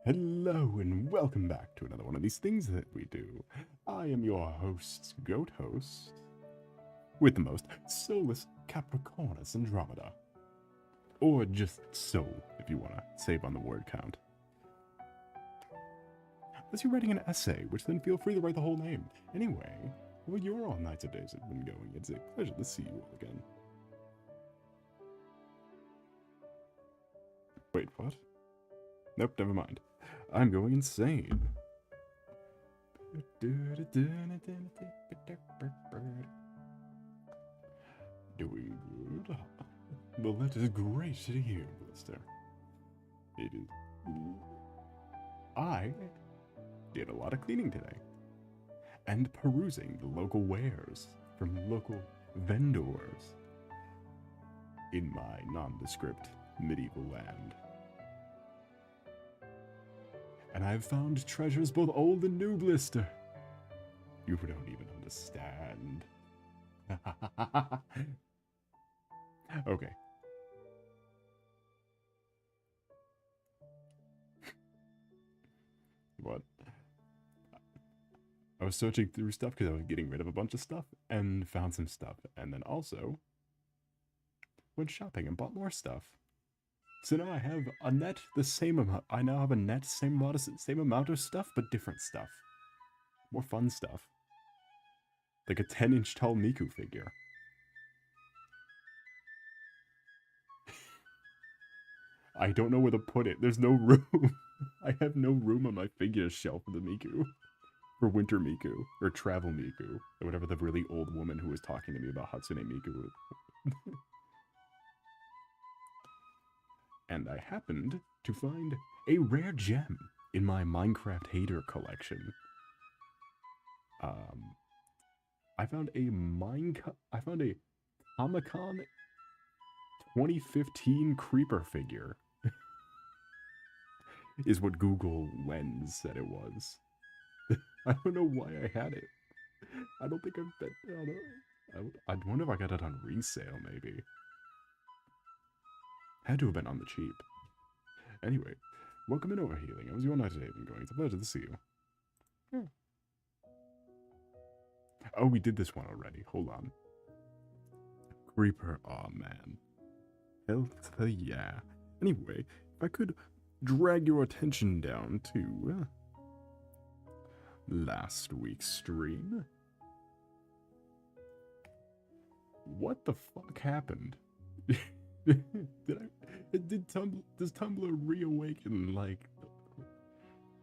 Hello and welcome back to another one of these things that we do. I am your host, Goat Host, with the most, Solace, Capricornus, Andromeda. Or just Soul, if you want to save on the word count. Unless you're writing an essay, which then feel free to write the whole name. Anyway, well, your all nights or days have been going. It's a pleasure to see you all again. Wait, what? Nope, never mind. I'm going insane. Doing good. Well, that is great to hear, Blister. It is. I did a lot of cleaning today. And perusing the local wares from local vendors in my nondescript medieval land. And I've found treasures both old and new, Blister. You don't even understand. Okay. What? I was searching through stuff because I was getting rid of a bunch of stuff and found some stuff. And then also went shopping and bought more stuff. So now I have a net the same amount. I now have a net same amount of stuff, but different stuff. More fun stuff. Like a 10-inch tall Miku figure. I don't know where to put it. There's no room. I have no room on my figure shelf for the Miku. For Winter Miku. Or Travel Miku. Or whatever the really old woman who was talking to me about Hatsune Miku. And I happened to find a rare gem in my Minecraft hater collection. I found a Comic-Con 2015 creeper figure. Is what Google Lens said it was. I don't know why I had it. I don't think I've been. I wonder if I got it on resale, maybe. Had to have been on the cheap. Anyway, welcome in Overhealing. How's your night today been going? It's a pleasure to see you. Oh, we did this one already. Hold on. Creeper. Aw, man. Hell yeah. Anyway, if I could drag your attention down to last week's stream. What the fuck happened? Does Tumblr reawaken like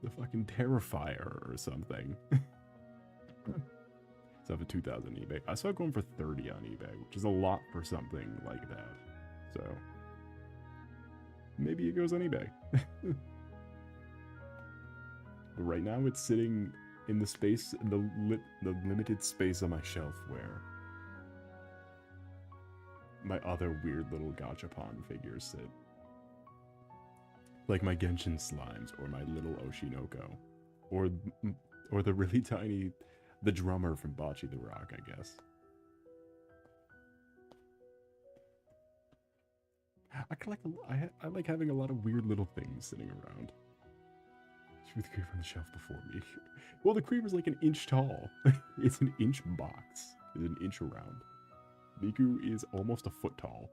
the fucking Terrifier or something? So for 2,000 eBay. I saw it going for 30 on eBay, which is a lot for something like that. So maybe it goes on eBay. But right now it's sitting in the space, the limited space on my shelf where my other weird little gachapon figures sit. Like my Genshin slimes, or my little Oshinoko. Or the really tiny, the drummer from Bocce the Rock, I guess. I like having a lot of weird little things sitting around. With the creeper on the shelf before me. Well, the creeper's like an inch tall. It's an inch box. It's an inch around. Miku is almost a foot tall.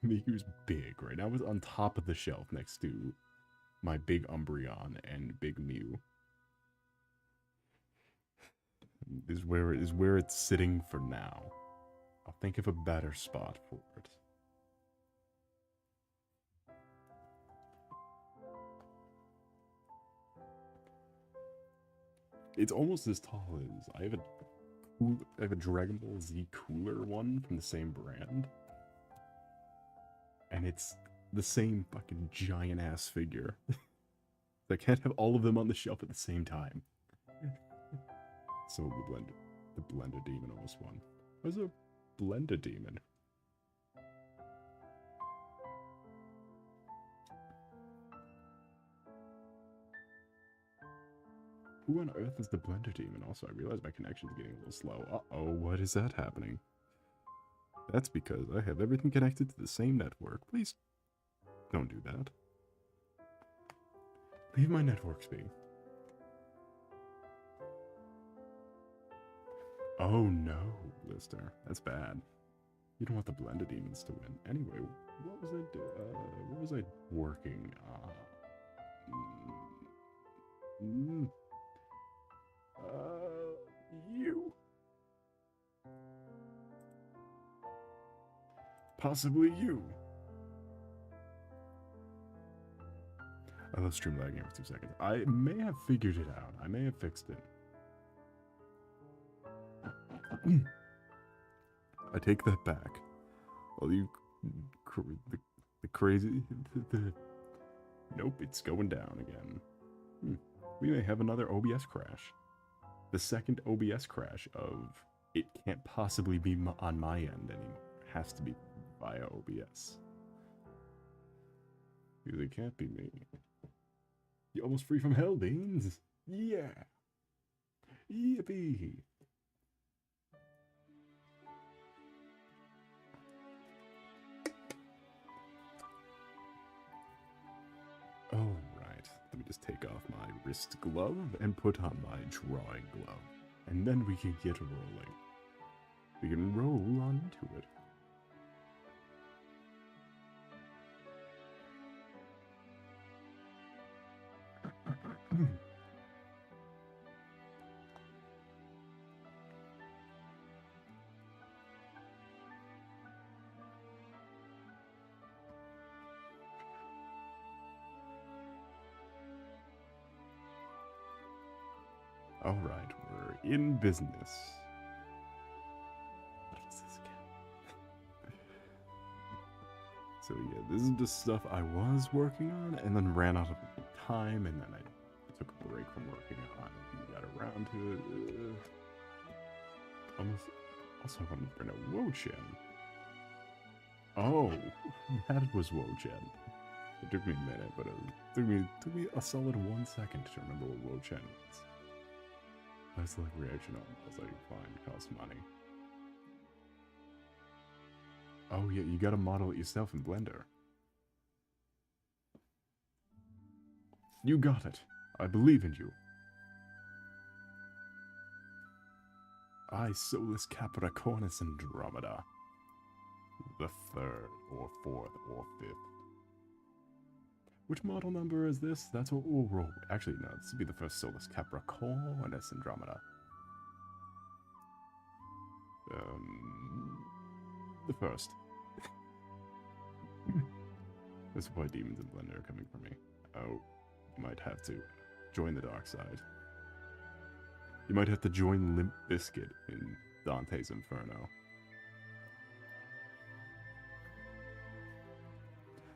Miku's big. Right now it's on top of the shelf next to my big Umbreon and big Mew. Is where it's sitting for now. I'll think of a better spot for it. It's almost as tall as I have a Dragon Ball Z cooler one from the same brand. And it's the same fucking giant ass figure. I can't have all of them on the shelf at the same time. So the Blender Demon almost won. Where's a Blender Demon? Who on earth is the Blender Demon? Also, I realize my connection's getting a little slow. Uh-oh, what is that happening? That's because I have everything connected to the same network. Please Don't do that. Leave my networks be. Oh no, Blister. That's bad. You don't want the blended demons to win. Anyway, what was I doing? What was I working on? You. Possibly you. I love stream lagging every 2 seconds. I may have figured it out. I may have fixed it. I take that back. Well, you... The crazy... Nope, it's going down again. We may have another OBS crash. The second OBS crash of... It can't possibly be on my end anymore. It has to be via OBS. Because it can't be me. You're almost free from hell, Beans. Yeah. Yippee. Alright, let me just take off my wrist glove and put on my drawing glove. And then we can get rolling. We can roll on into it. Alright, we're in business. What is this again? So yeah, this is just stuff I was working on and then ran out of time, and then I took a break from working on it and got around to it. Also wanted to bring a Wo-Chen. Oh, that was Wo-Chen. It took me a minute, but it took me a solid 1 second to remember what Wo-Chen was. That's like reaction on. I was like, fine, costs money. Oh yeah, you gotta model it yourself in Blender. You got it. I believe in you. I, Solace, Capricornus, Andromeda. The 3rd, or 4th, or 5th. Which model number is this? That's what we'll roll. Actually, no, this would be the first Solace, Capricornus, Andromeda. The first. This is why demons in Blender are coming for me. Oh, you might have to join the dark side. You might have to join Limp Bizkit in Dante's Inferno.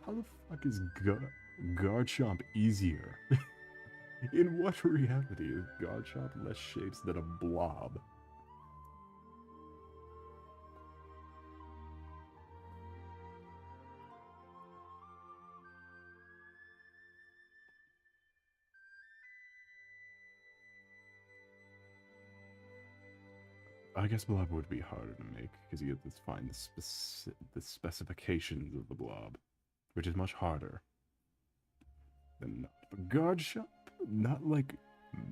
How the fuck is Garchomp easier? In what reality is Garchomp less shapes than a blob? I guess blob would be harder to make, because you have to find the specifications of the blob, which is much harder than not. But Garchomp, not like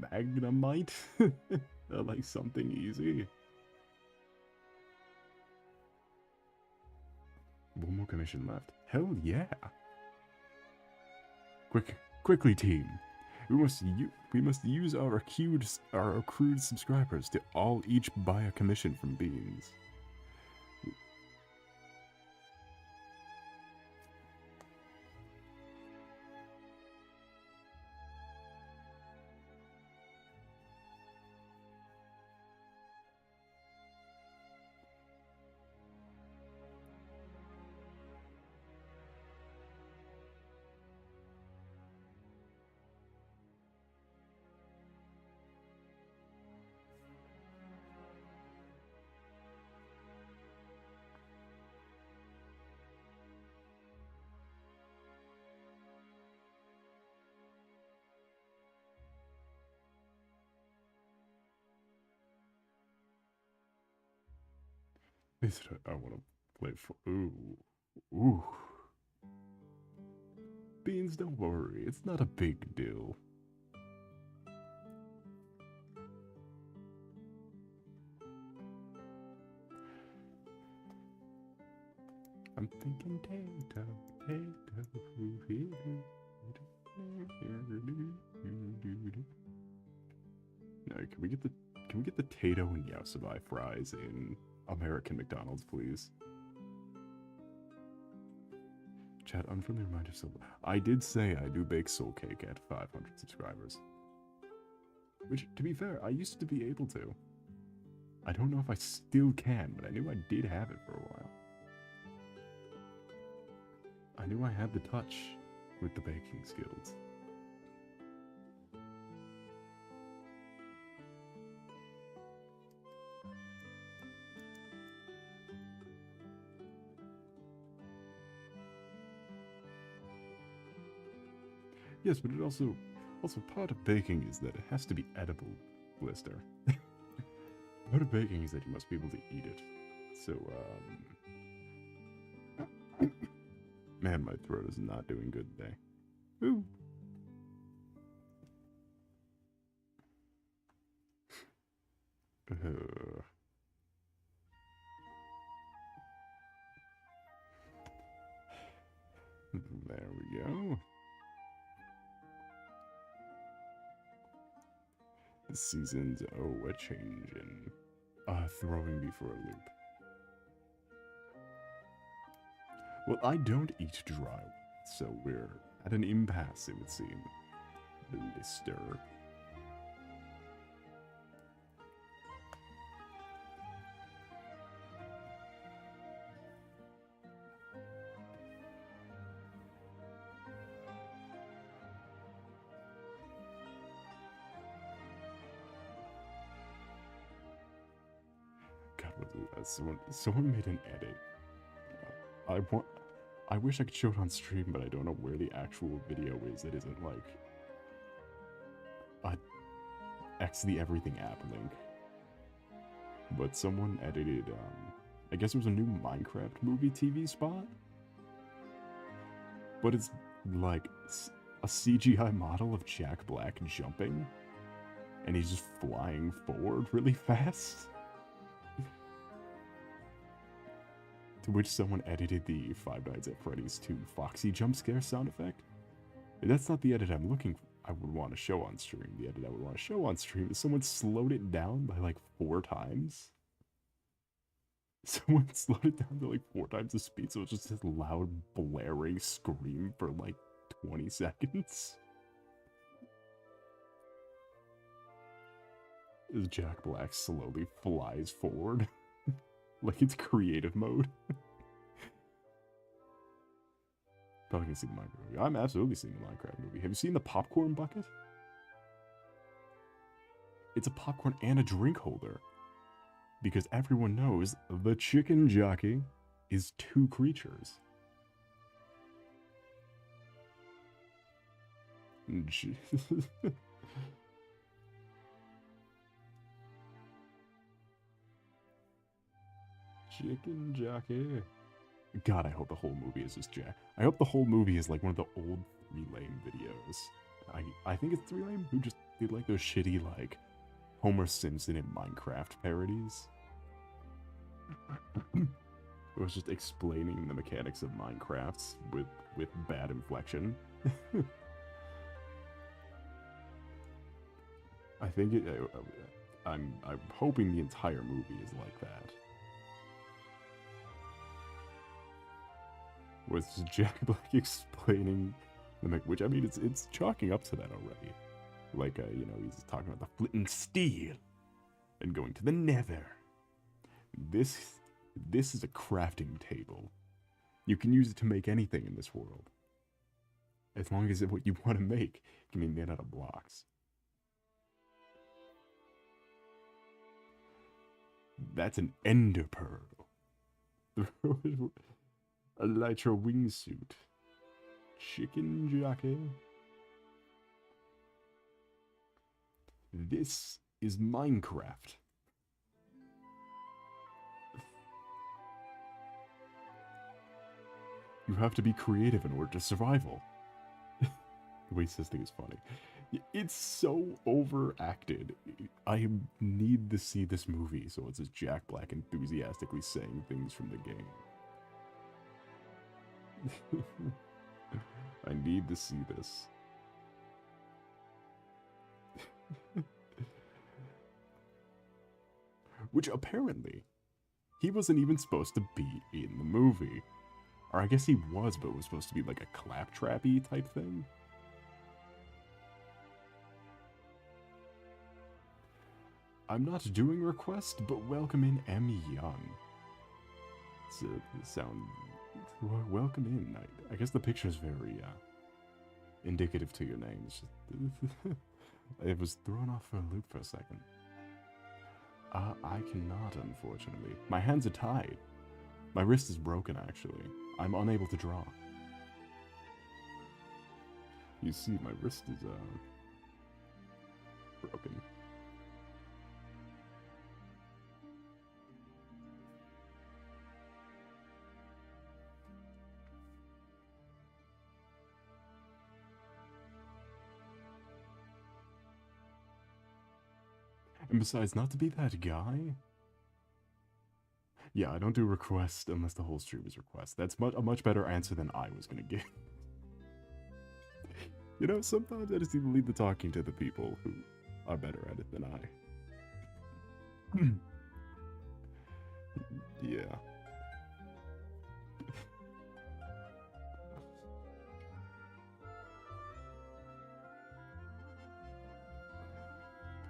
Magnemite, like something easy. One more commission left. Hell yeah! Quickly, team. We must use our accrued subscribers to all each buy a commission from Beans. I want to play for... Ooh. Beans, don't worry, it's not a big deal. I'm thinking Tato. No, can we get the Tato and Yaosabai fries in American McDonald's, please? Chat, unfriendly reminder. I did say I do bake soul cake at 500 subscribers. Which, to be fair, I used to be able to. I don't know if I still can, but I knew I did have it for a while. I knew I had the touch with the baking skills. Yes, but it also part of baking is that it has to be edible, Blister. Part of baking is that you must be able to eat it. So, man, my throat is not doing good today. Ooh. There we go. The seasons, oh, a change in throwing me for a loop. Well, I don't eat dry, so we're at an impasse, it would seem. Blister. Someone made an edit. I wish I could show it on stream, but I don't know where the actual video is. It isn't like a X the Everything app link. But someone edited, I guess it was a new Minecraft movie TV spot. But it's like a CGI model of Jack Black jumping, and he's just flying forward really fast. To which someone edited the Five Nights at Freddy's 2 Foxy jump scare sound effect. And that's not the edit I'm looking for. I would want to show on stream. The edit I would want to show on stream is someone slowed it down by like 4 times. Someone slowed it down to like 4 times the speed, so it's just this loud, blaring scream for like 20 seconds. As Jack Black slowly flies forward. Like it's creative mode. Probably can see the Minecraft movie. I'm absolutely seeing the Minecraft movie. Have you seen the popcorn bucket? It's a popcorn and a drink holder. Because everyone knows the chicken jockey is 2 creatures. Chicken jockey. God, I hope the whole movie is just Jack. I hope the whole movie is like one of the old 3 Lame videos. I think it's 3 Lame who just did like those shitty like Homer Simpson and Minecraft parodies. It was just explaining the mechanics of Minecraft with bad inflection. I think I'm hoping the entire movie is like that. Was Jack Black explaining the which I mean it's chalking up to that already. Like you know, he's talking about the flint and steel and going to the nether. This is a crafting table. You can use it to make anything in this world. As long as what you want to make can be made out of blocks. That's an ender pearl. A Elytra wingsuit. Chicken jockey. This is Minecraft. You have to be creative in order to survival. The way he says things is funny. It's so overacted. I need to see this movie, so it's just Jack Black enthusiastically saying things from the game. I need to see this. Which apparently, he wasn't even supposed to be in the movie. Or I guess he was, but it was supposed to be like a claptrap-y type thing. I'm not doing request, but welcome in M. Young. It's a sound... Welcome in. I guess the picture's very, indicative to your name. It was thrown off for a loop for a second. I cannot, unfortunately. My hands are tied. My wrist is broken, actually. I'm unable to draw. You see, my wrist is, broken. And besides, not to be that guy. Yeah, I don't do request unless the whole stream is request. That's a much better answer than I was gonna give. You know, sometimes I just need to leave the talking to the people who are better at it than I. Yeah.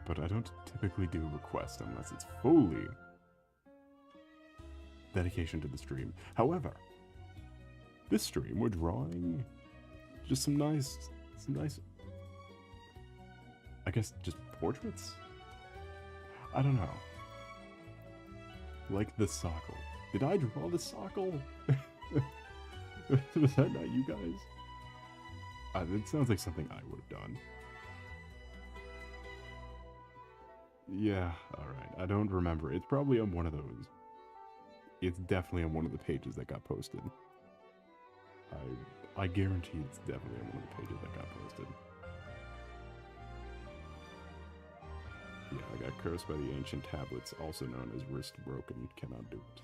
But I don't typically do request unless it's fully dedication to the stream. However, this stream we're drawing just some nice, I guess just portraits? I don't know. Like the sockle. Did I draw the sockle? Was that not you guys? It sounds like something I would have done. Yeah, alright. I don't remember. It's probably on one of those. It's definitely on one of the pages that got posted. I guarantee it's definitely on one of the pages that got posted. Yeah, I got cursed by the ancient tablets, also known as wrist broken. Cannot do it.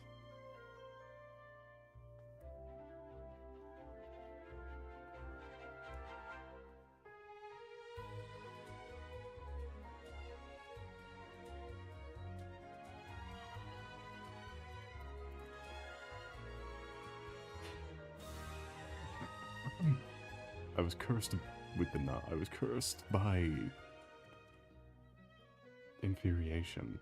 I was cursed with the I was cursed by infuriation.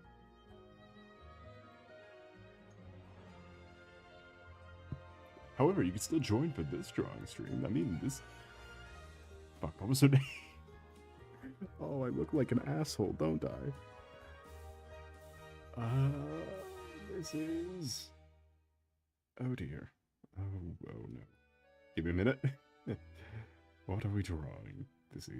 However, you can still join for this drawing stream. I mean, this... Fuck, what was her name? Oh, I look like an asshole, don't I? This is... Oh dear. Oh no. Give me a minute. What are we drawing? This is...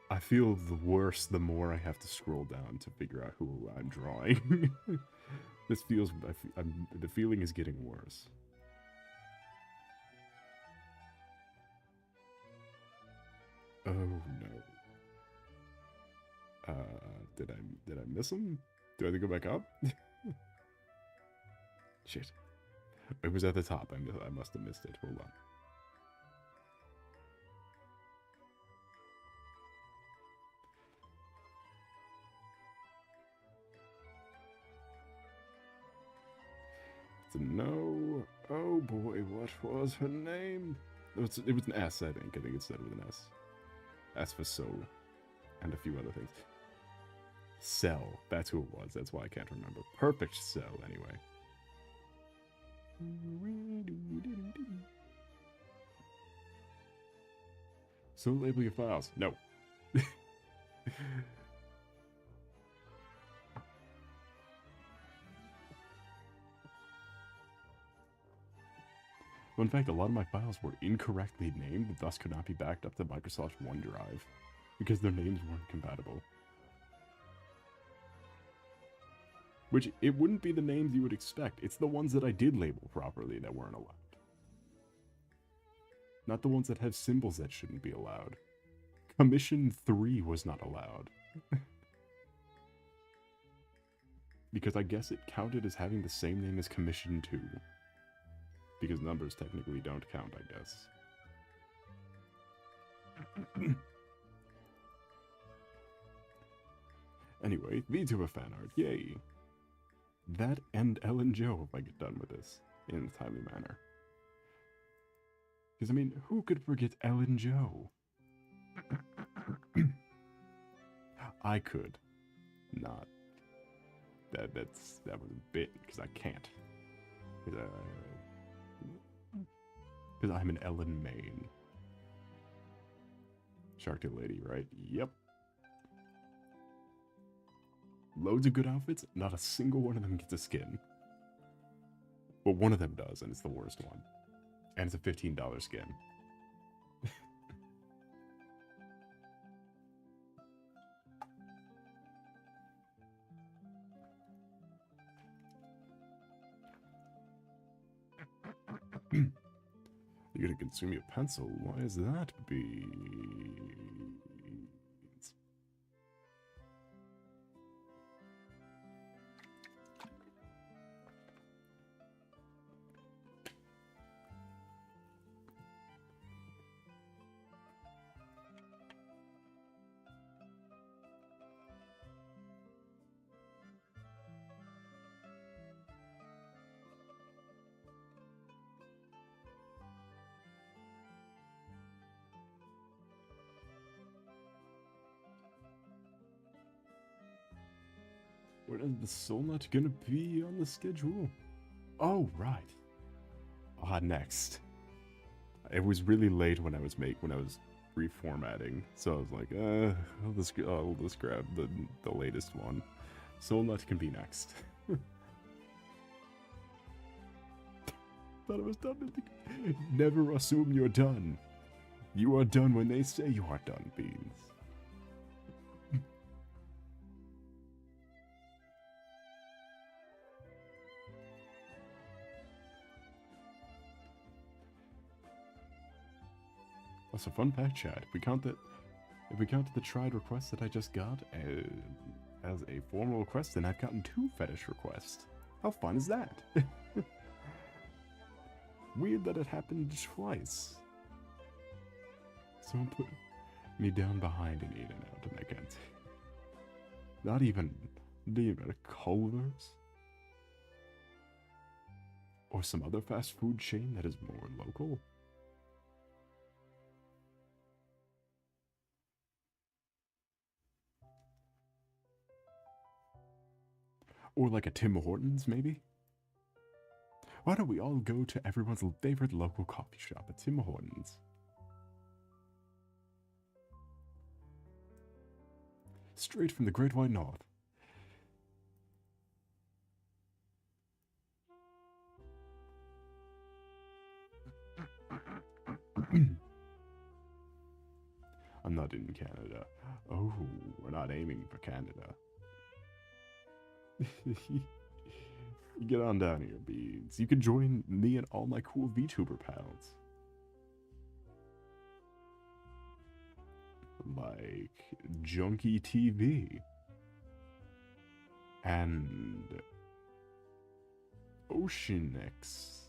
I feel the worse the more I have to scroll down to figure out who I'm drawing. This feels... the feeling is getting worse. Oh no. Did I miss him? Do I have to go back up? Shit. It was at the top. I must have missed it. Hold on. It's a no. Oh boy, what was her name? It was an S, I think. I think it started with an S. S for soul. And a few other things. Cell. That's who it was. That's why I can't remember. Perfect cell, anyway. So label your files. No. Well, in fact, a lot of my files were incorrectly named and thus could not be backed up to Microsoft OneDrive because their names weren't compatible. Which, it wouldn't be the names you would expect. It's the ones that I did label properly that weren't allowed. Not the ones that have symbols that shouldn't be allowed. Commission 3 was not allowed. Because I guess it counted as having the same name as Commission 2. Because numbers technically don't count, I guess. Anyway, VTuber fan art, yay! That and Ellen Joe if I get done with this in a timely manner. Because, I mean, who could forget Ellen Joe? I could. Not. That was a bit, because I can't. Because I'm an Ellen main. Shark Tail Lady, right? Yep. Loads of good outfits, not a single one of them gets a skin. But one of them does, and it's the worst one. And it's a $15 skin. You're gonna consume your pencil? Why is that, beans? When is the Soul Nut gonna be on the schedule? Oh, right. Next. It was really late when I was reformatting, so I was like, I'll just grab the latest one. Soul Nut can be next. Thought I was done. Never assume you're done. You are done when they say you are done, Beans. That's a fun fact, chat. If we count the tried request that I just got as a formal request, then I've gotten 2 fetish requests. How fun is that? Weird that it happened twice. Someone put me down behind and in and out, and I can't. Not even a Culver's? Or some other fast food chain that is more local? Or like a Tim Hortons, maybe? Why don't we all go to everyone's favorite local coffee shop, a Tim Hortons? Straight from the Great White North. I'm not in Canada. Oh, we're not aiming for Canada. Get on down here, Beans. You can join me and all my cool VTuber pals. Like Junkie TV. And Oceanix.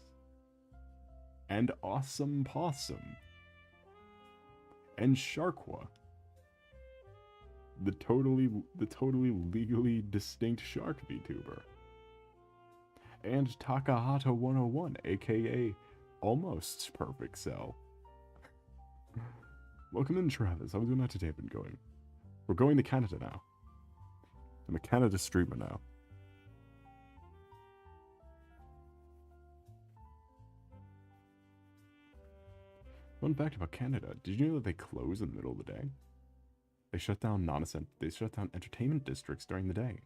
And Awesome Possum. And Sharkwa. The totally legally distinct shark VTuber. And Takahata 101, aka Almost Perfect Cell. Welcome in, Travis. How's your night today been going? We're going to Canada now. I'm a Canada streamer now. Fun fact about Canada, did you know that they close in the middle of the day? They shut down they shut down entertainment districts during the day.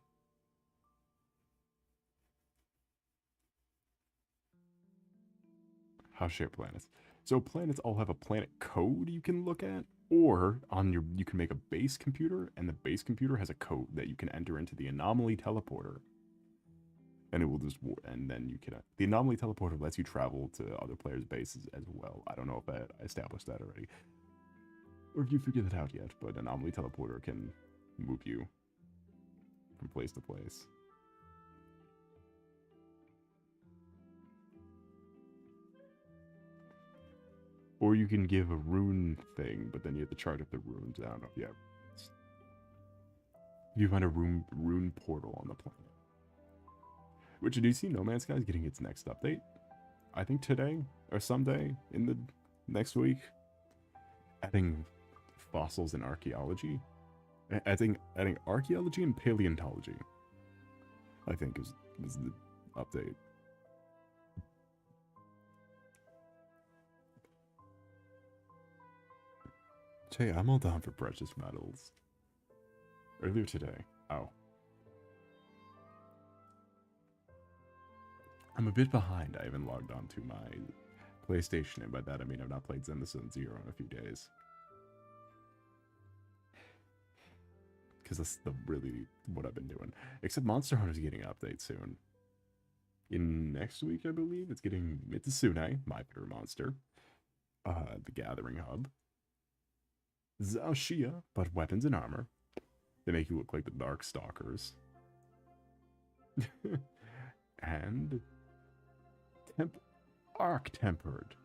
how share planets. So planets all have a planet code you can look at, or on your you can make a base computer, and the base computer has a code that you can enter into the anomaly teleporter, and it will just and then you can the anomaly teleporter lets you travel to other players' bases as well. I don't know if I established that already, or if you figured that out yet, but anomaly teleporter can move you from place to place. Or you can give a rune thing, but then you have to chart up the runes. I don't know. Yeah. You find a rune portal on the planet. Which, do you see No Man's Sky is getting its next update? I think today or someday in the next week. Adding fossils and archaeology. Adding archaeology and paleontology. I think is the update. Hey, I'm all down for precious metals. Earlier today. Oh. I'm a bit behind. I haven't logged on to my PlayStation, and by that I mean I've not played Zen the Sun Zero in a few days. Because that's really what I've been doing. Except Monster Hunter's getting an update soon. In next week, I believe, it's getting Mitsune, my favorite monster. The Gathering Hub. Zaoshia, but weapons and armor. They make you look like the Dark Stalkers. And Arc-Tempered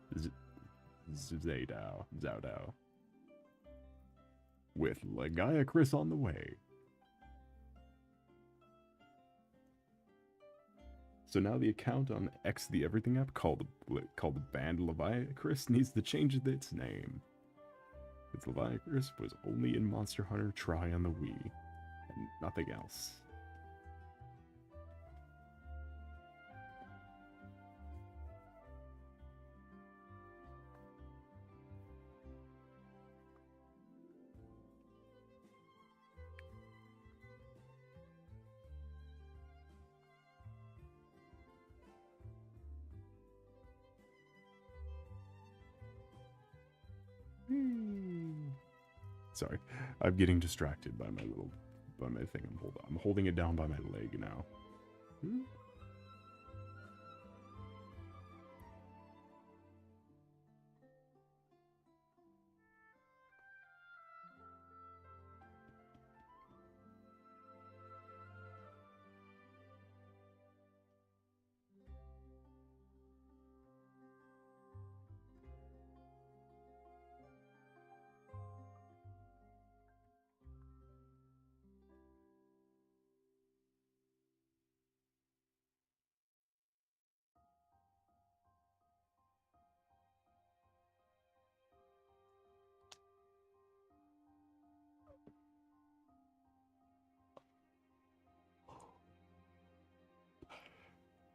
Zaodao. With Legaia Chris on the way. So now the account on X the Everything app called the band Leviacris needs to change its name. Its Leviacris was only in Monster Hunter Tri on the Wii, and nothing else. Sorry, I'm getting distracted by my thing. I'm holding it down by my leg now.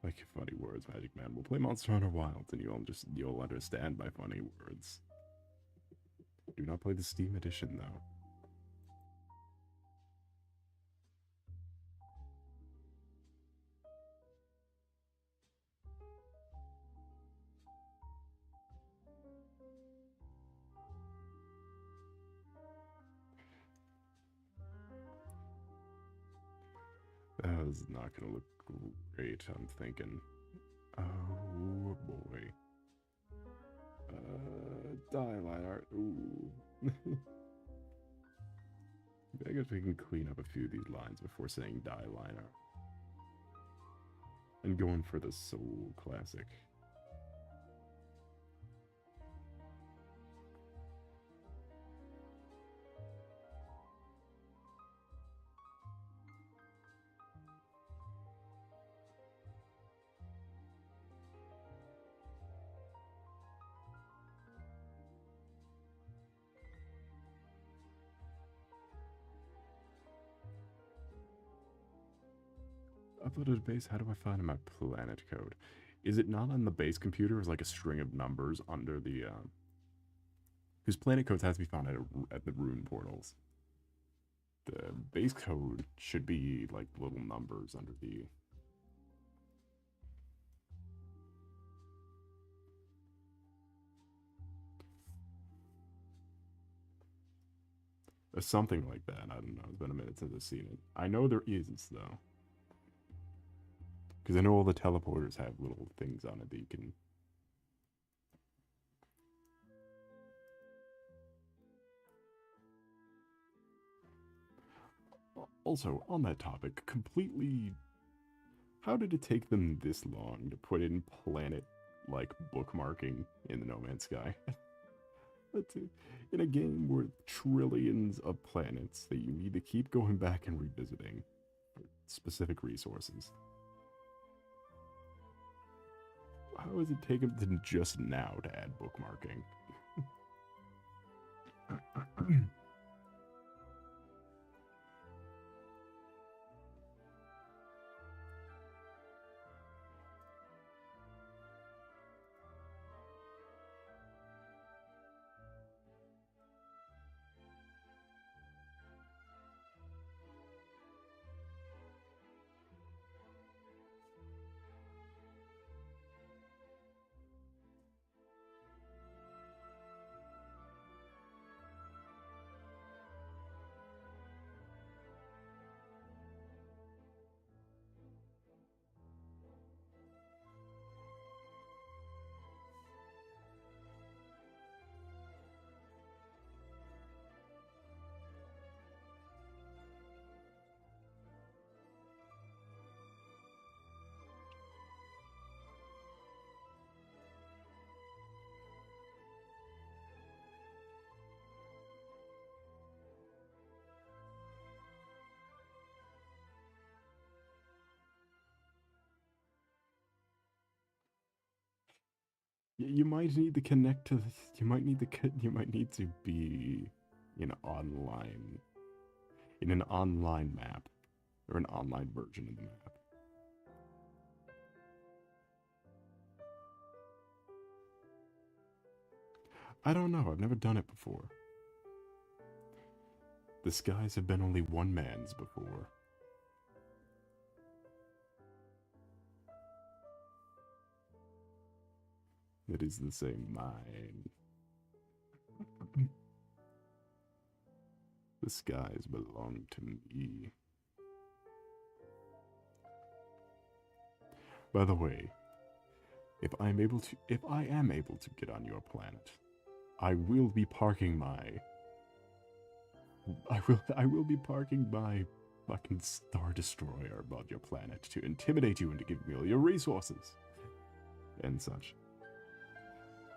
Like funny words, Magic Man. We'll play Monster Hunter Wilds, and you'll understand my funny words. Do not play the Steam edition though. That is not gonna look great, I'm thinking. Oh boy. Dye line art. Ooh. I guess we can clean up a few of these lines before saying dye line art. And going for the Soul Classic. Uploaded base, how do I find my planet code? Is it not on the base computer as like a string of numbers under the, whose planet codes has to be found at the rune portals. The base code should be like little numbers under the... Or something like that. I don't know. It's been a minute since I've seen it. I know there is, though. Because I know all the teleporters have little things on it that you can... Also, on that topic, completely... How did it take them this long to put in planet, like, bookmarking in the No Man's Sky? In a game with trillions of planets that you need to keep going back and revisiting for specific resources. How has it taken them just now to add bookmarking? You might need to connect to. You might need to. You might need to be in online, in an online map, or an online version of the map. I don't know. I've never done it before. The skies have been only one man's before. It is the same mine. The skies belong to me. By the way, if I am able to get on your planet, I will be parking my fucking Star Destroyer above your planet to intimidate you into giving me all your resources and such.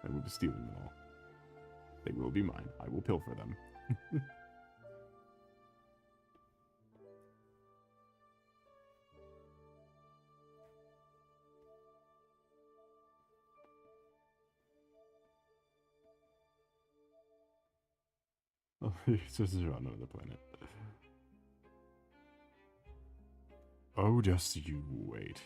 I will be stealing them all. They will be mine. I will pilfer them. Oh, you're supposed to on another planet. Oh, just you wait.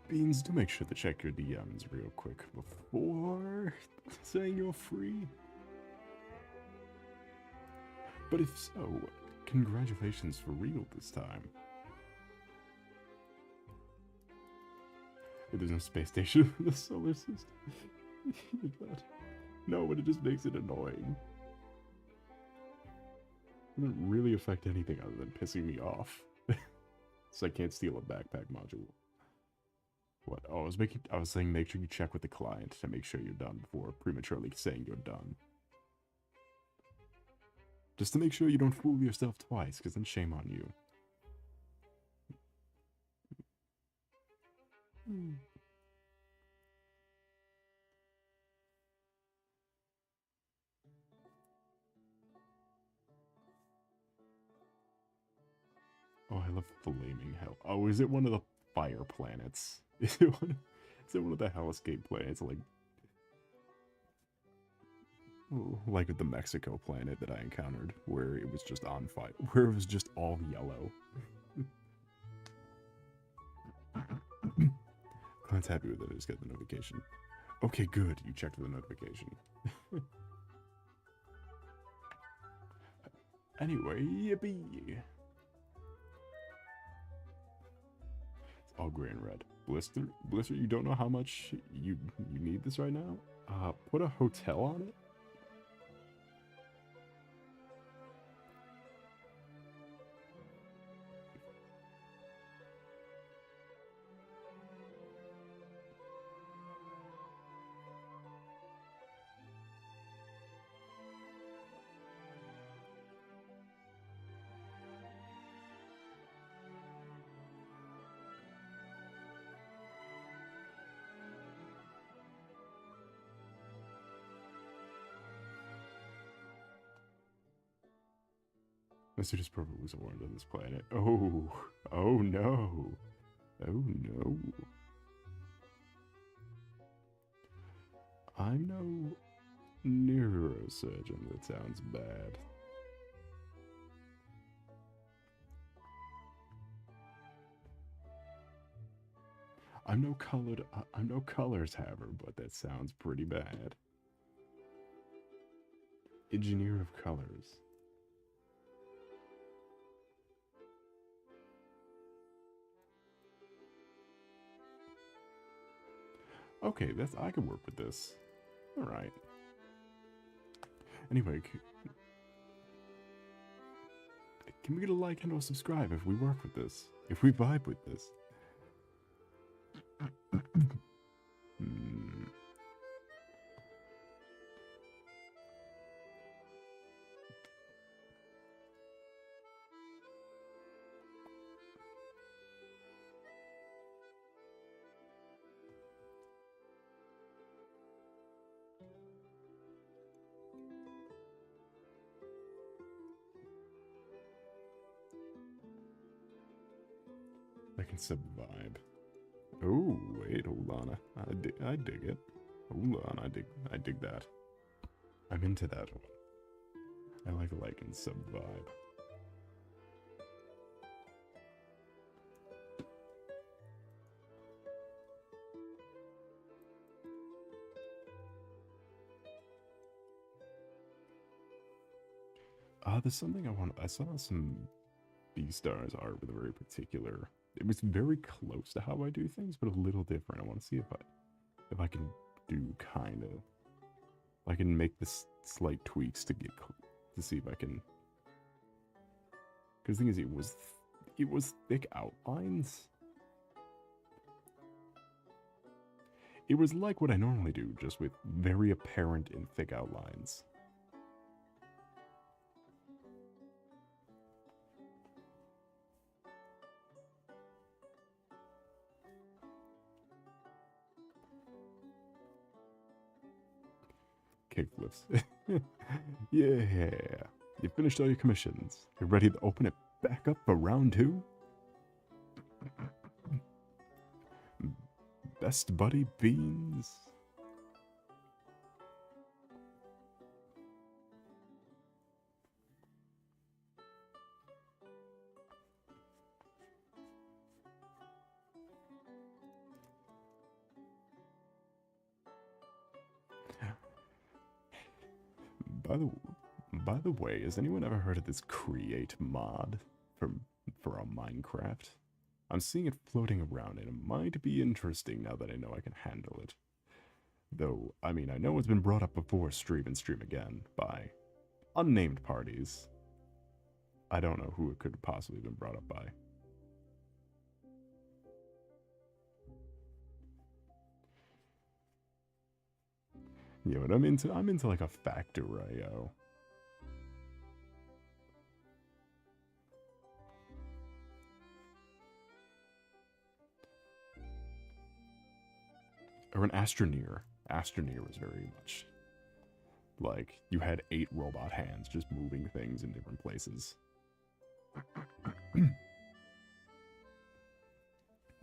Beans, do make sure to check your DMs real quick before saying you're free. But if so, congratulations for real this time. There's no space station in the solar system. No, but it just makes it annoying. It doesn't really affect anything other than pissing me off. So I can't steal a backpack module. What? Oh, I was saying make sure you check with the client to make sure you're done before prematurely saying you're done. Just to make sure you don't fool yourself twice, because then shame on you. flaming hell? Oh, is it one of the fire planets? Is it one of the hellscape planets, like the Mexico planet that I encountered, where it was just on fire, where it was just all yellow? Client's happy with it, I just got the notification. Okay, good, you checked the notification. Anyway, yippee! It's all gray and red. Blister, you don't know how much you need this right now? Put a hotel on it? Mr. is perfectly warned on this planet. Oh no. Oh no. I'm no neurosurgeon, that sounds bad. I'm no colors haver, but that sounds pretty bad. Engineer of colors. Okay, I can work with this. Alright. Anyway, can we get a like and a subscribe if we work with this? If we vibe with this? I can sub-vibe. Oh, wait, hold on. I dig it. Hold on, I dig that. I'm into that one. I like and sub-vibe. There's something I saw some B-Stars art with a very particular. It was very close to how I do things, but a little different. I want to see if I can do kind of. I can make this slight tweaks to see if I can. Because the thing is, it was thick outlines. It was like what I normally do, just with very apparent and thick outlines. Kickflips. Yeah. You finished all your commissions. You're ready to open it back up for round 2? Best buddy beans. By the way, has anyone ever heard of this create mod for a Minecraft? I'm seeing it floating around and it might be interesting now that I know I can handle it. Though, I mean, I know it's been brought up before stream and stream again by unnamed parties. I don't know who it could have possibly been brought up by. Yeah, but I'm into like a Factorio. Or an Astroneer. Astroneer was very much like you had 8 robot hands just moving things in different places.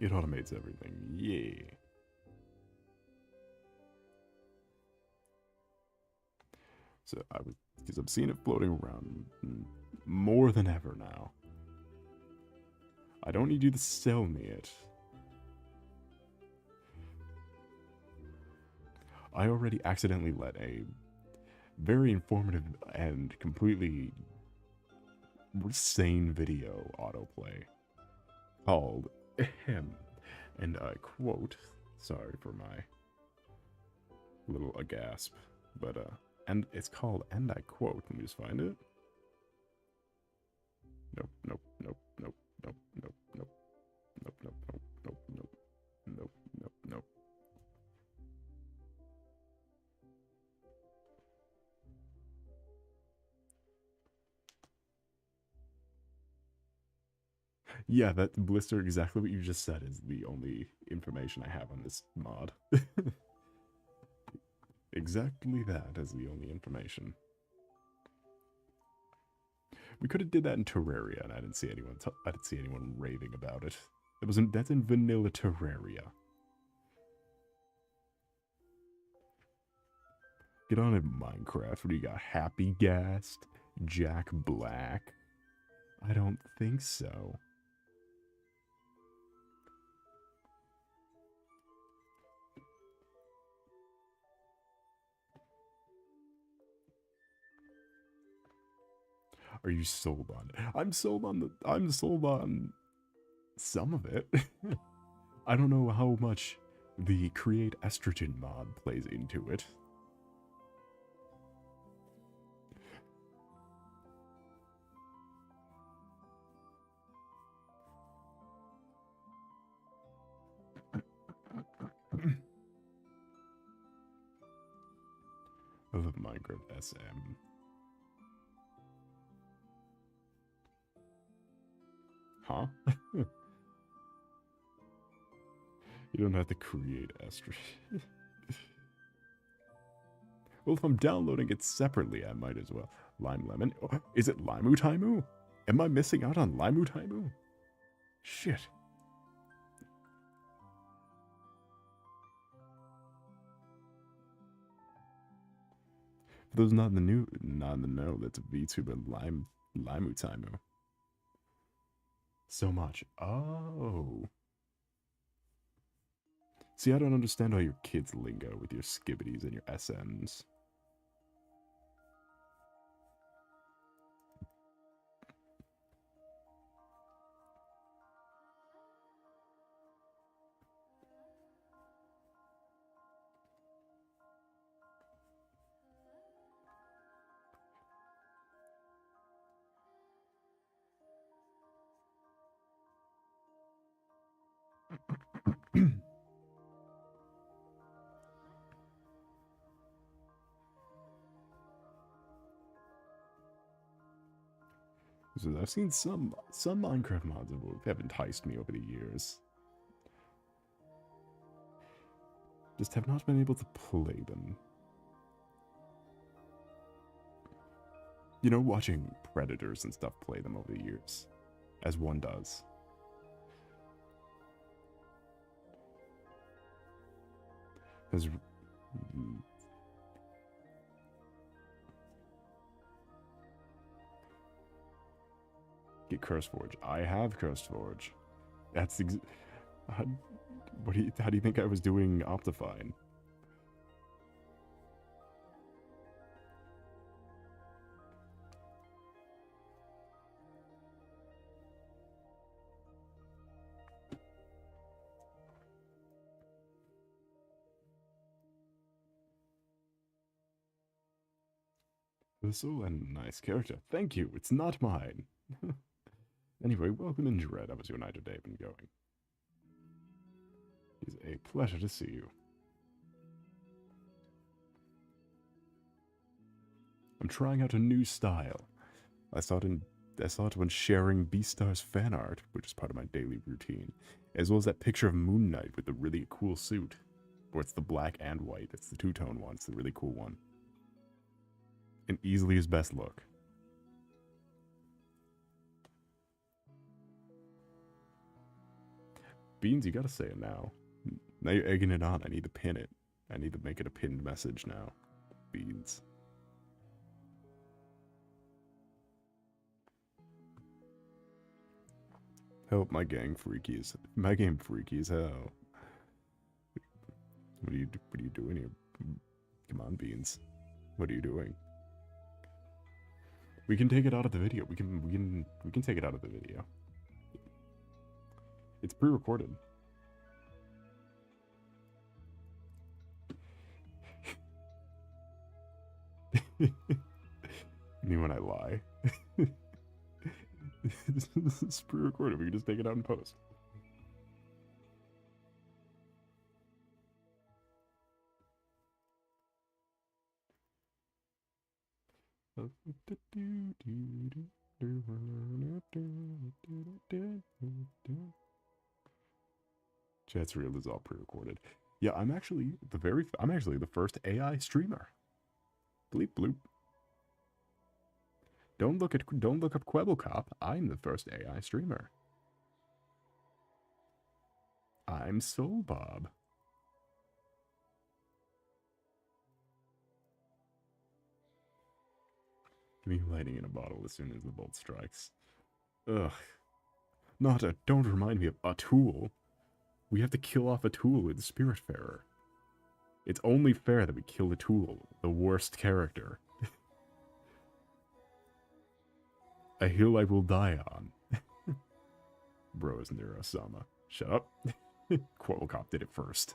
It automates everything. Yeah. So because I'm seeing it floating around more than ever now. I don't need you to sell me it. I already accidentally let a very informative and completely sane video autoplay called and I quote, sorry for my little gasp, but and it's called, and I quote, let me just find it. Nope, nope, nope, nope, nope, nope, nope, nope, nope, nope, nope, nope, nope, nope, nope. Yeah, that blister, exactly what you just said, is the only information I have on this mod. Exactly that is the only information. We could have did that in Terraria, and I didn't see anyone raving about it. That's in vanilla Terraria. Get on it, Minecraft. What do you got? Happy Gast? Jack Black? I don't think so. Are you sold on it? I'm sold on some of it. I don't know how much the create estrogen mod plays into it. I love Minecraft SM. Huh? You don't have to create estrogen. Well, if I'm downloading it separately, I might as well. Lime Lemon? Oh, is it Limu Taimu? Am I missing out on Limu Taimu? Shit. For those not in the know, that's VTuber Limu Taimu. So much. Oh. See, I don't understand all your kids' lingo with your skibbities and your SMs. So I've seen some Minecraft mods that have enticed me over the years. Just have not been able to play them. You know, watching Predators and stuff play them over the years. As one does. As get CurseForge. I have CurseForge. That's how do you think I was doing Optifine? This is a nice character. Thank you. It's not mine. Anyway, welcome in, Dread. How was your night or day been going? It's a pleasure to see you. I'm trying out a new style. I saw it when sharing Beastar's fan art, which is part of my daily routine, as well as that picture of Moon Knight with the really cool suit. Or it's the black and white. It's the two-tone one. It's the really cool one. And easily his best look. Beans, you gotta say it now. Now you're egging it on. I need to pin it. I need to make it a pinned message now. Beans. Help, my gang freakies. My game freaky as hell. What are you doing here? Come on, Beans. What are you doing? We can take it out of the video. We can take it out of the video. It's pre-recorded. Me when I lie. This is pre-recorded. We can just take it out and post. Chat's real is all pre-recorded. Yeah, I'm actually the first AI streamer. Bleep bloop. Don't look up Kwebblecop. I'm the first AI streamer. I'm Soul Bob. Give me lighting in a bottle as soon as the bolt strikes. Ugh. Don't remind me of a tool. We have to kill off a tool with Spiritfarer. It's only fair that we kill a tool, the worst character. A hill I will die on. Bro is Neurosama. Shut up. Kwebblecop did it first.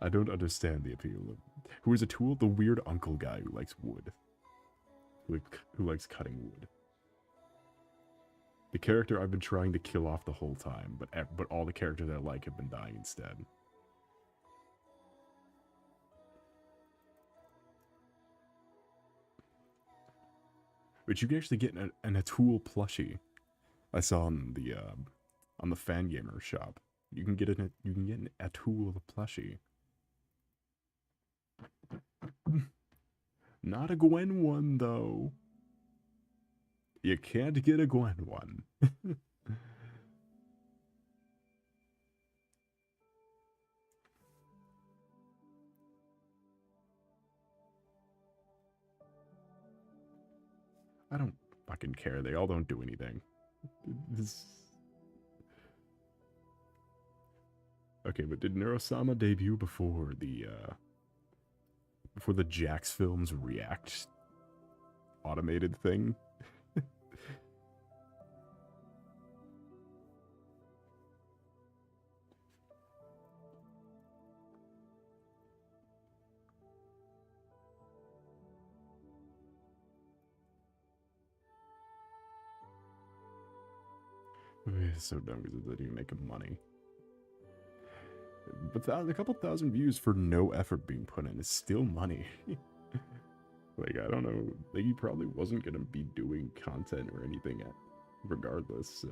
I don't understand the appeal of... Who is a tool? The weird uncle guy who likes wood. Who likes cutting wood. The character I've been trying to kill off the whole time, but all the characters I like have been dying instead. But you can actually get an Atul plushie. I saw on the Fangamer shop. You can get an Atul plushie. Not a Gwen one though. You can't get a Gwen one. I don't fucking care. They all don't do anything. Okay, but did Neurosama debut before the Jax Films React automated thing? It's so dumb because it doesn't even make money. But a couple thousand views for no effort being put in is still money. Like, I don't know. Like, he probably wasn't going to be doing content or anything regardless, so...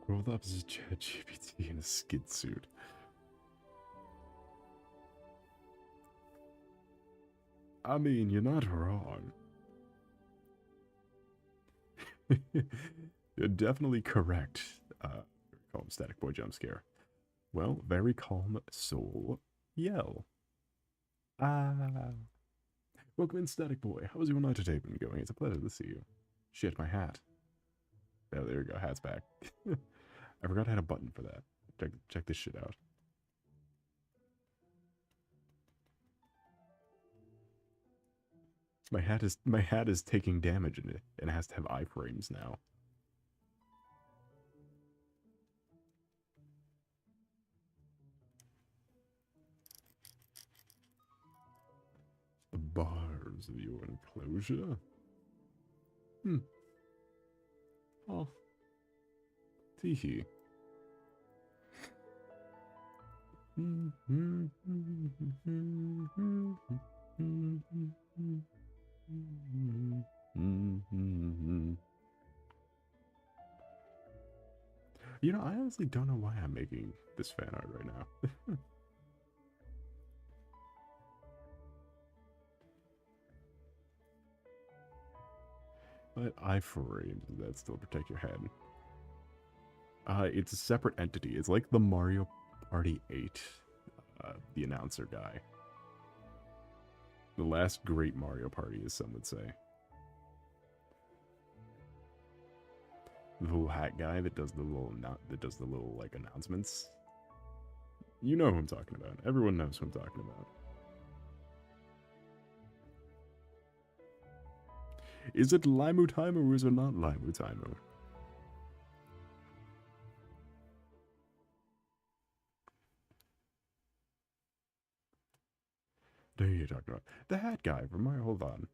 Rolled up as a ChatGPT in a skid suit. I mean, you're not wrong. You're definitely correct. Calm static boy jump scare. Well, very calm soul yell. Ah. Welcome in, static boy. How was your night today been going? It's a pleasure to see you. Shit, my hat. Oh, there we go. Hat's back. I forgot I had a button for that. Check this shit out. My hat is taking damage in it and it has to have iframes now. The bars of your enclosure? Oh. Teehee. You know, I honestly don't know why I'm making this fan art right now. But iframe, does that still protect your head? It's a separate entity. It's like the Mario Party 8, the announcer guy. The last great Mario Party, as some would say. The little hat guy that does the little like announcements. You know who I'm talking about. Everyone knows who I'm talking about. Is it Limu Timer or is it not Limu Timer? Who are you talking about? The hat guy from Mario. Hold on.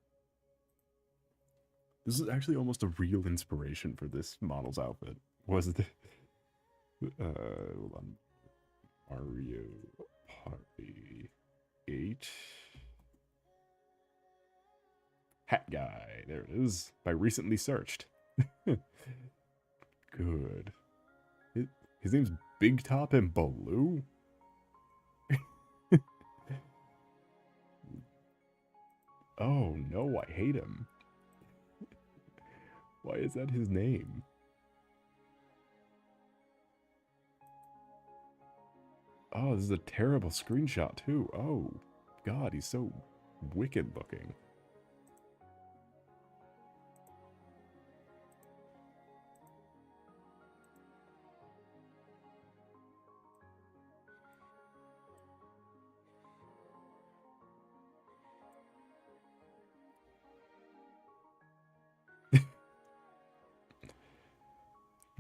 This is actually almost a real inspiration for this model's outfit. Was the hold on. Mario Party 8 hat guy. There it is. By recently searched. Good. His name's Big Top and Baloo? Oh no, I hate him. Why is that his name? Oh, this is a terrible screenshot too. Oh, God, he's so wicked looking.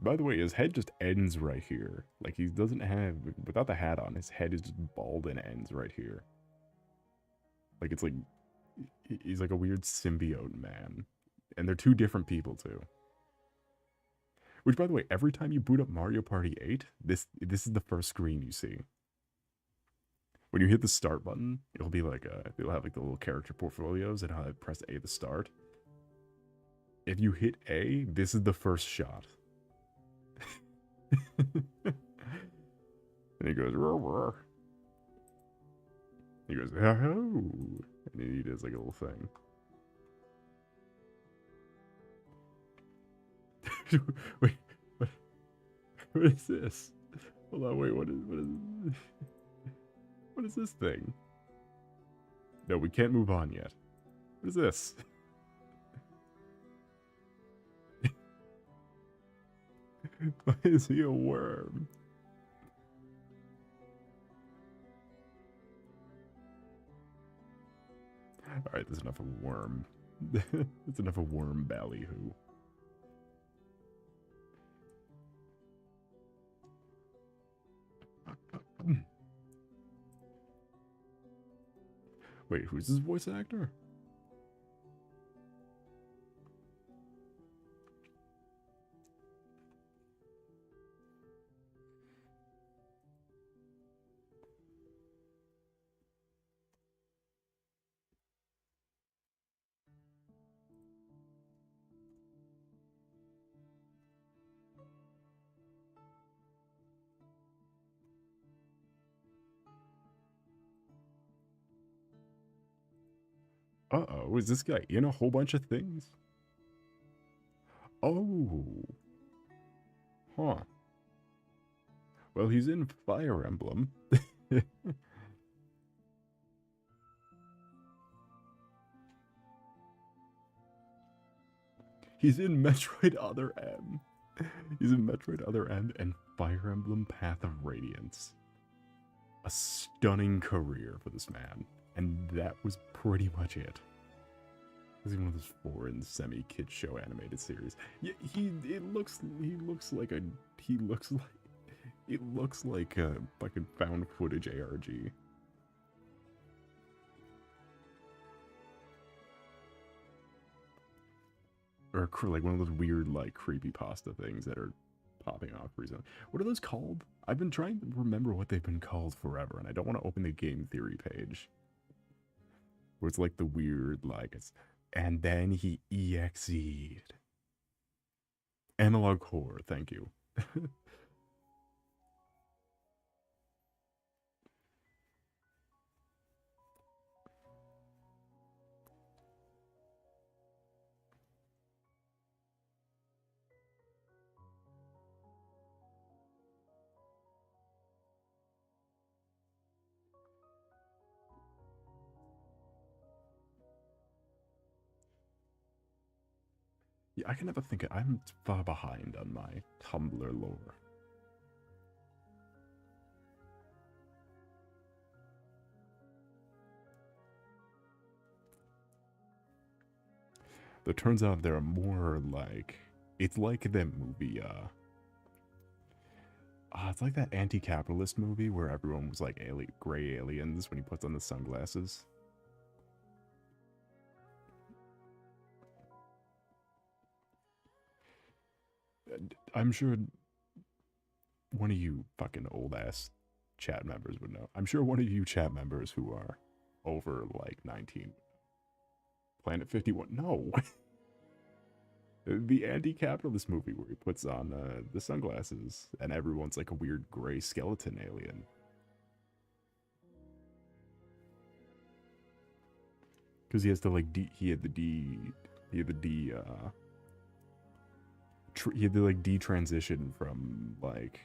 By the way, his head just ends right here. Like, he doesn't have... Without the hat on, his head is just bald and ends right here. Like, it's like... He's like a weird symbiote man. And they're two different people, too. Which, by the way, every time you boot up Mario Party 8, this is the first screen you see. When you hit the start button, it'll be like it'll have like the little character portfolios and how I press A to start. If you hit A, this is the first shot. And he goes, roar, roar. He goes, oh, and he does like a little thing. Wait, what is this? Hold on, wait, what is this thing? No, we can't move on yet. What is this? Why is he a worm? Alright, there's enough of a worm. That's enough of worm ballyhoo. Wait, who's this voice actor? Uh-oh, is this guy in a whole bunch of things? Oh. Huh. Well, he's in Fire Emblem. He's in Metroid Other M. He's in Metroid Other M and Fire Emblem Path of Radiance. A stunning career for this man. And that was pretty much it. It was one of those foreign semi-kid show animated series. Yeah, it looks like a fucking found footage ARG. Or like one of those weird like creepypasta things that are popping off recently. What are those called? I've been trying to remember what they've been called forever, and I don't want to open the game theory page. Where it's like the weird, like, it's, and then he EXE'd. Analog horror, thank you. Yeah, I can never think I'm far behind on my Tumblr lore. But it turns out there are more like, it's like that movie, it's like that anti-capitalist movie where everyone was like gray aliens when he puts on the sunglasses. I'm sure one of you fucking old ass chat members would know. I'm sure one of you chat members who are over like 19. Planet 51. No. The anti-capitalist movie where he puts on the sunglasses and everyone's like a weird gray skeleton alien. Because he has to like he had to like detransition from like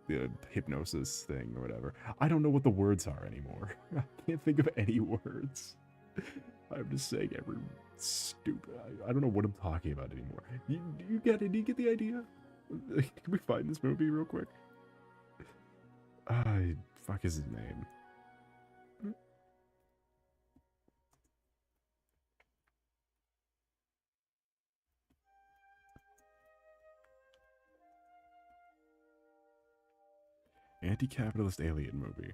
the hypnosis thing or whatever. I don't know what the words are anymore. I can't think of any words. I'm just saying every stupid. I don't know what I'm talking about anymore. You get it? Do you get the idea? Can we find this movie real quick? Fuck is his name? Anti-capitalist alien movie.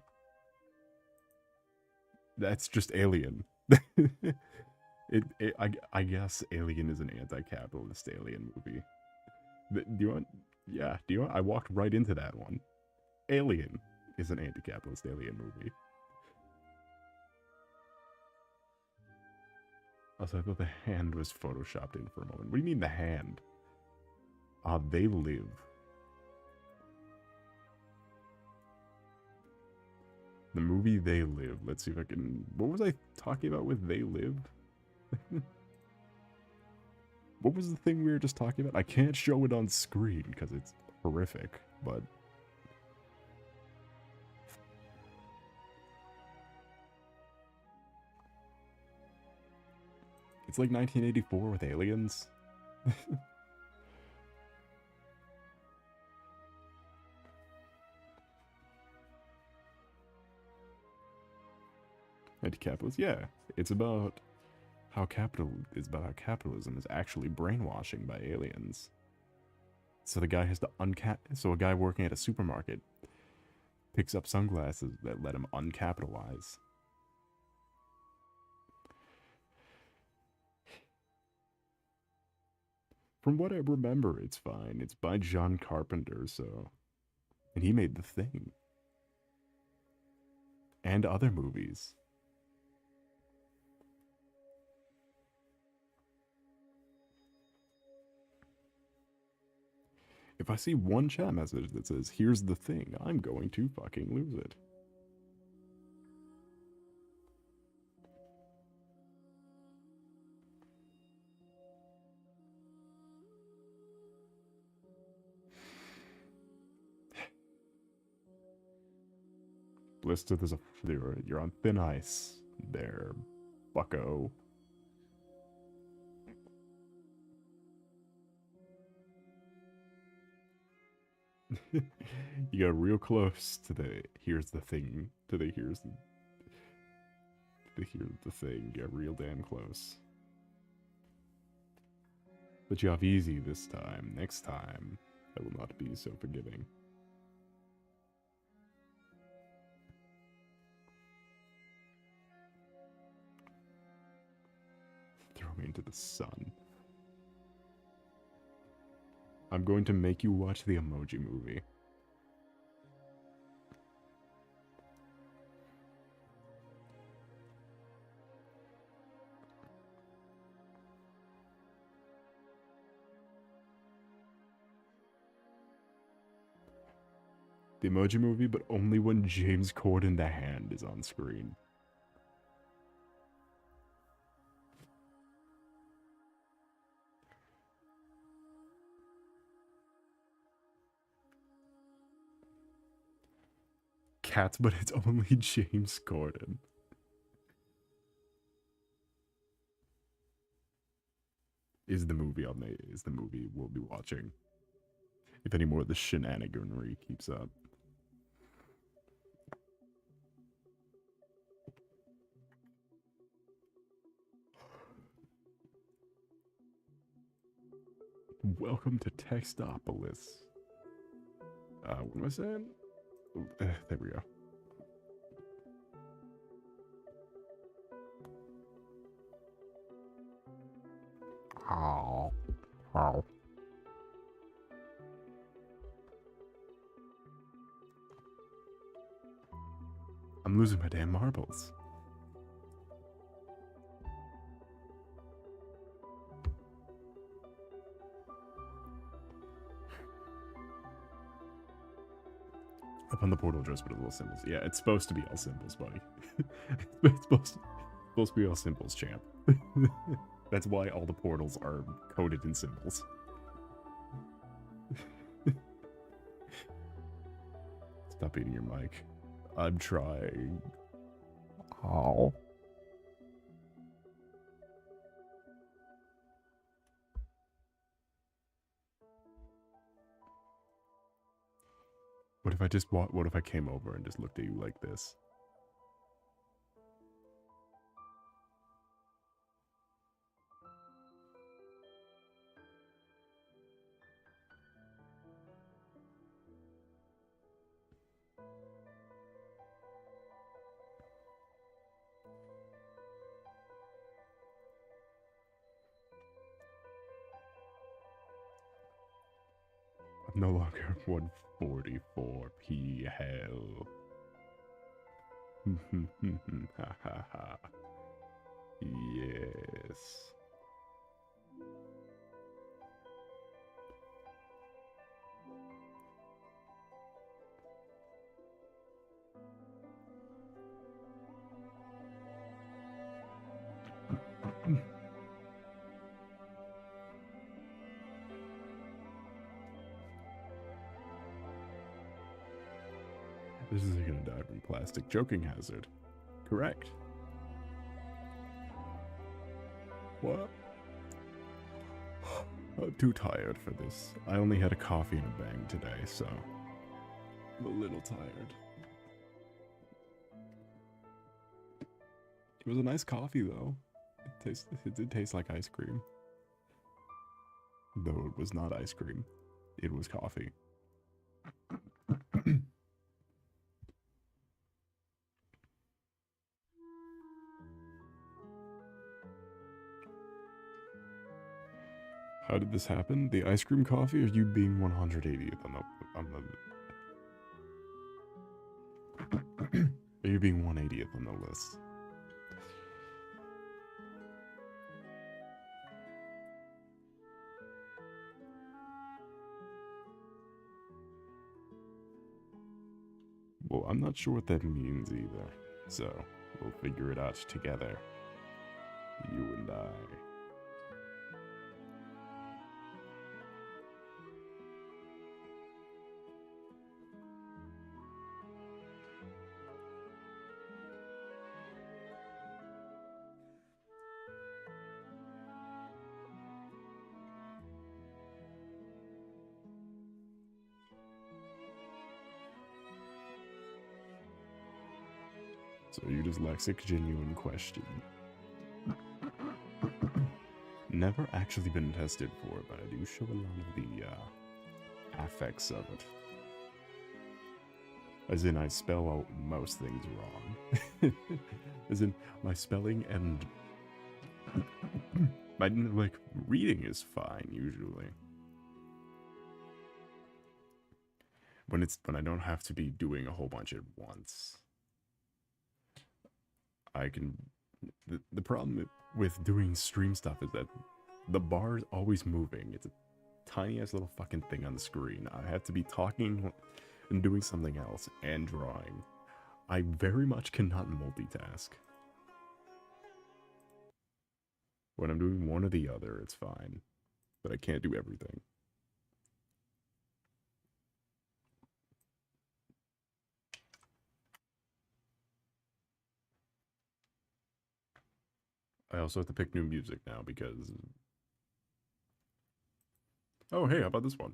That's just Alien. I guess Alien is an anti-capitalist alien movie. Do you want? Yeah. Do you want? I walked right into that one. Alien is an anti-capitalist alien movie. Also, I thought the hand was photoshopped in for a moment. What do you mean the hand? They live. The movie They Live. Let's see if I can... What was I talking about with They Live? What was the thing we were just talking about? I can't show it on screen because it's horrific, but... It's like 1984 with aliens. Anti-capitalist, yeah. It's about how capitalism is actually brainwashing by aliens. So the guy has to so a guy working at a supermarket picks up sunglasses that let him uncapitalize. From what I remember, it's fine. It's by John Carpenter, so... And he made The Thing. And other movies. If I see one chat message that says, here's the thing, I'm going to fucking lose it. Blister, you're on thin ice there, bucko. You got real close to the here's the thing, to the here's the thing. You got real damn close. But you have easy this time. Next time, I will not be so forgiving. Throw me into the sun. I'm going to make you watch the Emoji Movie. The Emoji Movie, but only when James Corden the Hand is on screen. Cats, but it's only James Corden. is the movie we'll be watching. If any more of the shenaniganry keeps up. Welcome to Textopolis. What am I saying? There we go. Oh. Oh. I'm losing my damn marbles. Up on the portal just with little symbols. Yeah, it's supposed to be all symbols, buddy. It's supposed to be all symbols, champ. That's why all the portals are coded in symbols. Stop eating your mic. I'm trying. Oh. What if I came over and just looked at you like this? I'm no longer 144p hell. Ha ha ha. Yes. This is gonna die from plastic choking hazard. Correct. What? I'm too tired for this. I only had a coffee and a bang today, so I'm a little tired. It was a nice coffee though. It did taste like ice cream. Though it was not ice cream. It was coffee. How did this happen? The ice cream coffee or you being 180th on the are you being 180th on the list? Well, I'm not sure what that means either. So, we'll figure it out together. You and I. So you dyslexic, genuine question. Never actually been tested for it, but I do show a lot of the affects of it. As in, I spell out most things wrong. As in, my spelling and my like reading is fine usually. When I don't have to be doing a whole bunch at once. I can. The problem with doing stream stuff is that the bar is always moving. It's a tiny ass little fucking thing on the screen. I have to be talking and doing something else and drawing. I very much cannot multitask. When I'm doing one or the other, it's fine. But I can't do everything. I also have to pick new music now because Oh, hey, how about this one?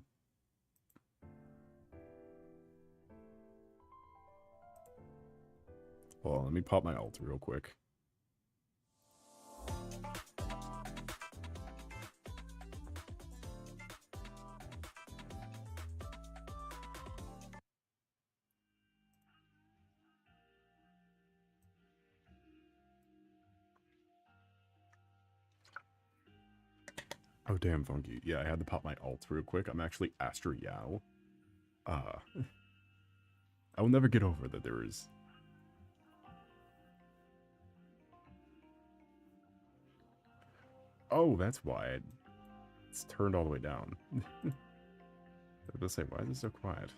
Hold on, let me pop my alt real quick. Oh, damn, Funky. Yeah, I had to pop my alt real quick. I'm actually Astro Yao. I will never get over that there is... Oh, that's why it's turned all the way down. I was gonna say, why is it so quiet?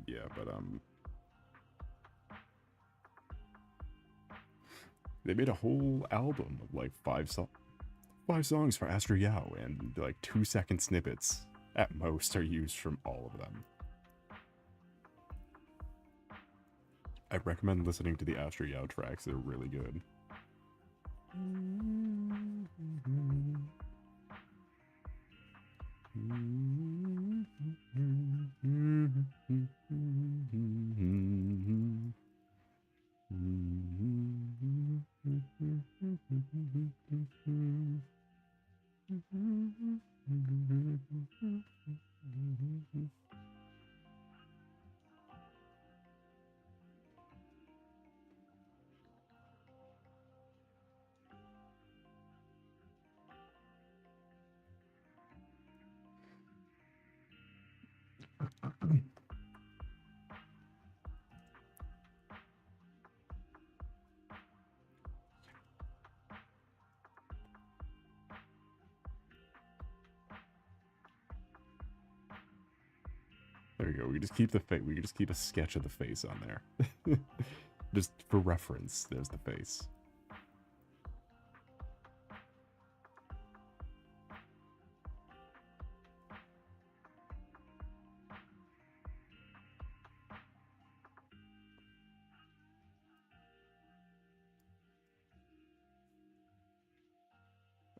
Yeah, but, they made a whole album of, like, five songs for Astro Yao, and, like, 2-second snippets, at most, are used from all of them. I recommend listening to the Astro Yao tracks, they're really good. There we go. We can just keep the face. We can just keep a sketch of the face on there, just for reference. There's the face.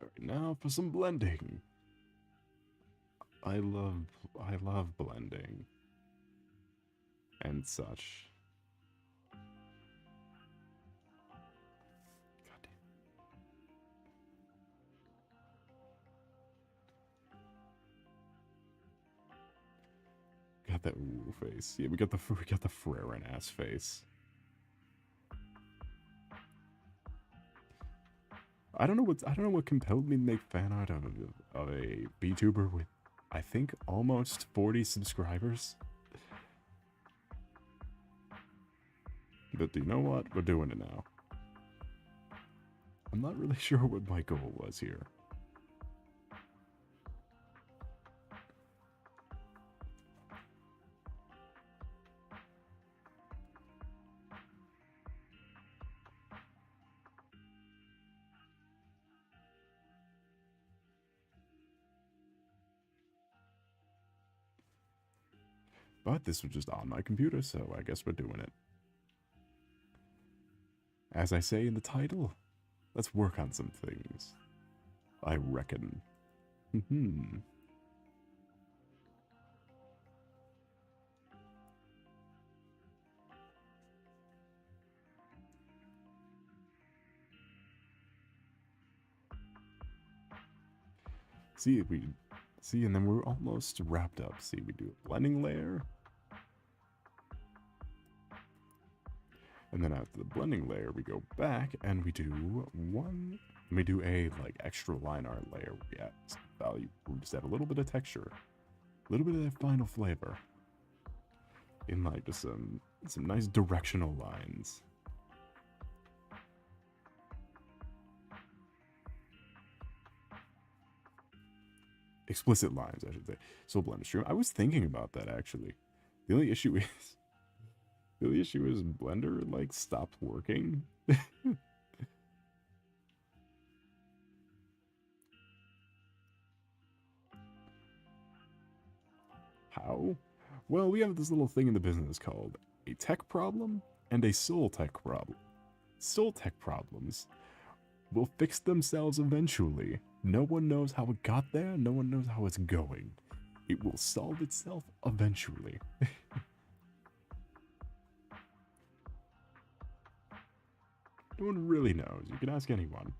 All right, now for some blending. I love blending and such. God damn. Got that ooh face. Yeah, we got the Frerin ass face. I don't know what compelled me to make fan art of a VTuber with, I think, almost 40 subscribers. But do you know what? We're doing it now. I'm not really sure what my goal was here. But this was just on my computer, so I guess we're doing it. As I say in the title, let's work on some things. I reckon. See, and then we're almost wrapped up. See, we do a blending layer. And then after the blending layer, we go back and we do a like extra line art layer. We add some value, we just add a little bit of texture, a little bit of that final flavor, in like just some nice directional lines. Explicit lines, I should say. So blend stream. I was thinking about that actually. The only issue is Blender like stopped working. How? Well, we have this little thing in the business called a tech problem and a soul tech problem. Soul tech problems will fix themselves eventually. No one knows how it got there, no one knows how it's going. It will solve itself eventually. No one really knows. You can ask anyone.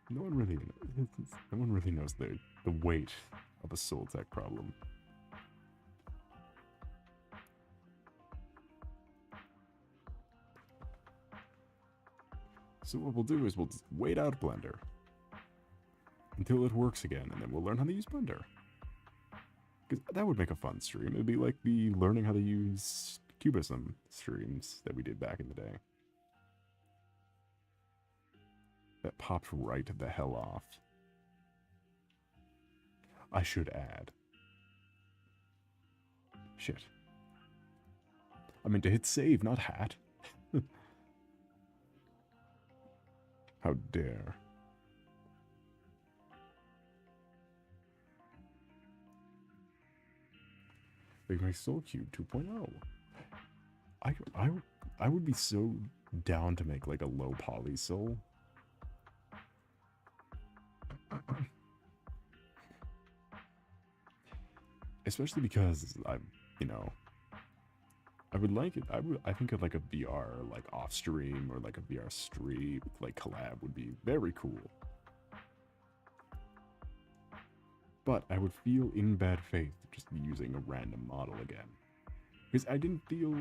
No one really knows the weight of a soul tech problem. So what we'll do is we'll just wait out Blender until it works again, and then we'll learn how to use Blender. Because that would make a fun stream. It'd be like the learning how to use Cubism streams that we did back in the day. That popped right the hell off. I should add. Shit. I meant to hit save, not hat. How dare. Make my Soul Cube 2.0. I would be so down to make like a low poly soul. Especially because I would like it. I think of like a VR like off stream or like a VR stream like collab would be very cool. But I would feel in bad faith just using a random model again. Because I didn't feel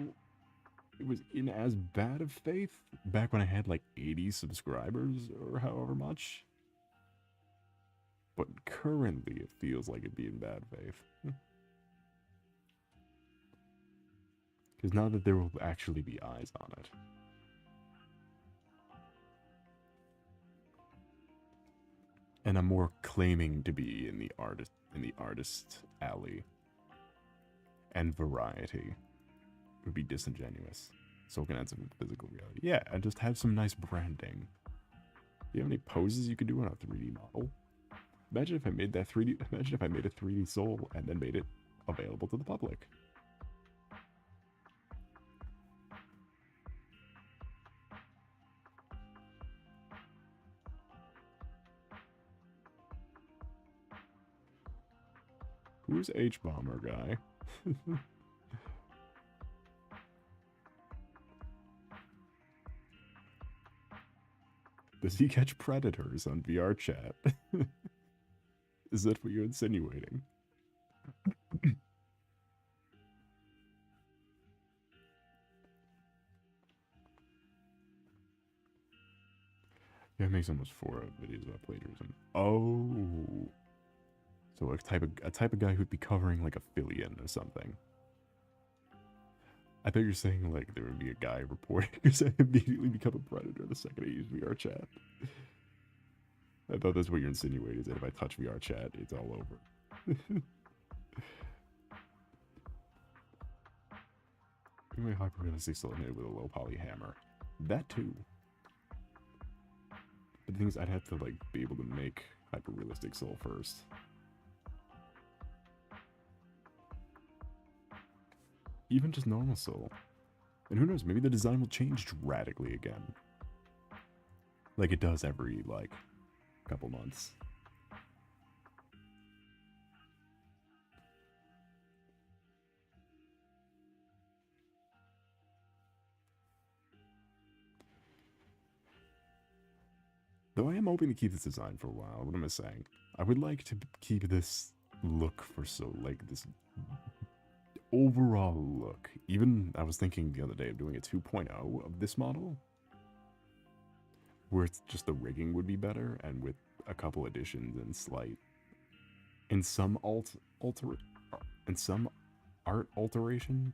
it was in as bad of faith back when I had like 80 subscribers or however much. But currently it feels like it'd be in bad faith. Because now that there will actually be eyes on it. And I'm more claiming to be in the artist alley. And variety would be disingenuous. So it can add some physical reality. Yeah, and just have some nice branding. Do you have any poses you could do on a 3D model? Imagine if I made that 3D. Imagine if I made a 3D soul and then made it available to the public. Who's H-Bomber guy? Does he catch predators on VR chat? Is that what you're insinuating? Yeah, it makes almost 4 videos about plagiarism. Oh. So a type of guy who'd be covering like Affiliate or something. I thought you were saying like there would be a guy reporting because I immediately become a predator the second I use VR chat. I thought that's what you're insinuating, is that if I touch VR chat, it's all over. Anyway, hyper-realistic still hit with a low poly hammer. That too. But the thing is, I'd have to like be able to make hyper-realistic soul first. Even just normal soul. And who knows, maybe the design will change radically again. Like it does every, like, couple months. Though I am hoping to keep this design for a while, what am I saying? I would like to keep this look for so, like, this overall look. Even, I was thinking the other day of doing a 2.0 of this model, where it's just the rigging would be better, and with a couple additions and slight, in some art alteration,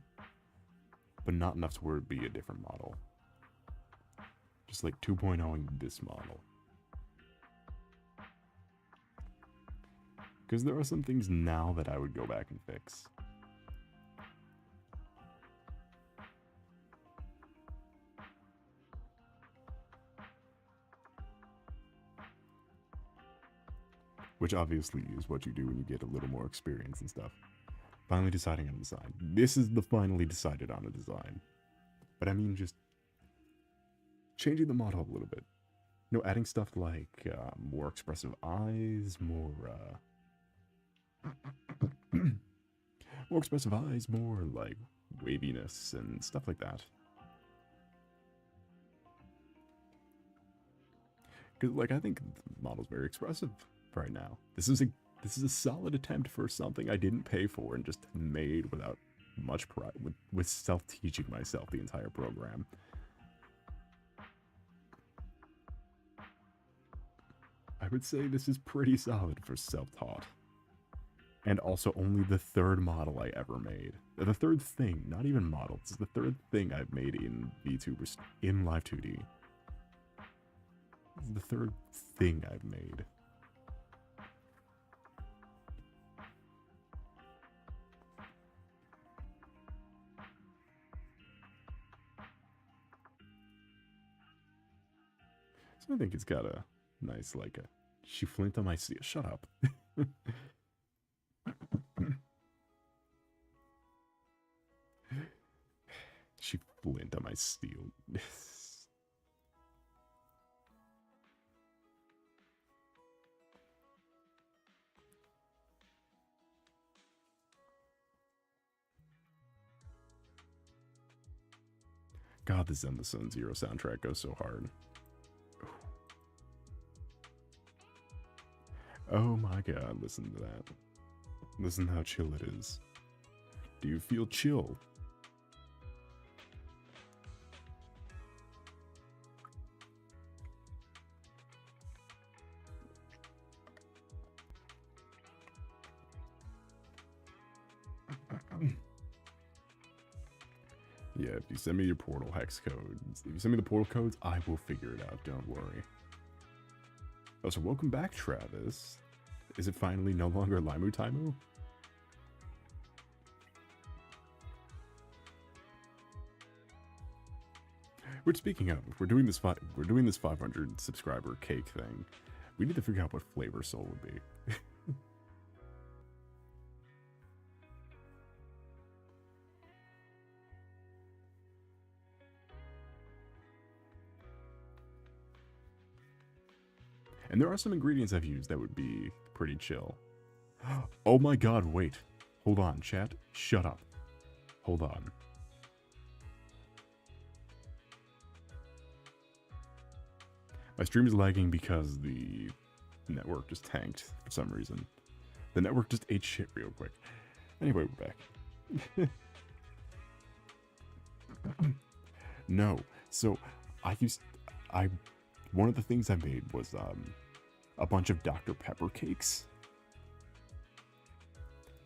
but not enough to where it'd be a different model. Just like 2.0ing this model. Because there are some things now that I would go back and fix. Which obviously is what you do when you get a little more experience and stuff. Finally deciding on a design. This is the finally decided on a design. But I mean just changing the model up a little bit. You know, adding stuff like more expressive eyes, more more expressive eyes, more like waviness and stuff like that. Because like I think the model's very expressive right now. This is a solid attempt for something I didn't pay for and just made without much pride, with self-teaching myself the entire program. I would say this is pretty solid for self-taught. And also only the third model I ever made. The third thing, not even model, this is the third thing I've made in VTubers, in Live 2D. This is the third thing I've made. So I think it's got a nice, like a, she flint on my steel. Shut up. She flint on my steel. God, the Zen the Sun Zero soundtrack goes so hard. Oh my god, listen to that. Listen how chill it is. Do you feel chill? Yeah, if you send me your portal hex codes, if you send me the portal codes, I will figure it out, don't worry. Oh, so welcome back, Travis. Is it finally no longer Limu Taimu? Which, speaking of, we're doing this 500 subscriber cake thing. We need to figure out what flavor Soul would be. And there are some ingredients I've used that would be pretty chill. Oh my god, wait. Hold on, chat. Shut up. Hold on. My stream is lagging because the network just tanked for some reason. The network just ate shit real quick. Anyway, we're back. No. So, one of the things I made was, a bunch of Dr. Pepper cakes.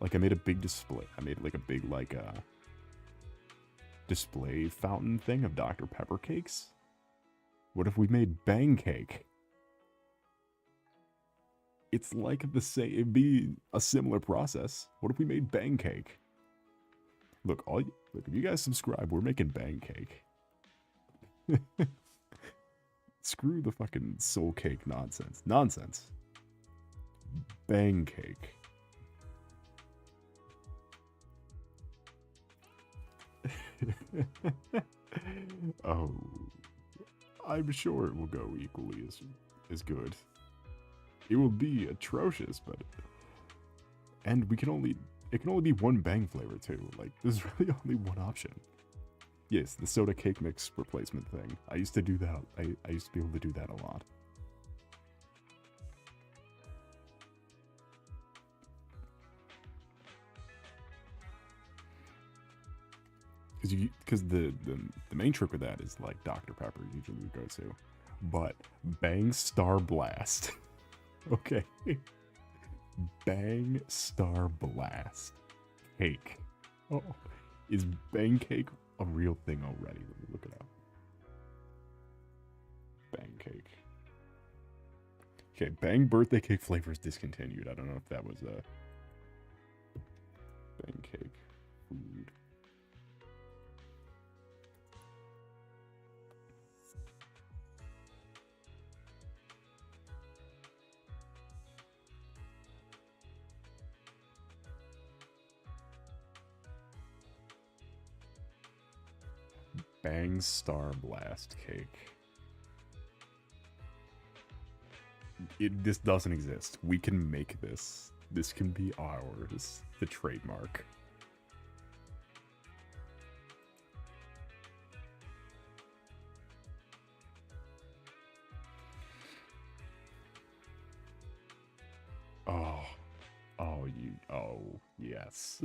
Like, I made a big display. I made, like, a big, like, display fountain thing of Dr. Pepper cakes. What if we made Bang Cake? It's like the same, it'd be a similar process. What if we made Bang Cake? Look, if you guys subscribe, we're making Bang Cake. Screw the fucking soul cake nonsense. Nonsense. Bang Cake. Oh, I'm sure it will go equally as good. It will be atrocious, but and it can only be one Bang flavor too. Like, there's really only one option. Yes, the soda cake mix replacement thing. I used to do that. I used to be able to do that a lot. Because the main trick with that is like Dr. Pepper usually we go to, but Bang Star Blast. Okay, Bang Star Blast cake. Oh, is Bang Cake a real thing already? Let me look it up. Bang Cake. Okay, Bang birthday cake flavor is discontinued. I don't know if that was a Bang Cake food. Bang Star Blast cake. This doesn't exist. We can make this. This can be ours. The trademark. Oh, yes.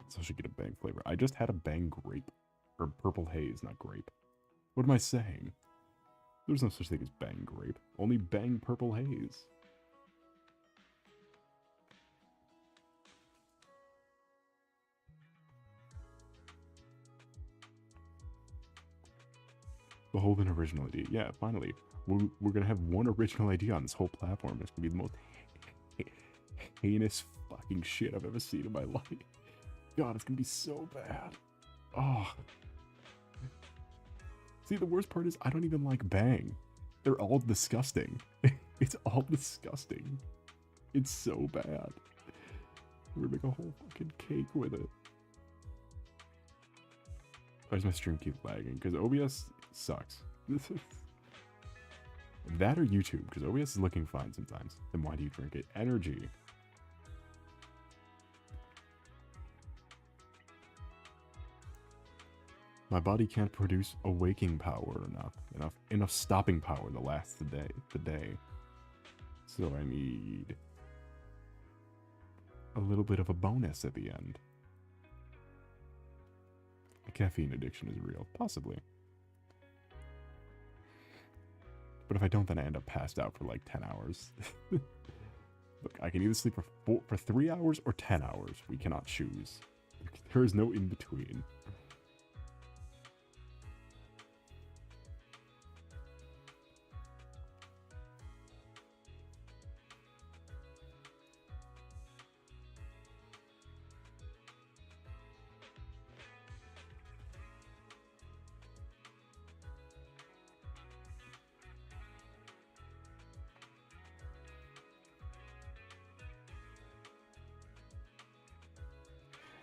So I should get a bang flavor. I just had a bang grape. Or purple haze, not grape. What am I saying? There's no such thing as bang grape. Only bang purple haze. Behold an original idea. Yeah, finally. We're gonna have one original idea on this whole platform. It's gonna be the most heinous fucking shit I've ever seen in my life. God, it's gonna be so bad. Oh. See, the worst part is I don't even like bang. They're all disgusting. It's all disgusting. It's so bad. We're gonna make a whole fucking cake with it. Why does my stream keep lagging? Because OBS sucks. That or YouTube, because OBS is looking fine sometimes. Then why do you drink it? Energy. My body can't produce awaking power enough stopping power to last the day. So I need a little bit of a bonus at the end. A caffeine addiction is real, possibly. But if I don't, then I end up passed out for like 10 hours. Look, I can either sleep for 3 hours or 10 hours. We cannot choose. There is no in between.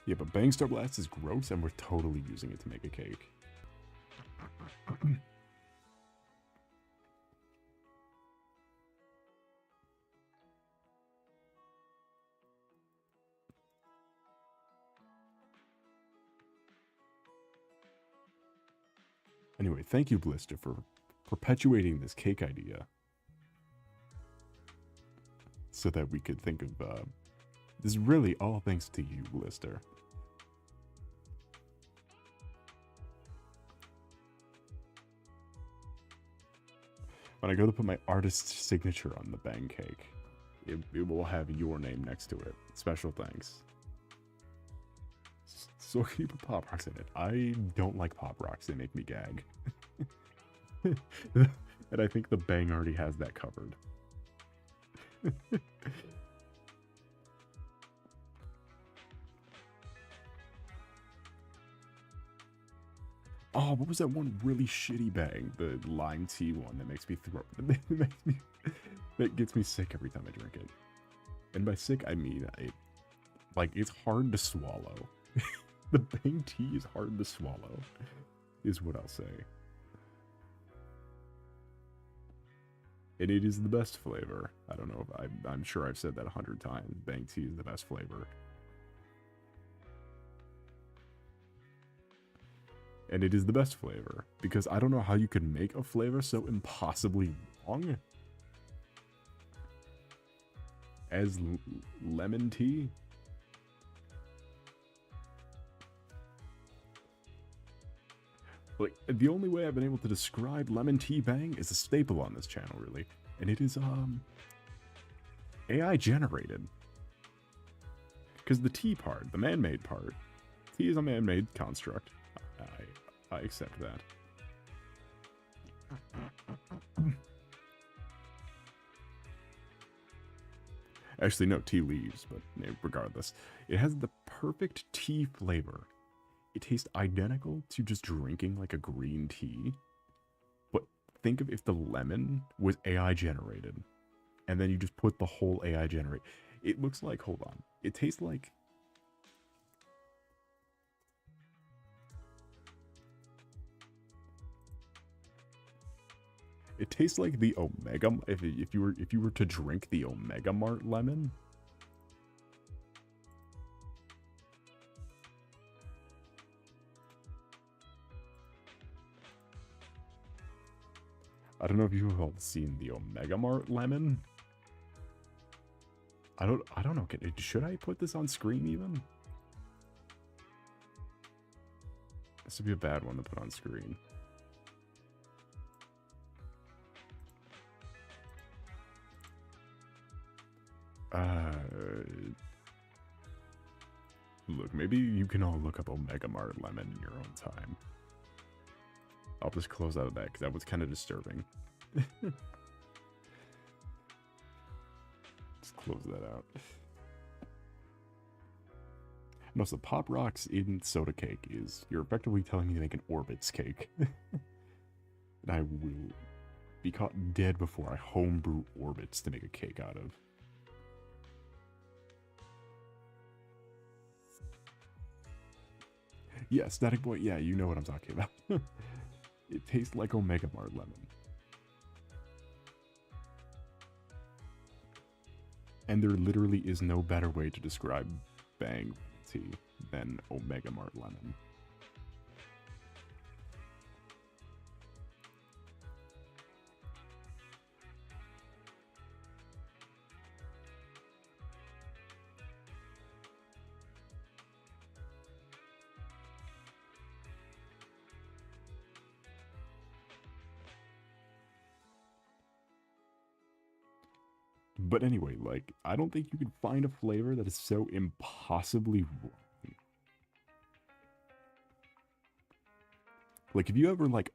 Yeah, but Bang Star Blast is gross, and we're totally using it to make a cake. Anyway, thank you, Blister, for perpetuating this cake idea. So that we could think of, this is really all thanks to you, Blister. When I go to put my artist's signature on the bang cake, it will have your name next to it. Special thanks. So can you put Pop Rocks in it? I don't like Pop Rocks, they make me gag. And I think the bang already has that covered. Oh, what was that one really shitty bang? The lime tea one that makes me throw. That gets me sick every time I drink it. And by sick, I mean it's hard to swallow. The bang tea is hard to swallow, is what I'll say. And it is the best flavor. I don't know if I'm sure I've said that 100 times. Bang tea is the best flavor. And it is the best flavor, because I don't know how you could make a flavor so impossibly wrong as lemon tea. Like, the only way I've been able to describe lemon tea bang is a staple on this channel, really. And it is, AI generated. Because the tea part, the man-made part, tea is a man-made construct. I accept that. Actually, no, tea leaves, but regardless. It has the perfect tea flavor. It tastes identical to just drinking like a green tea. But think of if the lemon was AI generated. And then you just put the whole AI generate. It looks like, hold on. It tastes like... It tastes like the Omega. If you were to drink the Omega Mart lemon. I don't know if you've all seen the Omega Mart lemon. I don't know. Should I put this on screen even? This would be a bad one to put on screen. Look, maybe you can all look up Omega Mart lemon in your own time. I'll just close out of that because that was kind of disturbing. Just close that out. No, so Pop Rocks in soda cake is, you're effectively telling me to make an Orbits cake. And I will be caught dead before I homebrew Orbits to make a cake out of. Yeah, Static Boy, yeah, you know what I'm talking about. It tastes like Omega Mart lemon. And there literally is no better way to describe Bang tea than Omega Mart lemon. But anyway, like, I don't think you can find a flavor that is so impossibly wrong. Like, if you ever like,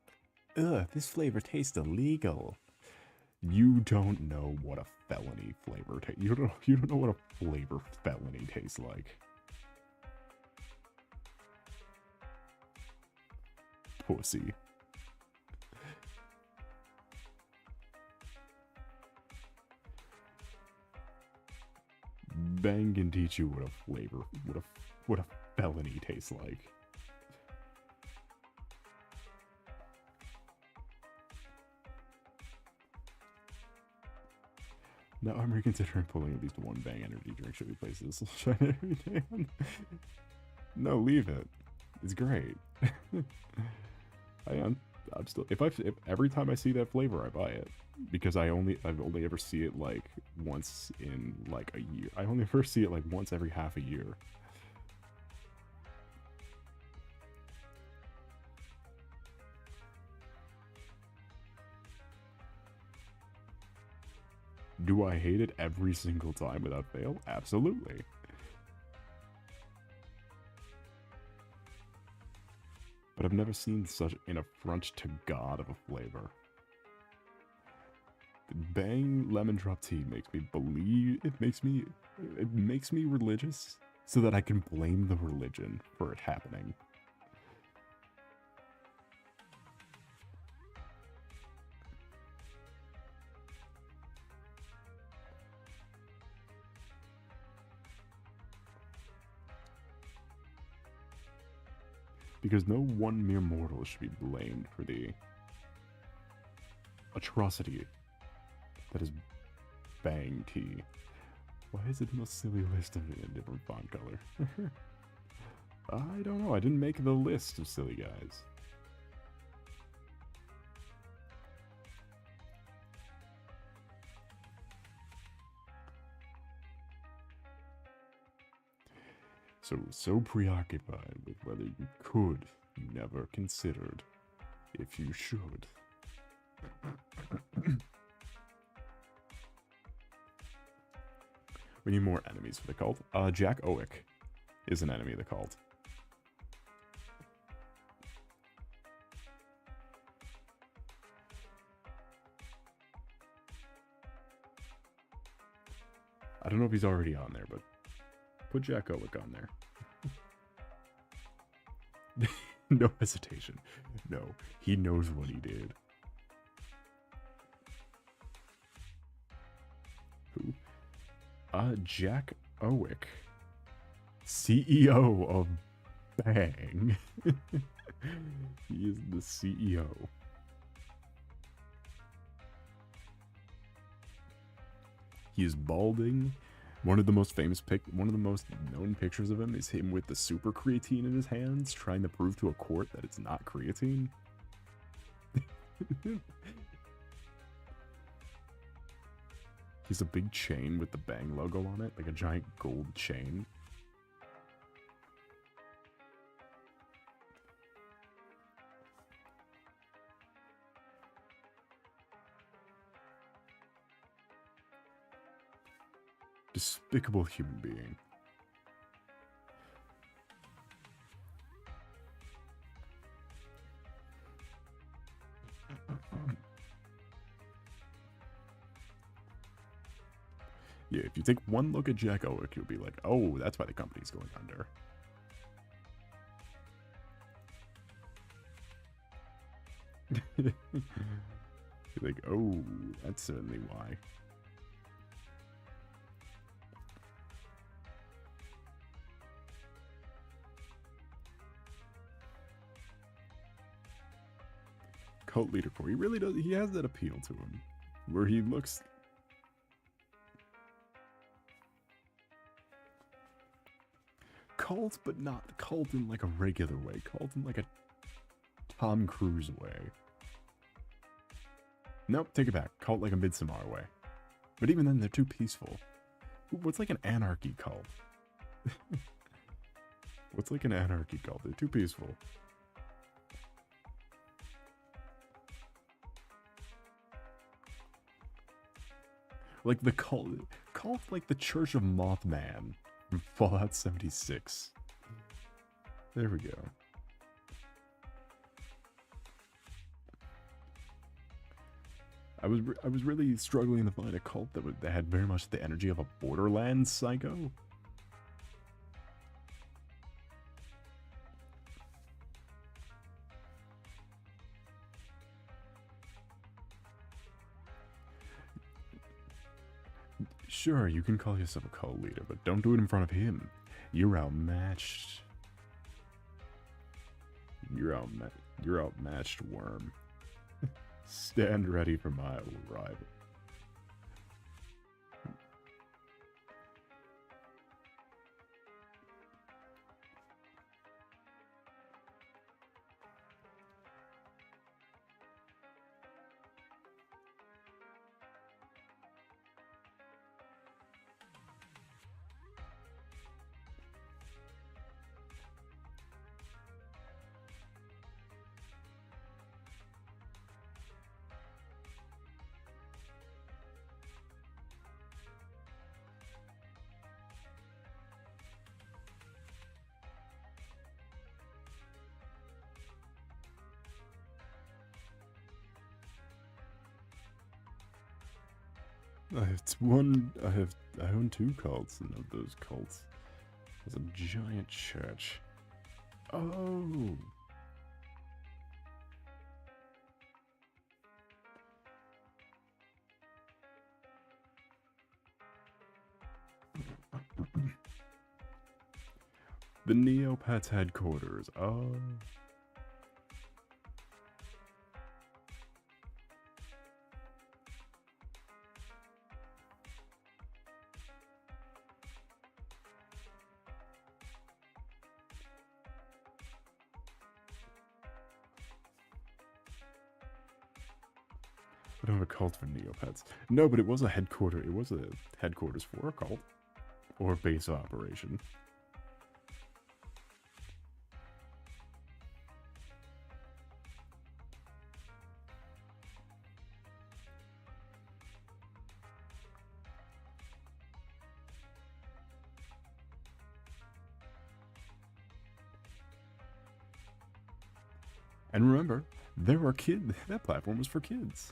ugh, this flavor tastes illegal, you don't know what a felony flavor tastes. You don't know what a flavor felony tastes like. Pussy. Bang can teach you what a flavor, what a felony tastes like. Now I'm reconsidering pulling at least one Bang energy drink. Should we place this every day? No, leave it. It's great. I'm still, if every time I see that flavor, I buy it. Because I've only ever see it like once in like a year. I only ever see it like once every half a year. Do I hate it every single time without fail? Absolutely. But I've never seen such an affront to God of a flavor. Bang lemon drop tea makes me believe, it makes me religious so that I can blame the religion for it happening. Because no one mere mortal should be blamed for the atrocity that is Bang tea. Why is it in a silly list of a different font color? I don't know. I didn't make the list of silly guys. So preoccupied with whether you could, you never considered if you should. We need more enemies for the cult. Jack Owick is an enemy of the cult. I don't know if he's already on there, but put Jack Owick on there. No hesitation. No, he knows what he did. Who? Jack Owick, CEO of Bang. He is the CEO. He is balding. One of the most known pictures of him is him with the super creatine in his hands, trying to prove to a court that it's not creatine. He's a big chain with the Bang logo on it, like a giant gold chain. Despicable human being. Yeah, if you take one look at Jack Owick, you'll be like, oh, that's why the company's going under. You're like, oh, that's certainly why. Cult leader core. He really does. He has that appeal to him, where he looks. Cult, but not cult in like a regular way. Cult in like a Tom Cruise way. Nope, take it back. Cult like a Midsommar way. But even then, they're too peaceful. What's like an anarchy cult? What's like an anarchy cult? They're too peaceful. Like the cult like the Church of Mothman from Fallout 76. There we go. I was really struggling to find a cult that had very much the energy of a Borderlands psycho. Sure, you can call yourself a cult leader, but don't do it in front of him. You're outmatched. You're outmatched, worm. Stand ready for my arrival. I own 2 cults, and of those cults, there's a giant church. Oh! The Neopets headquarters. Oh. I don't have a cult for Neopets. No, but it was a headquarters for a cult. Or base of operation. And remember, there are kids. That platform was for kids.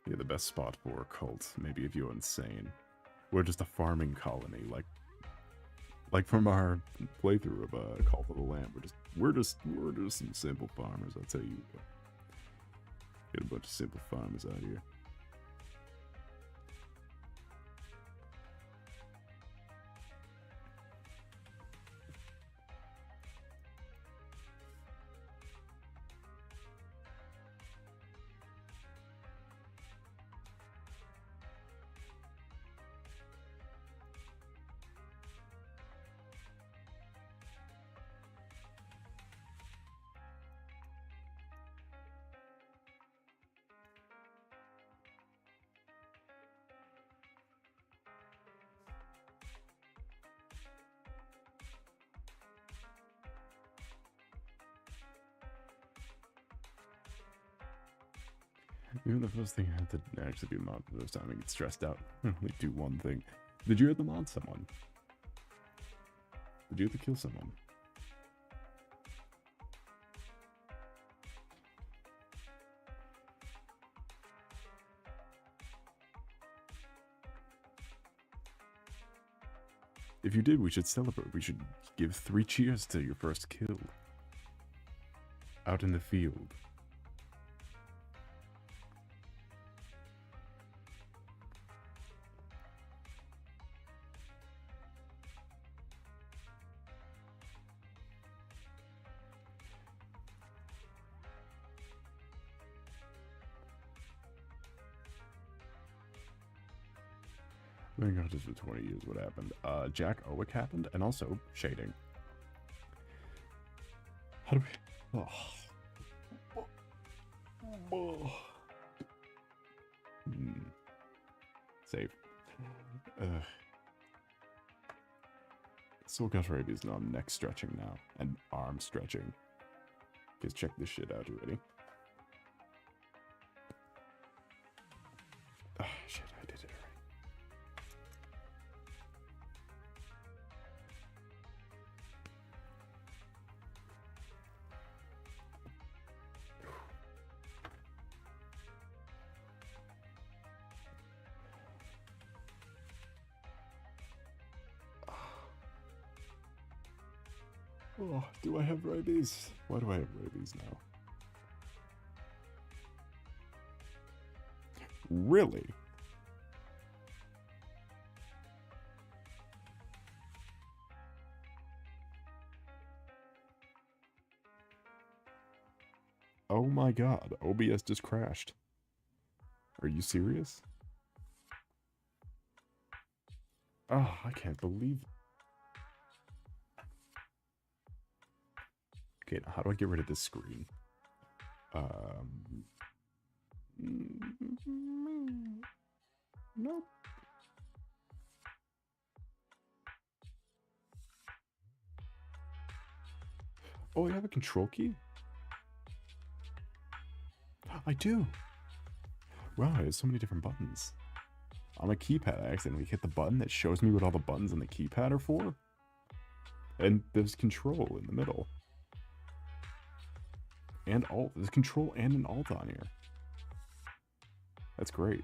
Yeah, the best spot for a cult, maybe if you're insane. We're just a farming colony, like Like from our playthrough of Call for the Lamb, we're just some simple farmers. I'll tell you what. Get a bunch of simple farmers out here. Even the first thing I have to actually be a mod for the first time, I get stressed out. I only do one thing. Did you have to mod someone? Did you have to kill someone? If you did, we should celebrate. We should give 3 cheers to your first kill. Out in the field. Thank God this for 20 years. What happened? Jack Owick happened, and also shading. How do we? Save. Soul Gas Rabies now. I'm neck stretching now and arm stretching. Just check this shit out. You ready? Shit, I did it already. Oh, do I have rabies? Why do I have rabies now? Really? Oh my God, OBS just crashed. Are you serious? Oh, I can't believe it. Okay, now how do I get rid of this screen? Nope. Oh, I have a control key? I do. Wow, there's so many different buttons. On my keypad, I accidentally hit the button that shows me what all the buttons on the keypad are for. And there's control in the middle. And alt. There's control and an alt on here. That's great.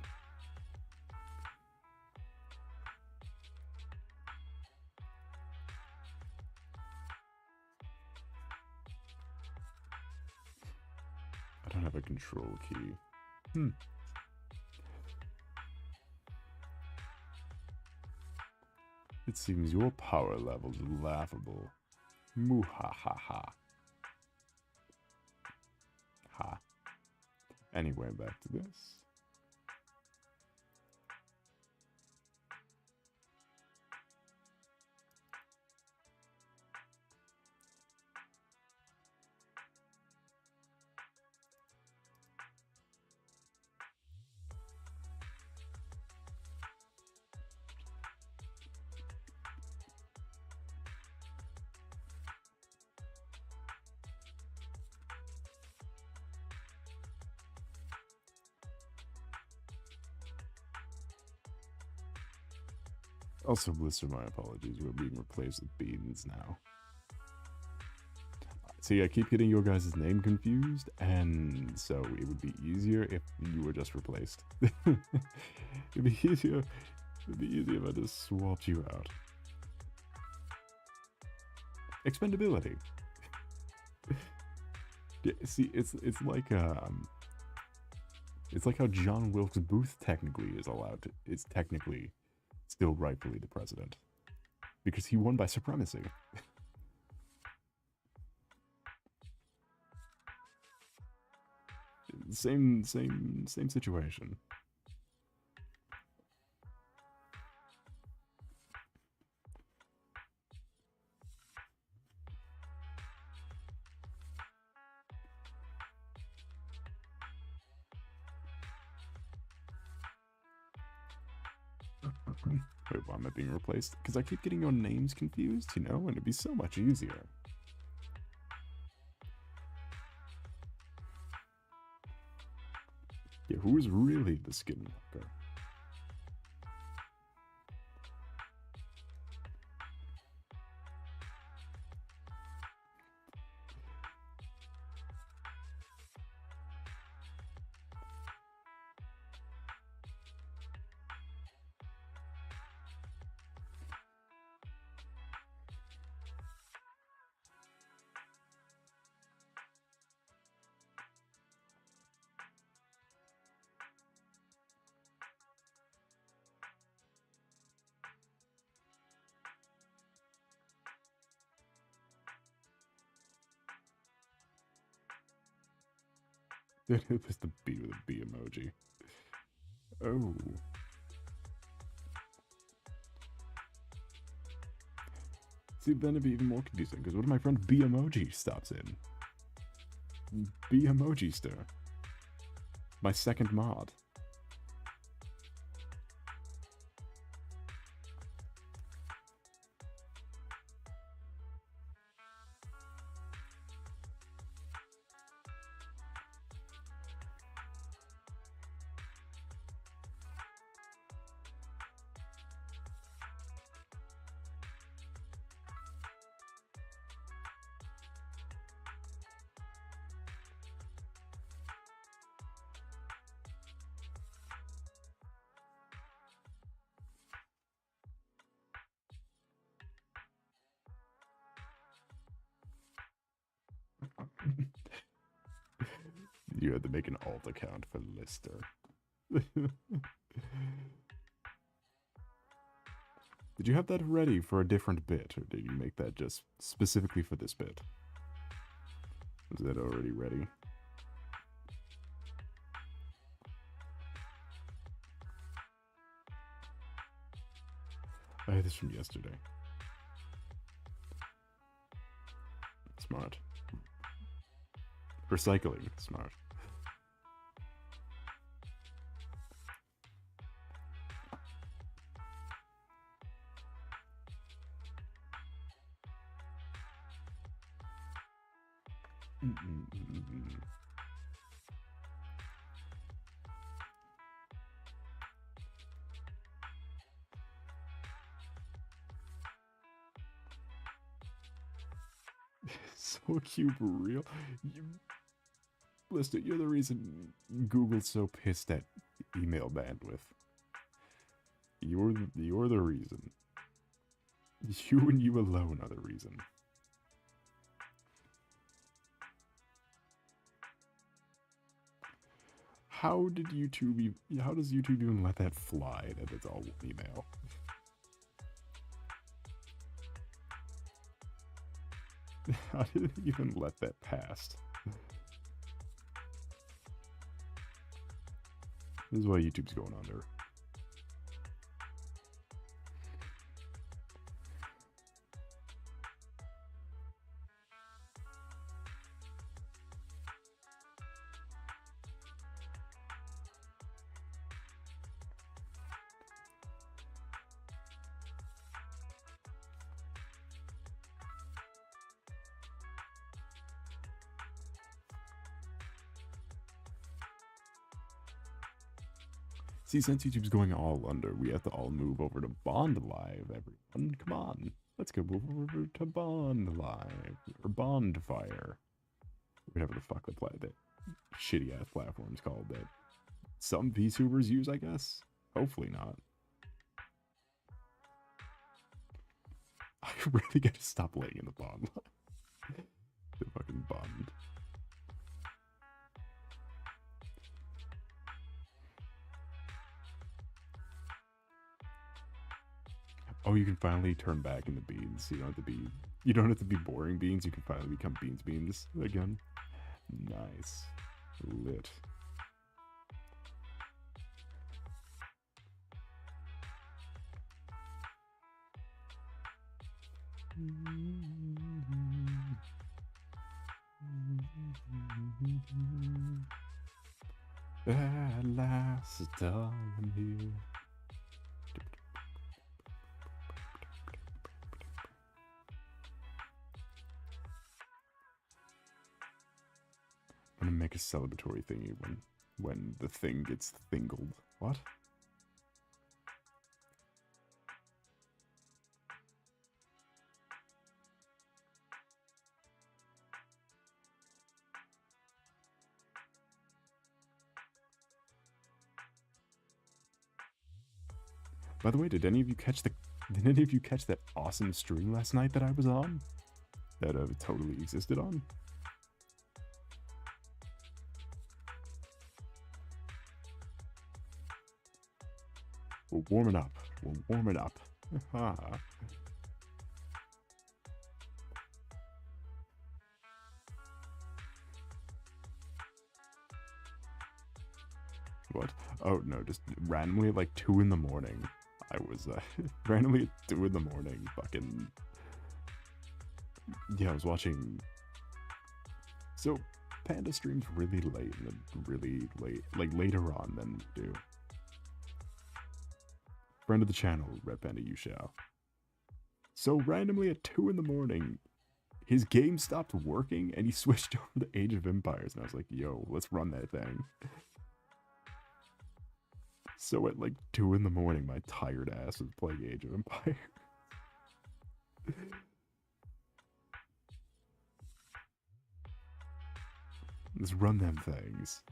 I don't have a control key. It seems your power levels are laughable. Muhahaha. Ha. Anyway, back to this. Also, Blister, my apologies. We're being replaced with Beans now. See, I keep getting your guys' name confused, and so it would be easier if you were just replaced. It'd be easier if I just swapped you out. Expendability. Yeah, see, it's like how John Wilkes Booth technically is technically still rightfully the president because he won by supremacy. Same situation. Wait, why am I being replaced? Because I keep getting your names confused, you know, and it'd be so much easier. Yeah, who is really the skinwalker? It was the B with a B emoji. Oh. See, then it'd be even more confusing, because what if my friend B emoji stops in? B emoji stir. My second mod. You had to make an alt account for Lister. Did you have that ready for a different bit, or did you make that just specifically for this bit? Was that already ready? I had this from yesterday. Smart. Recycling. Smart. So cute, real. Listen, you're the reason Google's so pissed at email bandwidth. You're the reason. You and you alone are the reason. How does YouTube even let that fly, that it's all email? How did it even let that pass? This is why YouTube's going under. See, since YouTube's going all under, we have to all move over to Bond Live, everyone. Come on. Let's go move over to Bond Live. Or Bondfire. Whatever the fuck that shitty-ass platform's called that some VTubers use, I guess? Hopefully not. I really gotta stop laying in the bond. The fucking bond. Oh, you can finally turn back into beans. You don't have to be boring beans. You can finally become beans again. Nice. Lit. At last, I am here. I'm gonna make a celebratory thingy when the thing gets thingled. What? By the way, did any of you catch that awesome stream last night that I was on? That totally existed on? We're warming up. We're warming up. What? Oh no, just randomly at like 2 in the morning. I was randomly at 2 in the morning, fucking. Yeah, I was watching. So, Panda streams really late, like later on than we do. Friend of the channel, Red Panda You Shall. So randomly at 2 in the morning, his game stopped working and he switched over to Age of Empires, and I was like, yo, let's run that thing. So at like 2 in the morning, my tired ass was playing Age of Empires. Let's run them things.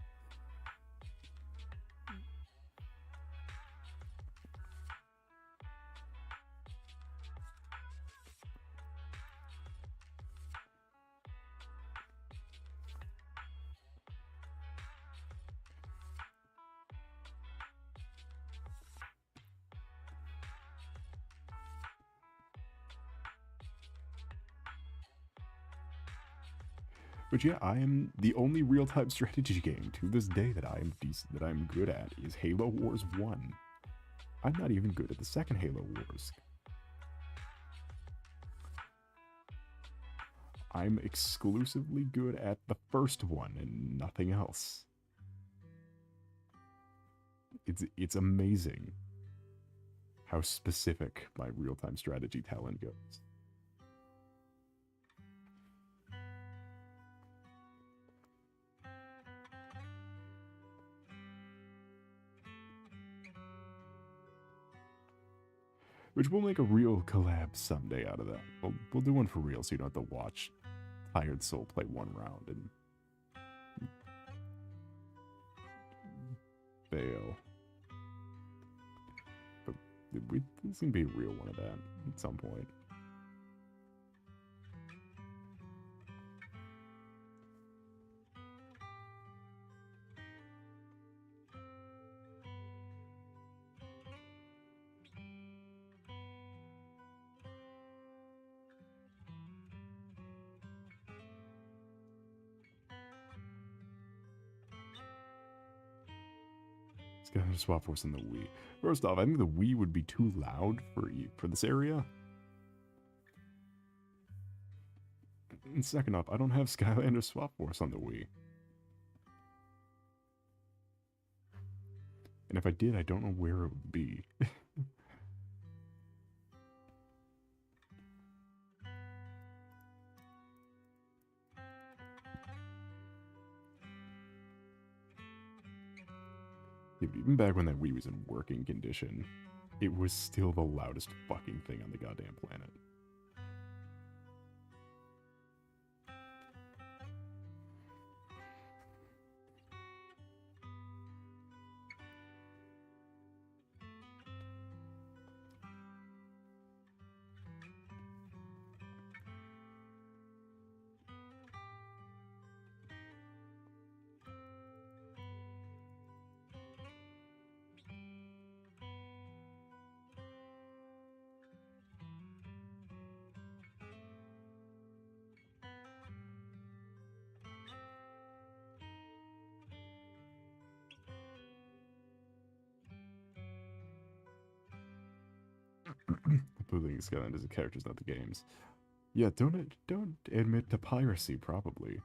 But yeah, I am the only real-time strategy game to this day that I am decent, that I'm good at is Halo Wars 1. I'm not even good at the second Halo Wars. I'm exclusively good at the first one and nothing else. It's amazing how specific my real-time strategy talent goes. Which we'll make a real collab someday out of that. We'll do one for real so you don't have to watch Tired Soul play one round and fail. But this can be a real one of that at some point. Gotta swap force on the Wii. First off, I think the Wii would be too loud for this area. And second off, I don't have Skylander swap force on the Wii. And if I did, I don't know where it would be. Even back when that Wii was in working condition, it was still the loudest fucking thing on the goddamn planet. Bullying Skylanders and characters, not the games. Yeah, don't admit to piracy, probably.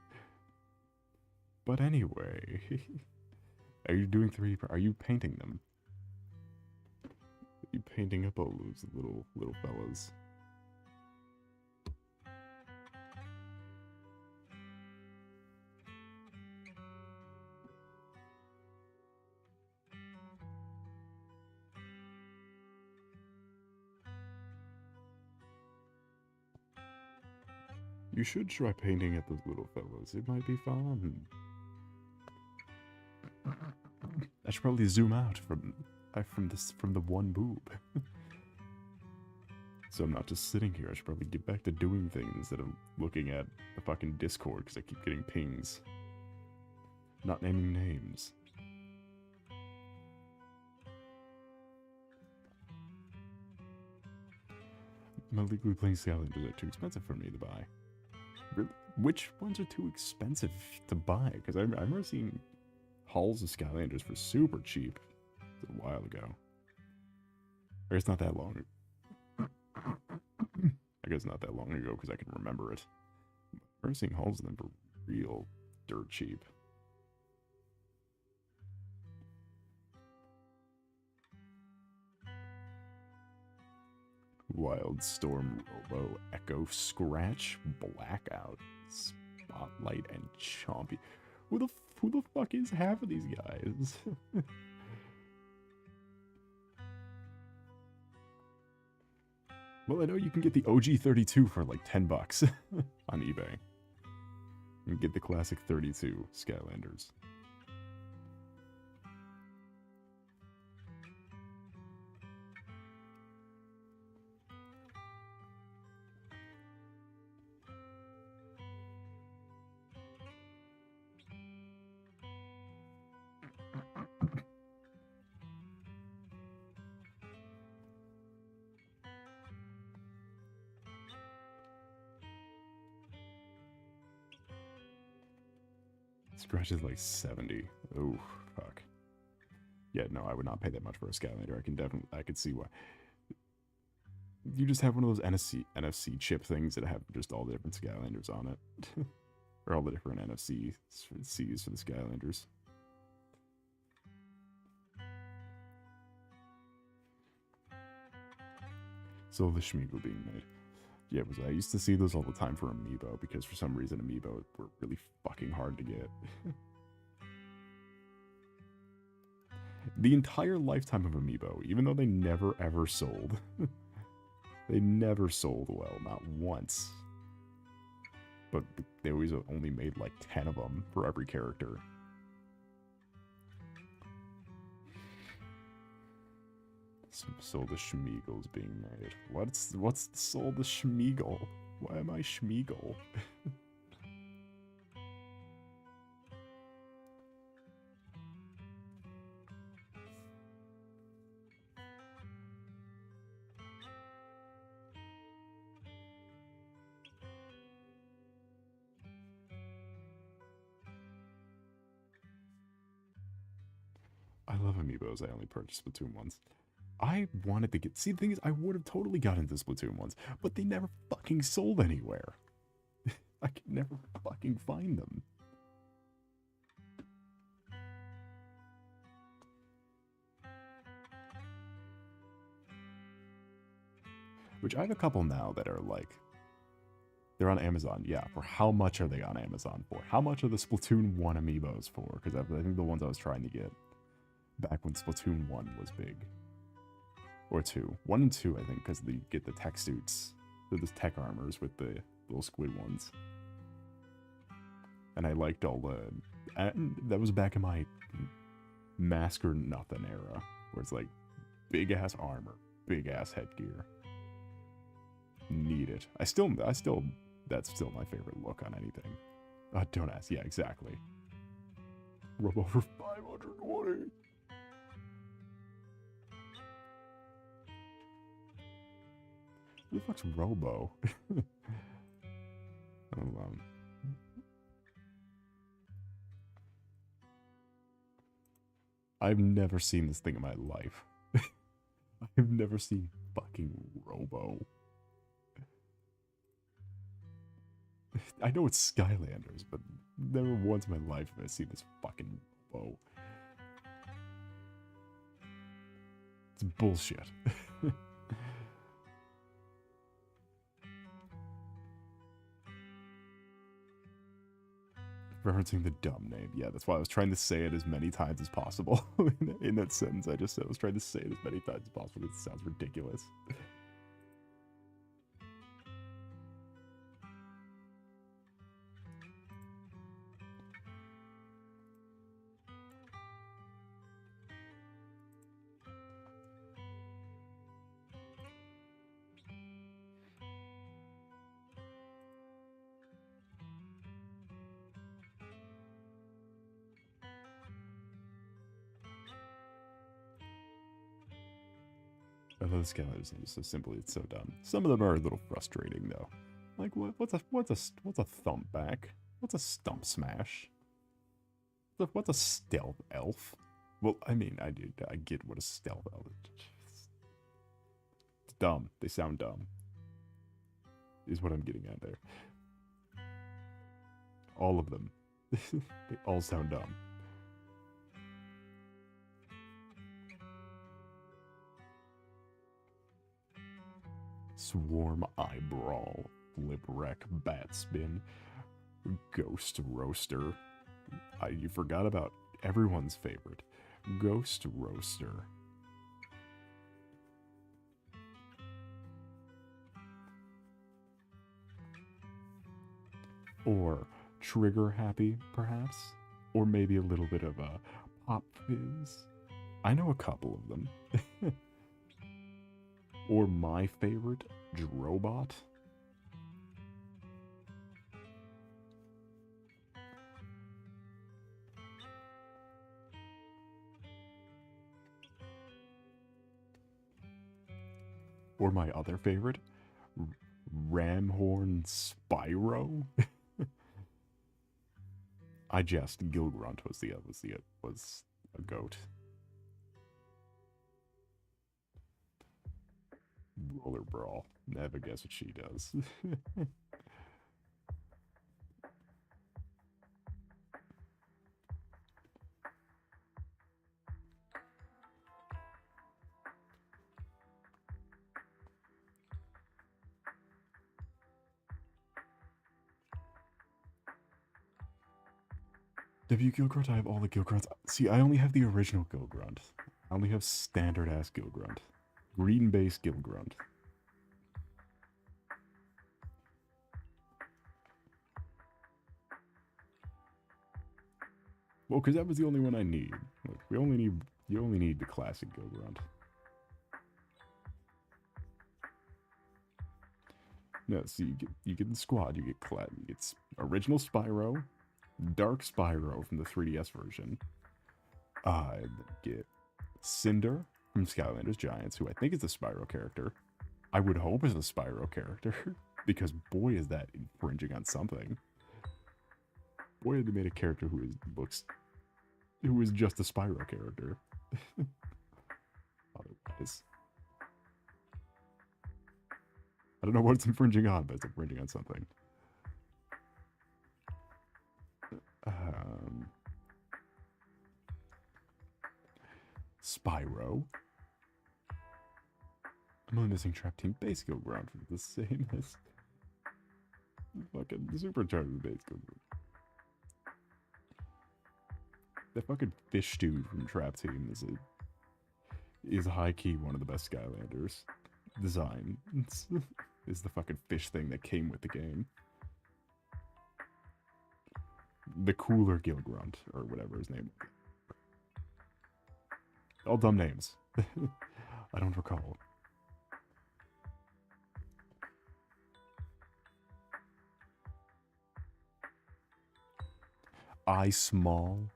But anyway, are you doing 3D? Are you painting them? Are you painting up all those little fellas? You should try painting at those little fellows. It might be fun. I should probably zoom out from the one boob. So I'm not just sitting here. I should probably get back to doing things instead of looking at the fucking Discord because I keep getting pings. Not naming names. I'm illegally playing Skylanders are too expensive for me to buy. Really? Which ones are too expensive to buy? Because I remember seeing hauls of Skylanders for super cheap a while ago. Or it's not that long. I guess not that long ago because I can remember it. I remember seeing hauls of them for real dirt cheap. Wildstorm, Robo, Echo, Scratch, Blackout, Spotlight, and Chompy. Who the fuck is half of these guys? Well, I know you can get the OG 32 for like 10 bucks on eBay. You can get the classic 32 Skylanders. Scratch is like 70. Oh, fuck. Yeah, no, I would not pay that much for a Skylander. I could see why. You just have one of those NFC chip things that have just all the different Skylanders on it. Or all the different NFC Cs for the Skylanders. So the Schmeagle being made. Yeah, I used to see those all the time for Amiibo, because for some reason Amiibo were really fucking hard to get. The entire lifetime of Amiibo, even though they never ever sold. They never sold well, not once. But they always only made like 10 of them for every character. So the Schmeagle's being made. What's the soul the Schmeagle? Why am I Schmeagle? I love Amiibos. I only purchased Splatoon once. I wanted to get... See, the thing is, I would have totally got into Splatoon ones, but they never fucking sold anywhere. I could never fucking find them. Which I have a couple now that are like... They're on Amazon, yeah. For how much are they on Amazon for? How much are the Splatoon 1 Amiibos for? Because I think the ones I was trying to get back when Splatoon 1 was big. Or 2. 1 and 2, I think, because you get the tech suits. They're the tech armors with the little squid ones. And I liked all the... And that was back in my mask or nothing era. Where it's like, big-ass armor, big-ass headgear. Need it. I still... That's still my favorite look on anything. Don't ask. Yeah, exactly. Robo for 520. Who the fuck's Robo? I've never seen this thing in my life. I've never seen Fucking Robo. I know it's Skylanders, but never once in my life have I seen this fucking Robo. It's bullshit. Referencing the dumb name. Yeah, that's why I was trying to say it as many times as possible. In that sentence I just said, I was trying to say it as many times as possible. It sounds ridiculous. I love the Skylanders names so simply, it's so dumb. Some of them are a little frustrating though. Like what's a thump back? What's a stump smash? What's a stealth elf? Well, I mean, I get what a stealth elf is. It's dumb. They sound dumb. Is what I'm getting at there. All of them. They all sound dumb. Swarm Eyebrawl, Flip Wreck, Bat Spin, Ghost Roaster. You forgot about everyone's favorite, Ghost Roaster. Or Trigger Happy, perhaps? Or maybe a little bit of a Pop Fizz. I know a couple of them. Or my favorite, Drobot. Or my other favorite, Ramhorn Spyro. I jest. Gilgrunt was a goat. Roller Brawl. Never guess what she does. W Gilgrunt, I have all the Gilgrunts. See, I only have the original Gilgrunt. I only have standard-ass Gilgrunt. Green-based Gilgrunt. Well, because that was the only one I need. Look, you only need the classic Gilgrunt. No, so you get the squad. You get original Spyro, Dark Spyro from the 3DS version. Get Cinder from Skylanders Giants, who I think is the Spyro character. I would hope is the Spyro character, because boy is that infringing on something. Boy, they made a character who is just a Spyro character. Otherwise, I don't know what it's infringing on, but it's infringing on something. Spyro. I'm only missing Trap Team Base Gilgrunt from the same as fucking Supercharged Base Gilgrunt. That fucking fish dude from Trap Team is high-key one of the best Skylanders. Design. Is the fucking fish thing that came with the game. The cooler Gilgrunt, or whatever his name was. All dumb names. I don't recall. I Small.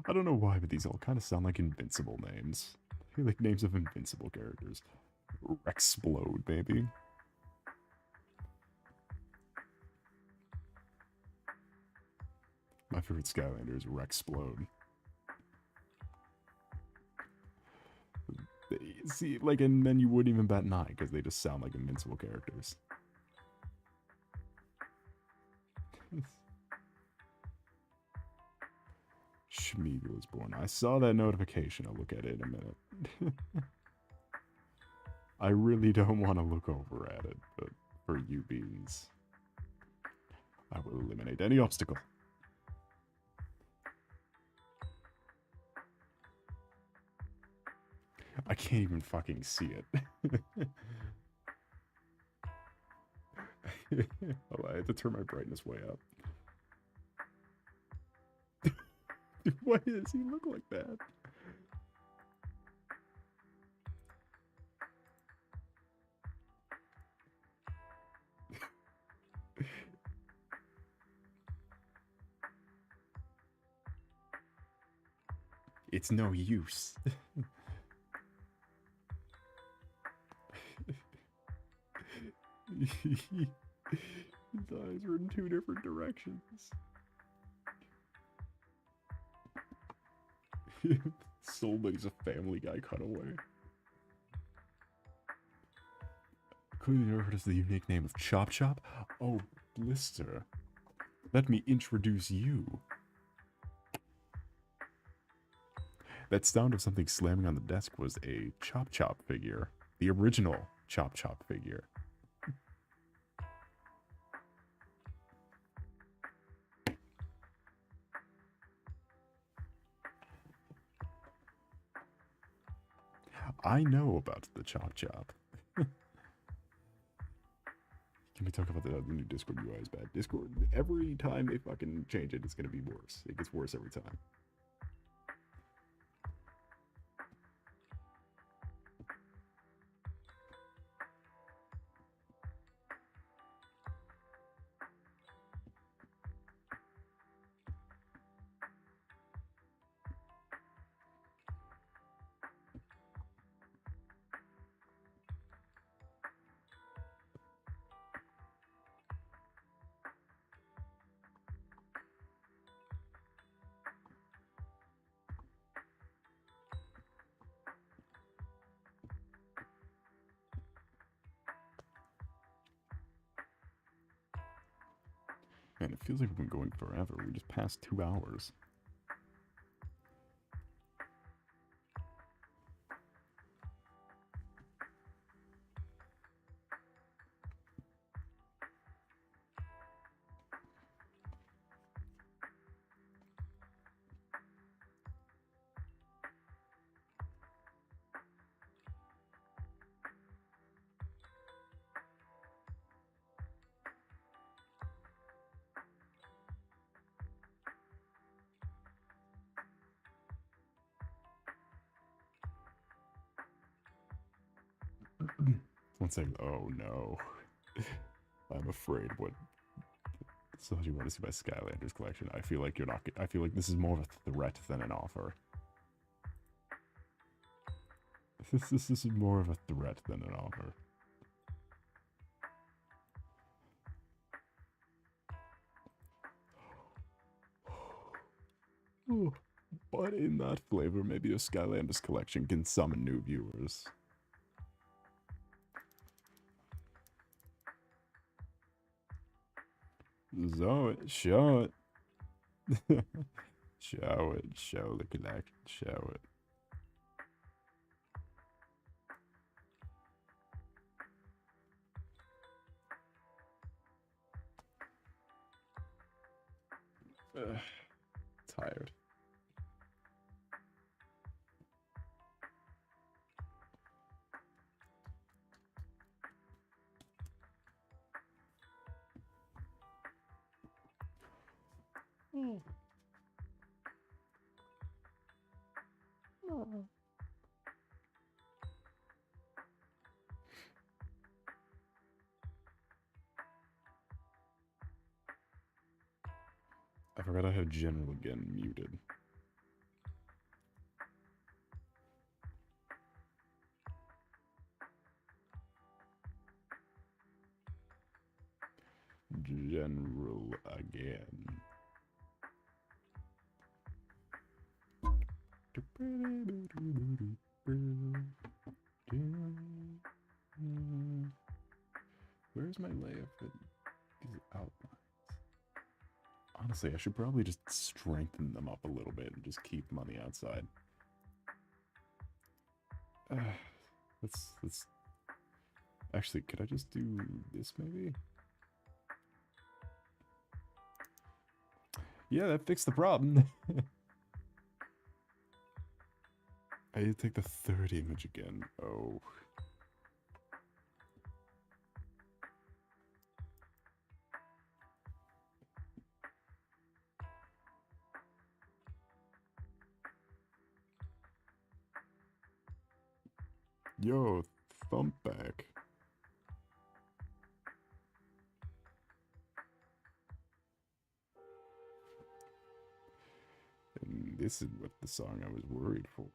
I don't know why, but these all kind of sound like Invincible names. Like names of Invincible characters. Rexplode, maybe. My favorite Skylander is Rexplode. See, like, and then you wouldn't even bat an eye because they just sound like invincible characters. Schmeagle is born. I saw that notification. I'll look at it in a minute. I really don't want to look over at it, but for you beans, I will eliminate any obstacle. I can't even fucking see it. Oh, I had to turn my brightness way up. Why does he look like that? It's no use. His eyes are in 2 different directions. Somebody's a Family Guy cutaway. Clearly never heard of the unique name of Chop Chop? Oh, Blister. Let me introduce you. That sound of something slamming on the desk was a Chop Chop figure. The original Chop Chop figure. I know about the Chop Chop. Can we talk about the new Discord UI is bad? Discord, every time they fucking change it, it's gonna be worse. It gets worse every time. Man, it feels like we've been going forever. We just passed 2 hours. One second. Oh no. I'm afraid what. So do you want to see my Skylanders collection? I feel like you're not. I feel like this is more of a threat than an offer. This is more of a threat than an offer. But in that flavor, maybe a Skylanders collection can summon new viewers. So show it. Show it. Show the collection. Show it. Tired. Oh. Oh. I forgot I have General again muted. General again. Where's my layout for these outlines? Honestly, I should probably just strengthen them up a little bit and just keep them on the outside. Let's... Actually, could I just do this maybe? Yeah, that fixed the problem. I need to take the third image again. Oh. Yo, thump back. And this is what the song I was worried for.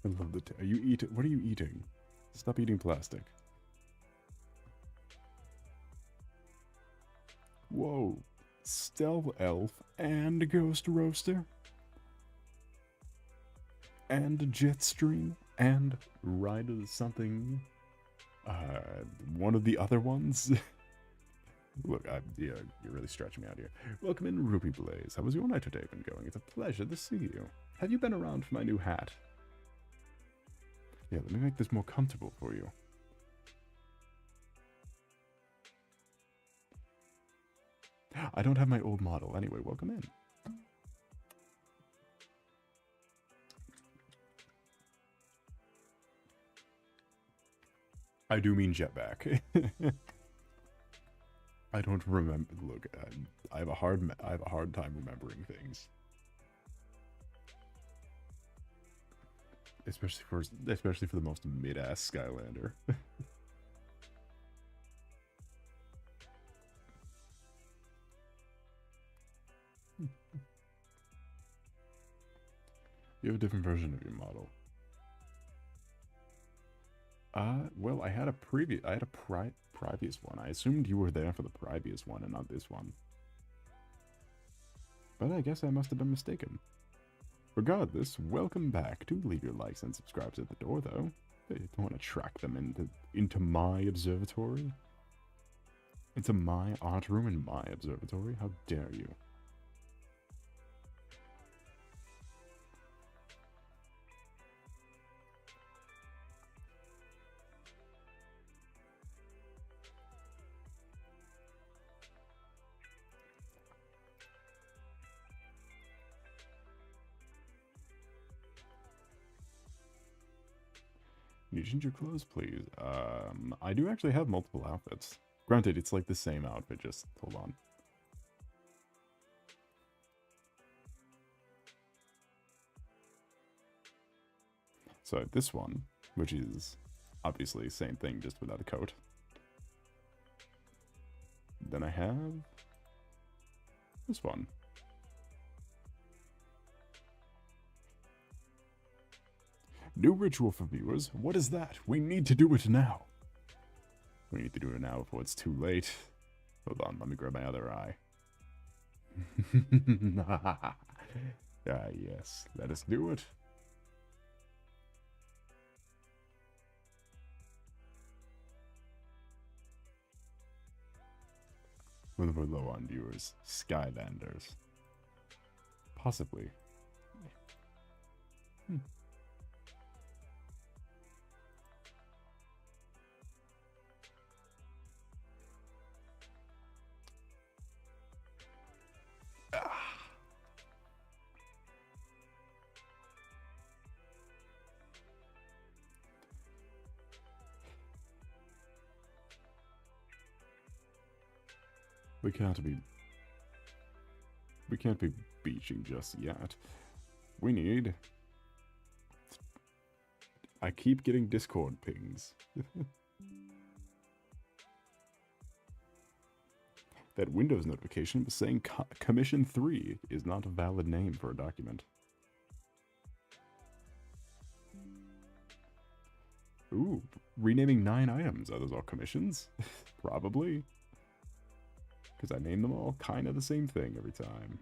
I love the... Are you eating? What are you eating? Stop eating plastic. Whoa. Stealth Elf and Ghost Roaster. And Jetstream. And Rider something. One of the other ones. Look, yeah, you're really stretching me out here. Welcome in, Ruby Blaze. How was your night today been going? It's a pleasure to see you. Have you been around for my new hat? Yeah, let me make this more comfortable for you. I don't have my old model. Anyway, welcome in. I do mean jetpack. I don't remember. Look, I have a hard time remembering things. Especially for the most mid-ass Skylander. You have a different version of your model. Well, I had a previous one. I assumed you were there for the previous one and not this one. But I guess I must have been mistaken. Regardless, welcome back. Do leave your likes and subscribes at the door, though. You don't want to track them into my observatory. Into my art room in my observatory? How dare you? Can you change your clothes, please? I do actually have multiple outfits. Granted, it's like the same outfit, just hold on. So I have this one, which is obviously same thing, just without a coat. Then I have this one. New ritual for viewers. What is that? We need to do it now. We need to do it now before it's too late. Hold on, let me grab my other eye. Ah, yes. Let us do it. When we're low on viewers. Skylanders. Possibly. Hmm. We can't be beaching just yet. We need... I keep getting Discord pings. That Windows notification was saying Commission 3 is not a valid name for a document. Ooh, renaming 9 items. Are those all commissions? Probably. Because I name them all kind of the same thing every time.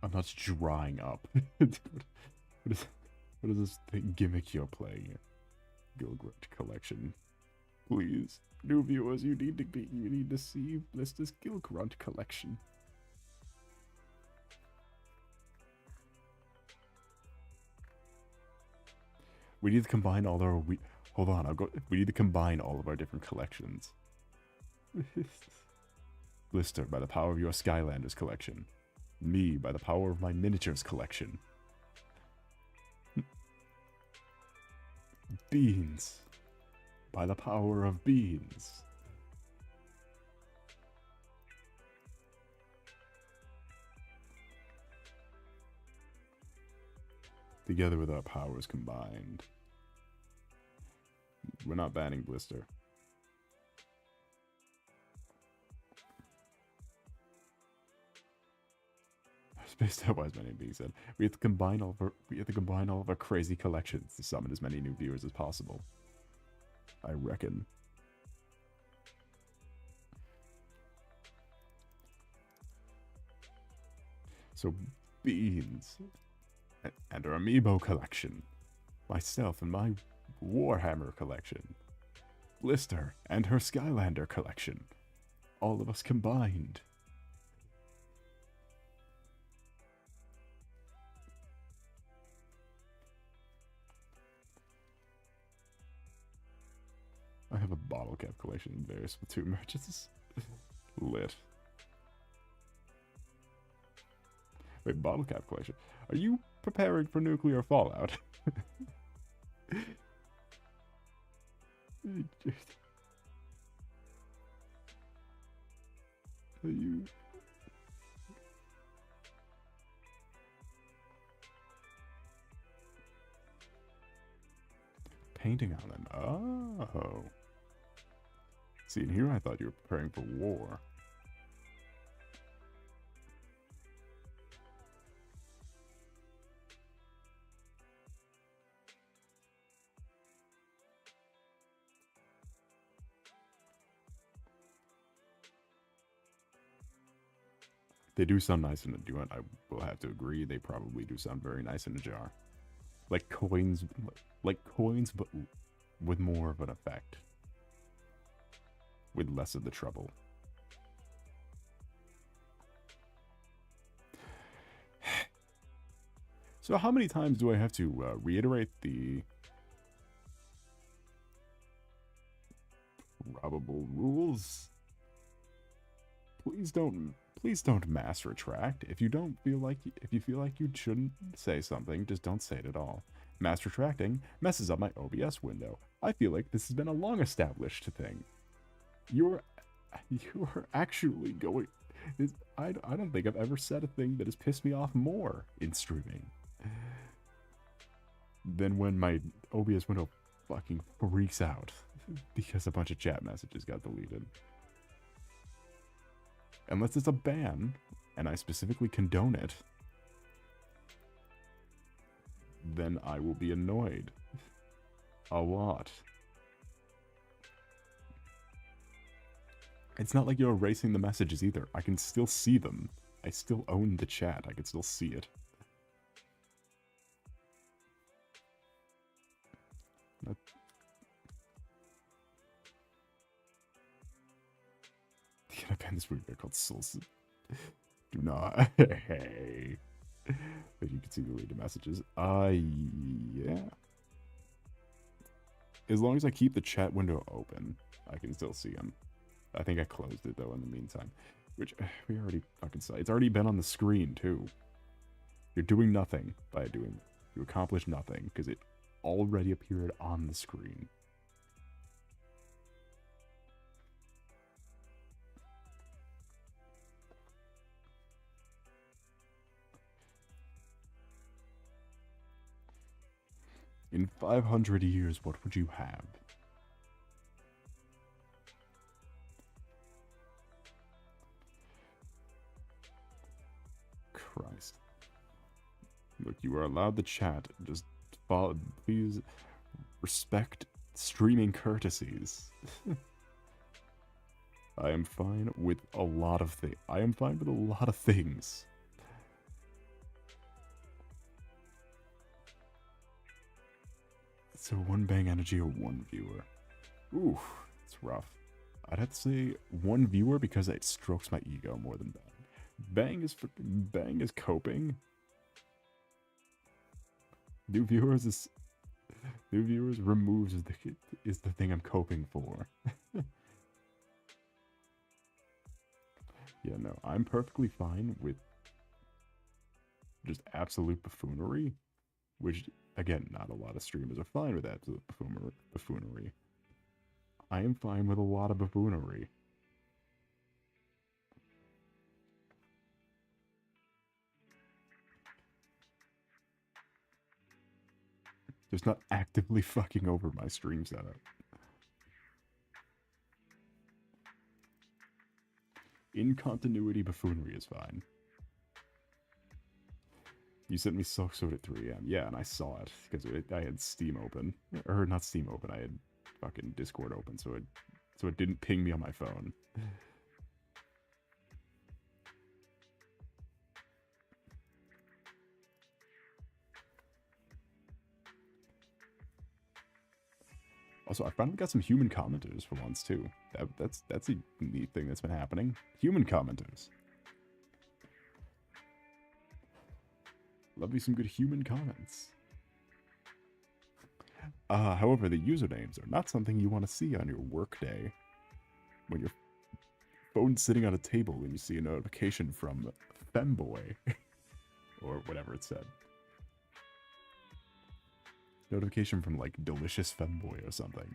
I'm not drying up. what is this gimmick you're playing here? Gilgrit collection. Please. New viewers, you need to see Blister's Gilgrunt collection. We need to combine all our hold on, we need to combine all of our different collections. Blister, by the power of your Skylanders collection. Me, by the power of my miniatures collection. Beans, by the power of beans. Together with our powers combined. We're not banning Blister. Spaced out wise, my name being said. We have to combine all of our crazy collections to summon as many new viewers as possible. I reckon. So beans and our amiibo collection. Myself and my Warhammer collection. Blister and her Skylander collection. All of us combined. I have a bottle cap collection in various Splatoon merches. Lit. Wait, bottle cap collection. Are you preparing for nuclear fallout? Are you... Painting on them. Oh. See, in here I thought you were preparing for war. They do sound nice in a duet. I will have to agree. They probably do sound very nice in a jar. Like coins, but with more of an effect. With less of the trouble. So how many times do I have to reiterate the probable rules? Please don't mass retract. If you feel like you shouldn't say something, just don't say it at all. Mass retracting messes up my OBS window. I feel like this has been a long established thing. You're actually going... I don't think I've ever said a thing that has pissed me off more in streaming than when my OBS window fucking freaks out because a bunch of chat messages got deleted. Unless it's a ban, and I specifically condone it, then I will be annoyed. A lot. It's not like you're erasing the messages either. I can still see them. I still own the chat. I can still see it. Can I ban this movie called Solace? Do not. Hey. But you can see the deleted messages. Yeah. As long as I keep the chat window open, I can still see them. I think I closed it, though, in the meantime. Which, we already fucking saw. It's already been on the screen, too. You're doing nothing by doing... You accomplish nothing, because it already appeared on the screen. In 500 years, what would you have? Christ. Look, you are allowed to chat. Just follow, please respect streaming courtesies. I am fine with a lot of things. I am fine with a lot of things. So one bang energy or one viewer? Ooh, it's rough. I'd have to say one viewer because it strokes my ego more than bang. Bang is coping. New viewers removes is the thing I'm coping for. Yeah, no, I'm perfectly fine with just absolute buffoonery, which, again, not a lot of streamers are fine with absolute buffoonery. I am fine with a lot of buffoonery. Just not actively fucking over my stream setup. In continuity buffoonery is fine. You sent me Silk Sword at 3 AM. Yeah, and I saw it, because I had Steam open. Or, not Steam open, I had fucking Discord open, so it didn't ping me on my phone. Also, I finally got some human commenters for once, too. That's a neat thing that's been happening. Human commenters. Love me some good human comments. However, the usernames are not something you want to see on your work day. When your phone's sitting on a table and you see a notification from Femboy. Or whatever it said. Notification from, like, Delicious Femboy or something.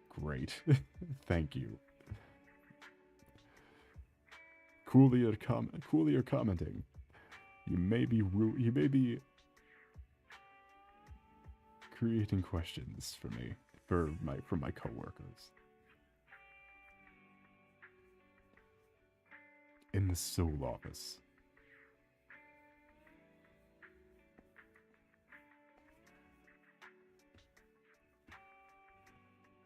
Great. Thank you. Coolly you're commenting. You may be creating questions for me, for my coworkers. In the Soul office.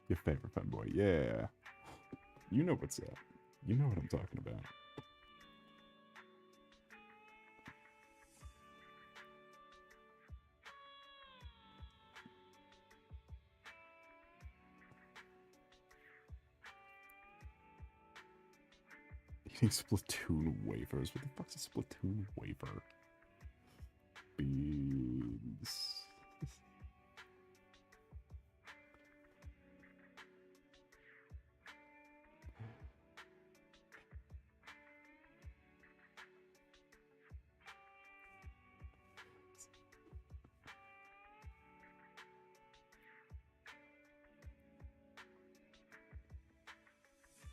Your favorite femboy, yeah. You know what's up. You know what I'm talking about. Eating Splatoon wafers. What the fuck's a Splatoon wafer? Beans.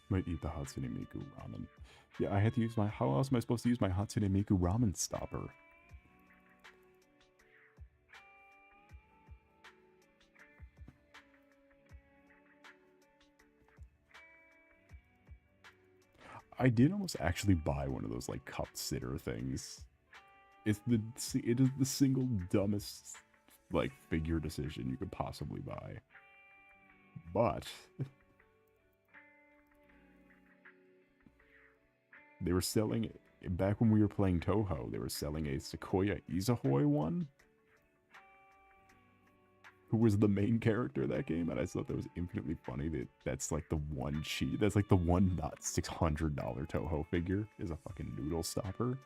Might eat the Hatsune Miku ramen. Yeah, I had to use my... How else am I supposed to use my Hatsune Miku ramen stopper? I did almost actually buy one of those, like, cup sitter things. It is the single dumbest, like, figure decision you could possibly buy. But... they were selling, back when we were playing Toho, they were selling a Sequoia Izahoi one. who was the main character of that game, and I thought that was infinitely funny that that's like the one cheat, that's like the one not $600 Toho figure is a fucking noodle stopper.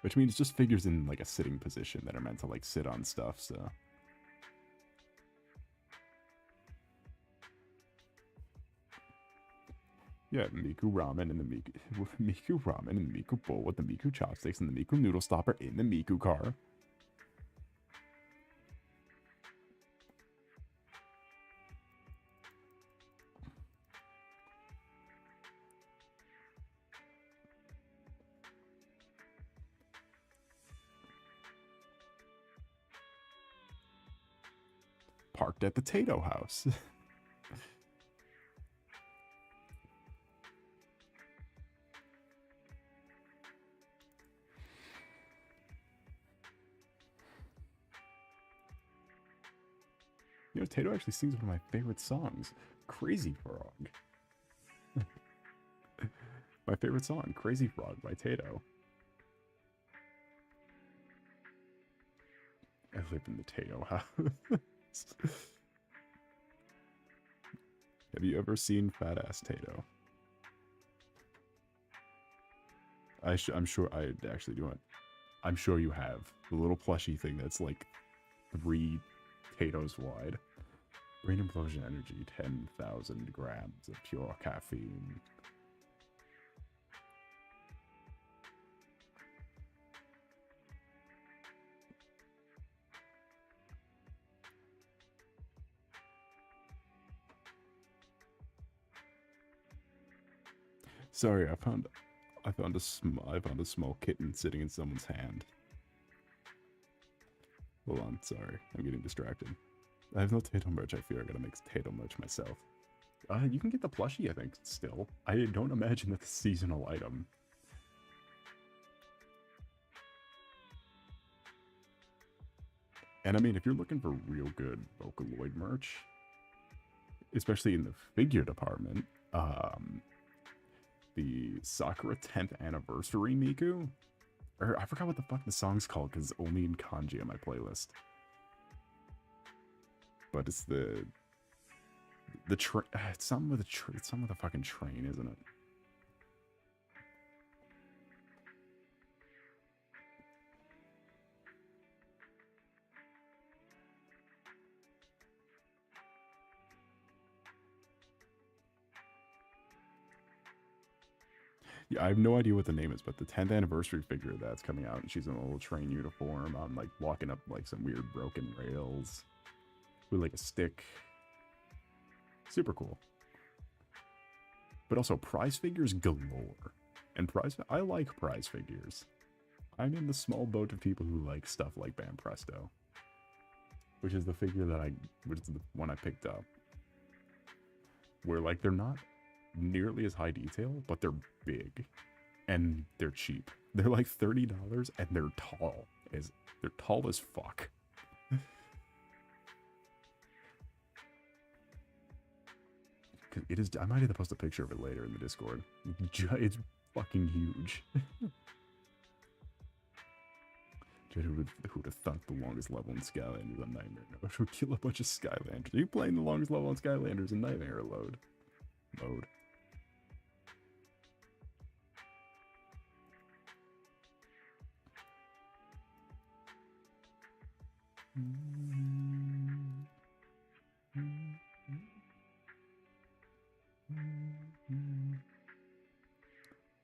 Which means just figures in like a sitting position that are meant to like sit on stuff, so. Yeah, Miku ramen and the Miku ramen and the Miku bowl with the Miku chopsticks and the Miku noodle stopper in the Miku car. Parked at the Tato house. You know, Tato actually sings one of my favorite songs, Crazy Frog. My favorite song, Crazy Frog by Tato. I live in the Tato house. Have you ever seen Fat Ass Tato? I'm sure I actually do it. I'm sure you have. The little plushy thing that's like 3 Tatos wide. Brain implosion energy, 10,000 grams of pure caffeine. Sorry, I found a small kitten sitting in someone's hand. Hold on, sorry, I'm getting distracted. I have no Tato merch. I fear I gotta make Tato merch myself. You can get the plushie, I think, still. I don't imagine that's a seasonal item. And I mean, if you're looking for real good Vocaloid merch, especially in the figure department, the Sakura 10th anniversary Miku, or I forgot what the fuck the song's called because it's only in kanji on my playlist. But it's the train. It's something with a fucking train, isn't it? Yeah, I have no idea what the name is, but the 10th anniversary figure that's coming out, and she's in a little train uniform on like walking up like some weird broken rails with like a stick. Super cool. But also prize figures galore. And I like prize figures. I'm in the small boat of people who like stuff like Bam Presto, which is the figure that which is the one I picked up. Where like they're not nearly as high detail, but they're big and they're cheap. They're like $30 and they're tall. They're tall as fuck. It is. I might have to post a picture of it later in the Discord. It's fucking huge. Who would have thunk the longest level in Skylanders a Nightmare? No, would kill a bunch of Skylanders. Are you playing the longest level in Skylanders in Nightmare mode?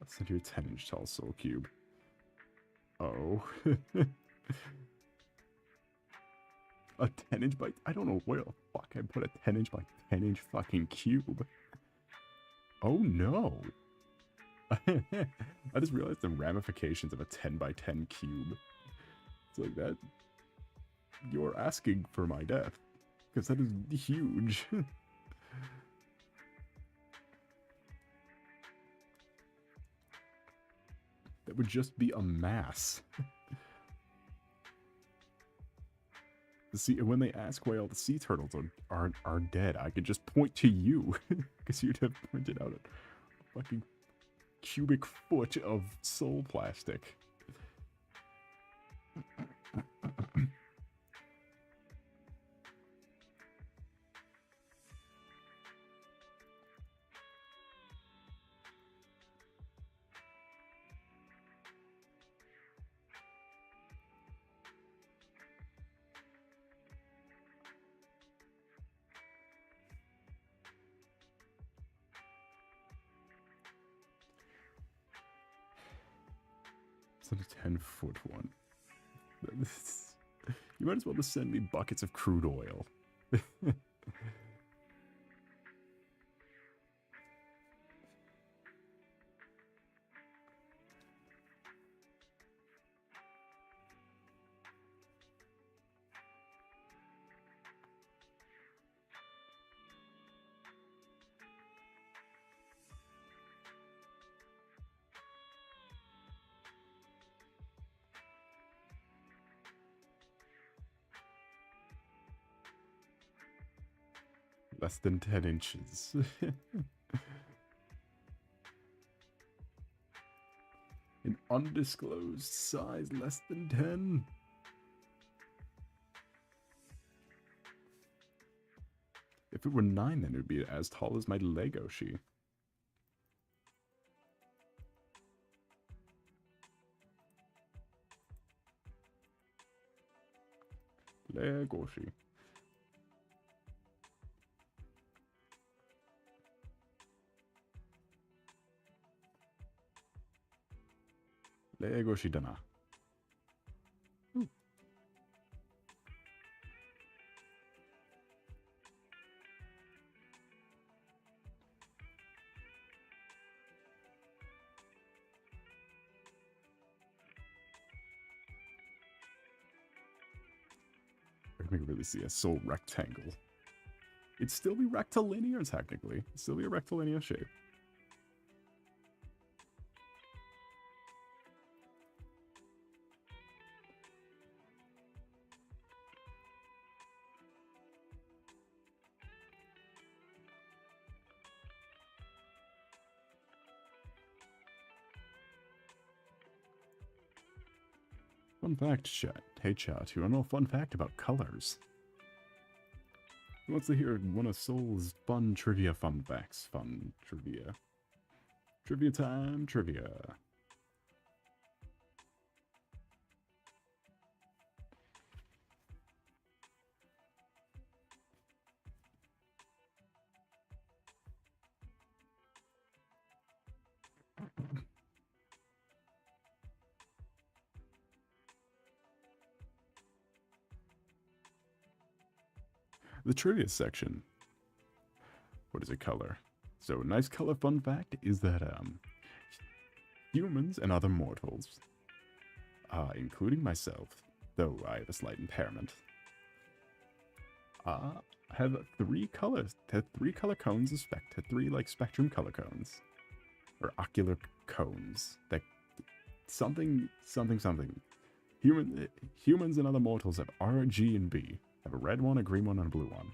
I'll send you a 10-inch tall soul cube. Oh. A 10-inch by... I don't know where the fuck I put a 10-inch by 10-inch fucking cube. Oh no. I just realized the ramifications of a 10 by 10 cube. It's like that. You're asking for my death. Because that is huge. That would just be a mass. When they ask why all the sea turtles are dead, I could just point to you. Because you'd have pointed out a fucking cubic foot of soul plastic. It's a 10-foot one. You might as well just send me buckets of crude oil. Less than 10 inches. An undisclosed size less than 10. If it were 9, then it would be as tall as my Legoshi. Legoshi. Legoshi dana. I can really see a soul rectangle. It'd still be rectilinear, technically. It'd still be a rectilinear shape. Fun fact, chat. Hey, chat, you wanna know a fun fact about colors? Who wants to hear one of Soul's fun trivia fun facts? Fun trivia. Trivia time, trivia. The trivia section. What is a color? So, a nice color fun fact is that, humans and other mortals, including myself, though I have a slight impairment, have three colors, have 3 color cones of three, like, spectrum color cones. Or ocular cones. That, something. Humans and other mortals have R, G, and B. Have a red one, a green one, and a blue one.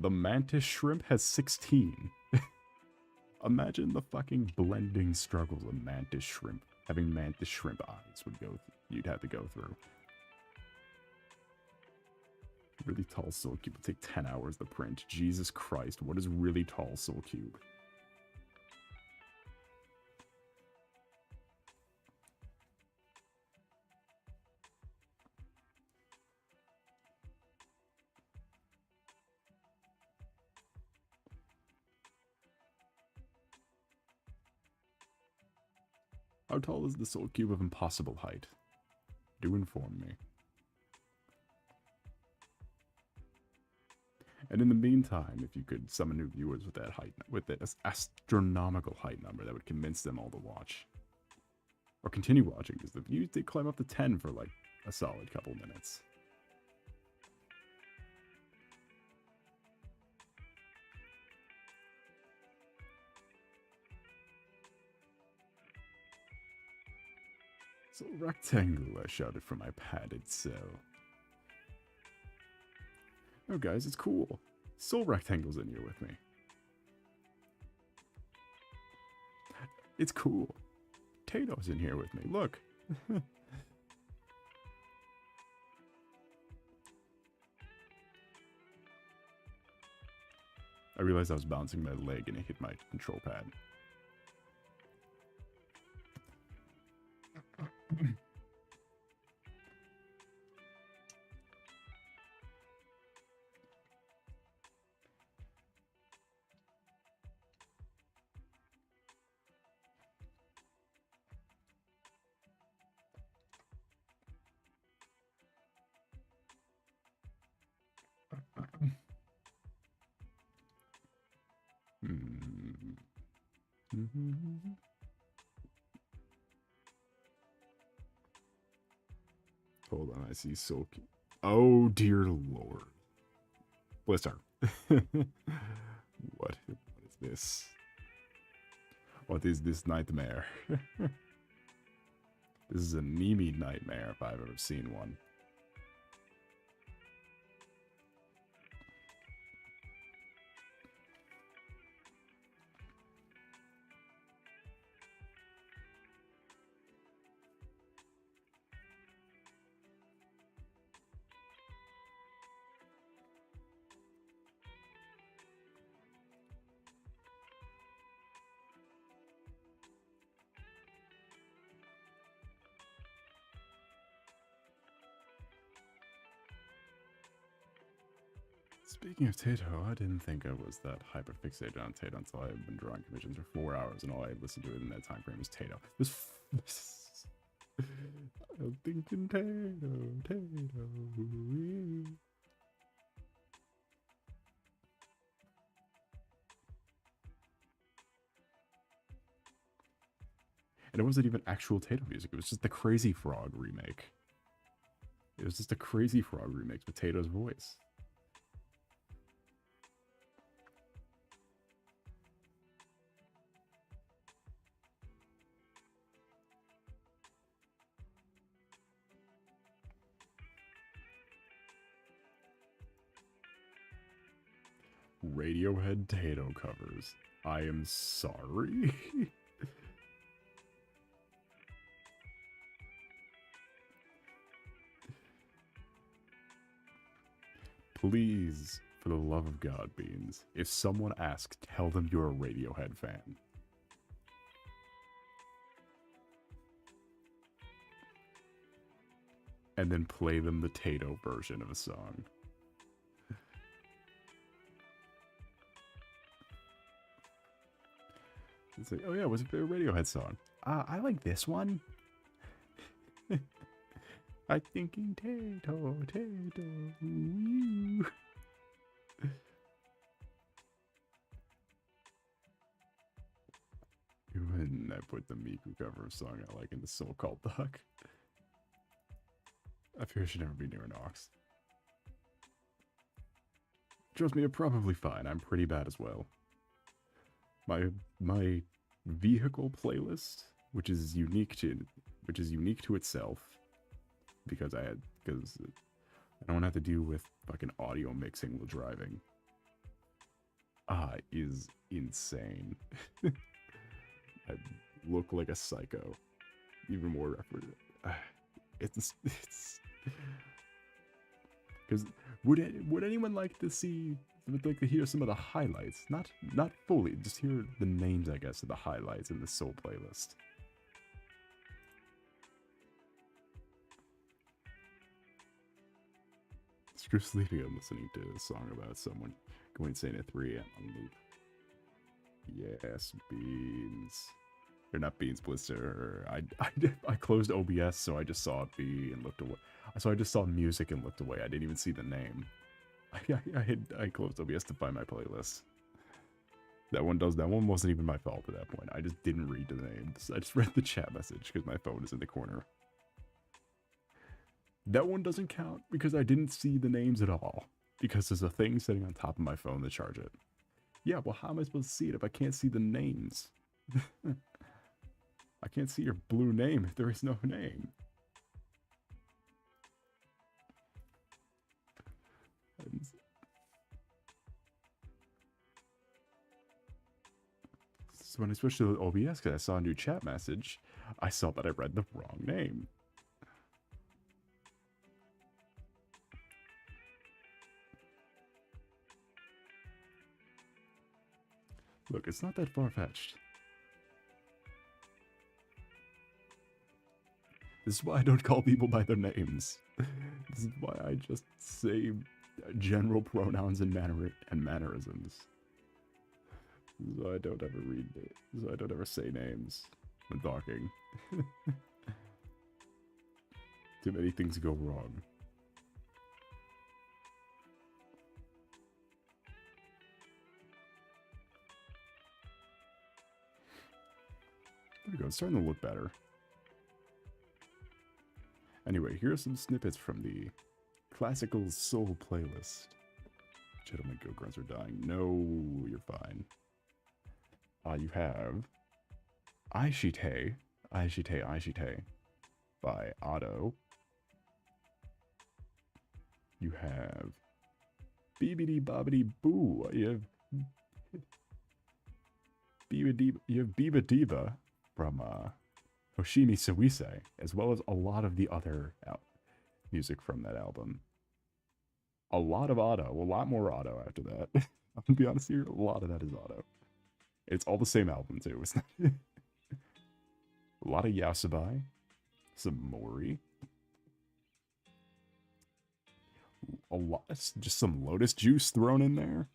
The mantis shrimp has 16. Imagine the fucking blending struggles of mantis shrimp. Having mantis shrimp eyes you'd have to go through. Really tall soul cube would take 10 hours to print. Jesus Christ, what is really tall soul cube? How tall is the soul cube of impossible height? Do inform me. And in the meantime, if you could summon new viewers with that height, with this astronomical height number, that would convince them all to watch. Or continue watching, because the views did climb up to 10 for like a solid couple minutes. So rectangle, I shouted from my padded cell. Oh guys, it's cool. Soul Rectangle's in here with me. It's cool. Tato's in here with me. Look. I realized I was bouncing my leg and it hit my control pad. Hold on, I see Silky. Oh dear lord. Blister. What is this? What is this nightmare? This is a Nemi nightmare if I've ever seen one. Speaking of Tato, I didn't think I was that hyper-fixated on Tato until I had been drawing commissions for 4 hours and all I had listened to it in that time frame was Tato. I'm thinking Tato. And it wasn't even actual Tato music, it was just the Crazy Frog remake. It was just a Crazy Frog remix with Tato's voice. Radiohead Tato covers. I am sorry. Please, for the love of God, Beans, if someone asks, tell them you're a Radiohead fan. And then play them the Tato version of a song. It's like, oh yeah, was it a Radiohead song? I like this one. I'm thinking Tato. Ooh. When I put the Miku cover of song I like in the Soul Called Duck. I fear I should never be near an ox. Trust me, I'm probably fine. I'm pretty bad as well. My vehicle playlist, which is unique to itself, because I don't have to deal with fucking audio mixing while driving. Is insane. I look like a psycho. Even more effort. It's because would anyone like to hear some of the highlights? Not fully, just hear the names, I guess, of the highlights in the Soul playlist. Screw sleeping, I'm listening to a song about someone going insane at 3 a.m. on loop. Yes, Beans. Or not Beans, Blister. I closed OBS, so I just saw it be and looked away. So I just saw music and looked away. I didn't even see the name. I closed OBS to find my playlist. That one wasn't even my fault at that point. I just didn't read the names. I just read the chat message because my phone is in the corner. That one doesn't count because I didn't see the names at all. Because there's a thing sitting on top of my phone to charge it. Yeah, well, how am I supposed to see it if I can't see the names? I can't see your blue name if there is no name. So So when I switched to OBS because I saw a new chat message, I saw that I read the wrong name. Look, it's not that far-fetched. This is why I don't call people by their names. This is why I just say general pronouns and mannerisms. So I don't ever read it. So I don't ever say names when talking. Too many things go wrong. There we go, it's starting to look better. Anyway, here are some snippets from the classical soul playlist. Gentlemen, go grunts are dying. No, you're fine. You have Aishite by Otto. You have Beebity Bobbity Boo. You have Biba Diva from Hoshimi Suise, as well as a lot of the other music from that album. A lot of Otto, a lot more Otto after that. I'm gonna be honest here, a lot of that is Otto. It's all the same album too. It's not a lot of Yasubai, some Mori, a lot, just some Lotus Juice thrown in there.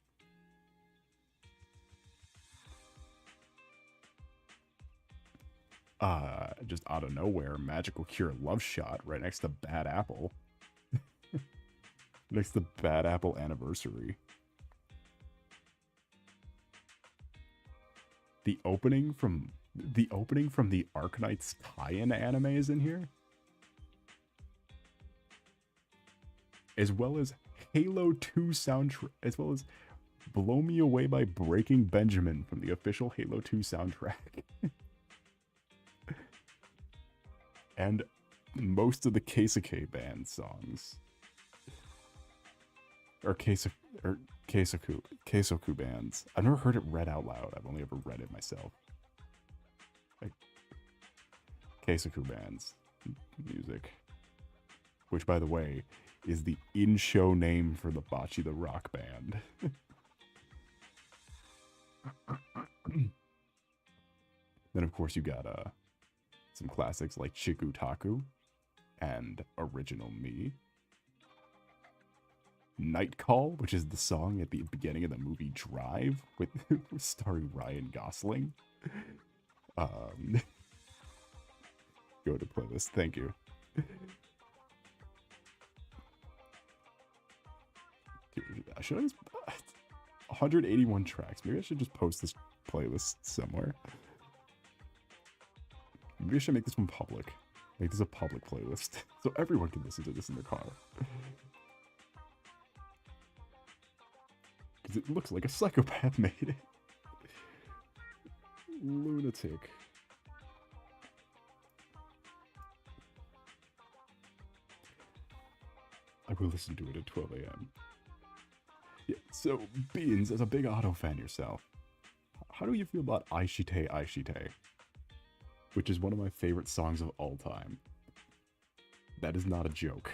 Just out of nowhere, Magical Cure Love Shot right next to Bad Apple. Next to Bad Apple Anniversary. The opening from the Arknights tie-in anime is in here. As well as Halo 2 soundtrack, as well as Blow Me Away by Breaking Benjamin from the official Halo 2 soundtrack. And most of the Keisuke band songs. Or Keisoku bands. I've never heard it read out loud. I've only ever read it myself. Like, Keisoku bands music. Which, by the way, is the in-show name for the Bocce the Rock band. Then, of course, you got some classics like Chikutaku and Original Me. Night Call, which is the song at the beginning of the movie Drive, with starring Ryan Gosling. Go to playlist. Thank you. Should I just 181 tracks? Maybe I should just post this playlist somewhere. Maybe I should make this one public. Make this a public playlist so everyone can listen to this in their car. Because it looks like a psychopath made it. Lunatic. I will listen to it at 12 a.m. Yeah, so, Beans, as a big Otto fan yourself, how do you feel about Aishite Aishite? Which is one of my favorite songs of all time. That is not a joke.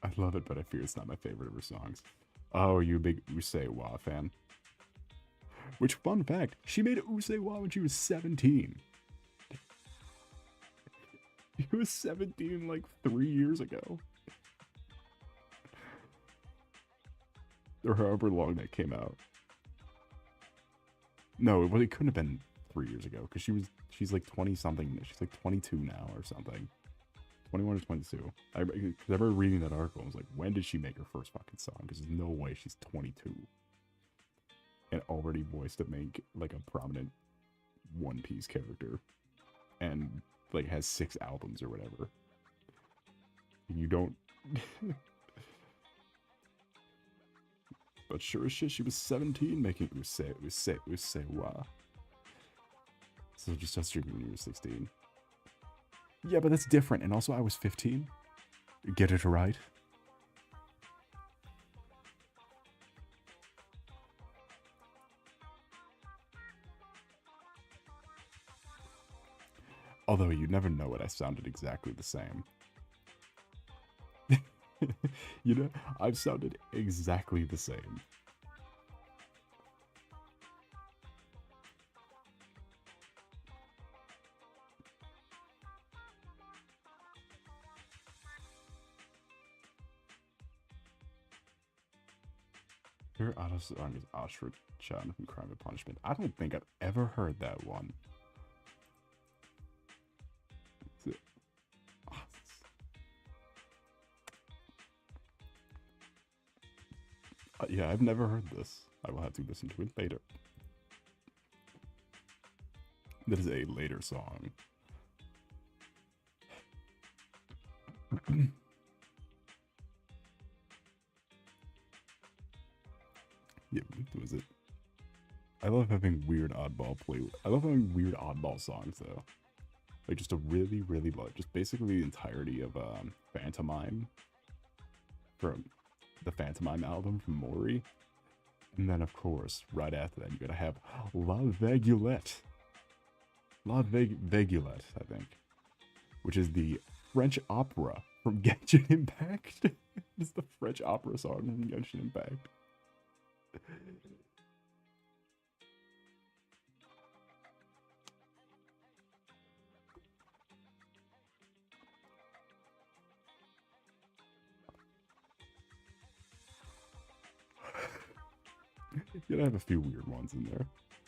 I love it, but I fear it's not my favorite of her songs. Oh, are you a big Usewa fan? Which, fun fact, she made Usewa when she was 17. She was 17 like 3 years ago. Or however long that came out. No, it couldn't have been 3 years ago, because she's like 20 something, she's like 22 now or something. 21 or 22. I remember reading that article, I was like, when did she make her first fucking song? Because there's no way she's 22. And already voiced like a prominent One Piece character. And like has 6 albums or whatever. You don't... But sure as shit, she was 17 making Usewa. So just started streaming when you were 16. Yeah, but that's different. And also, I was 15. Get it right. Although you never know it, I sounded exactly the same. You know, I've sounded exactly the same. Your auto song is Oshra Chan from Crime and Punishment. I don't think I've ever heard that one. Yeah, I've never heard this. I will have to listen to it later. That is a later song. Yeah, what was it? I love having weird oddball I love having weird oddball songs though. Like just a really, really low, just basically the entirety of Phantomime from the Phantomime album from Maury. And then of course, right after that, you gotta have La Vegulette. La Vegulette, I think. Which is the French opera from Genshin Impact. It's the French opera song from Genshin Impact. You gotta have a few weird ones in there.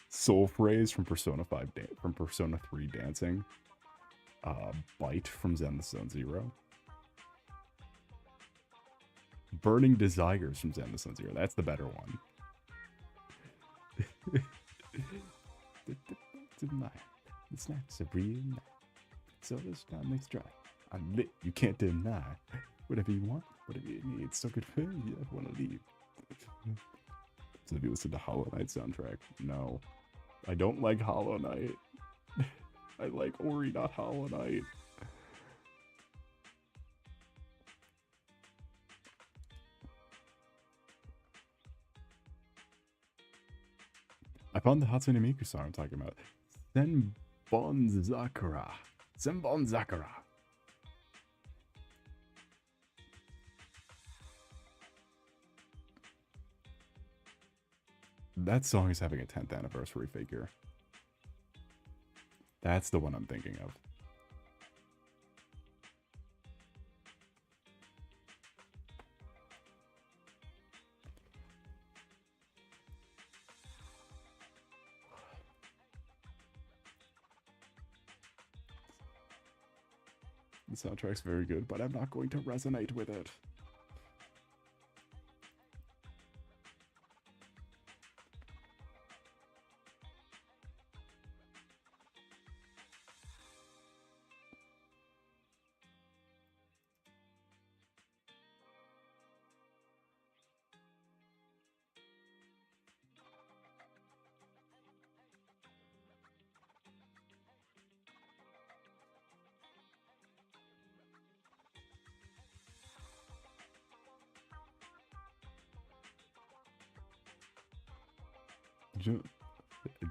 Soul Phrase from Persona 5 from Persona 3 Dancing. Bite from Zen Zone Zero. Burning Desires from Zen Zone Zero. That's the better one. Tonight, it's not a real night. So this time makes dry. I'm lit, you can't deny. Whatever you want, whatever you need. So good for you, I wanna leave. So have you listened to Hollow Knight soundtrack? No. I don't like Hollow Knight. I like Ori, not Hollow Knight. I found the Hatsune Miku song I'm talking about. Senbon Zakura. Senbon Zakura. That song is having a 10th anniversary figure. That's the one I'm thinking of. The soundtrack's very good, but I'm not going to resonate with it.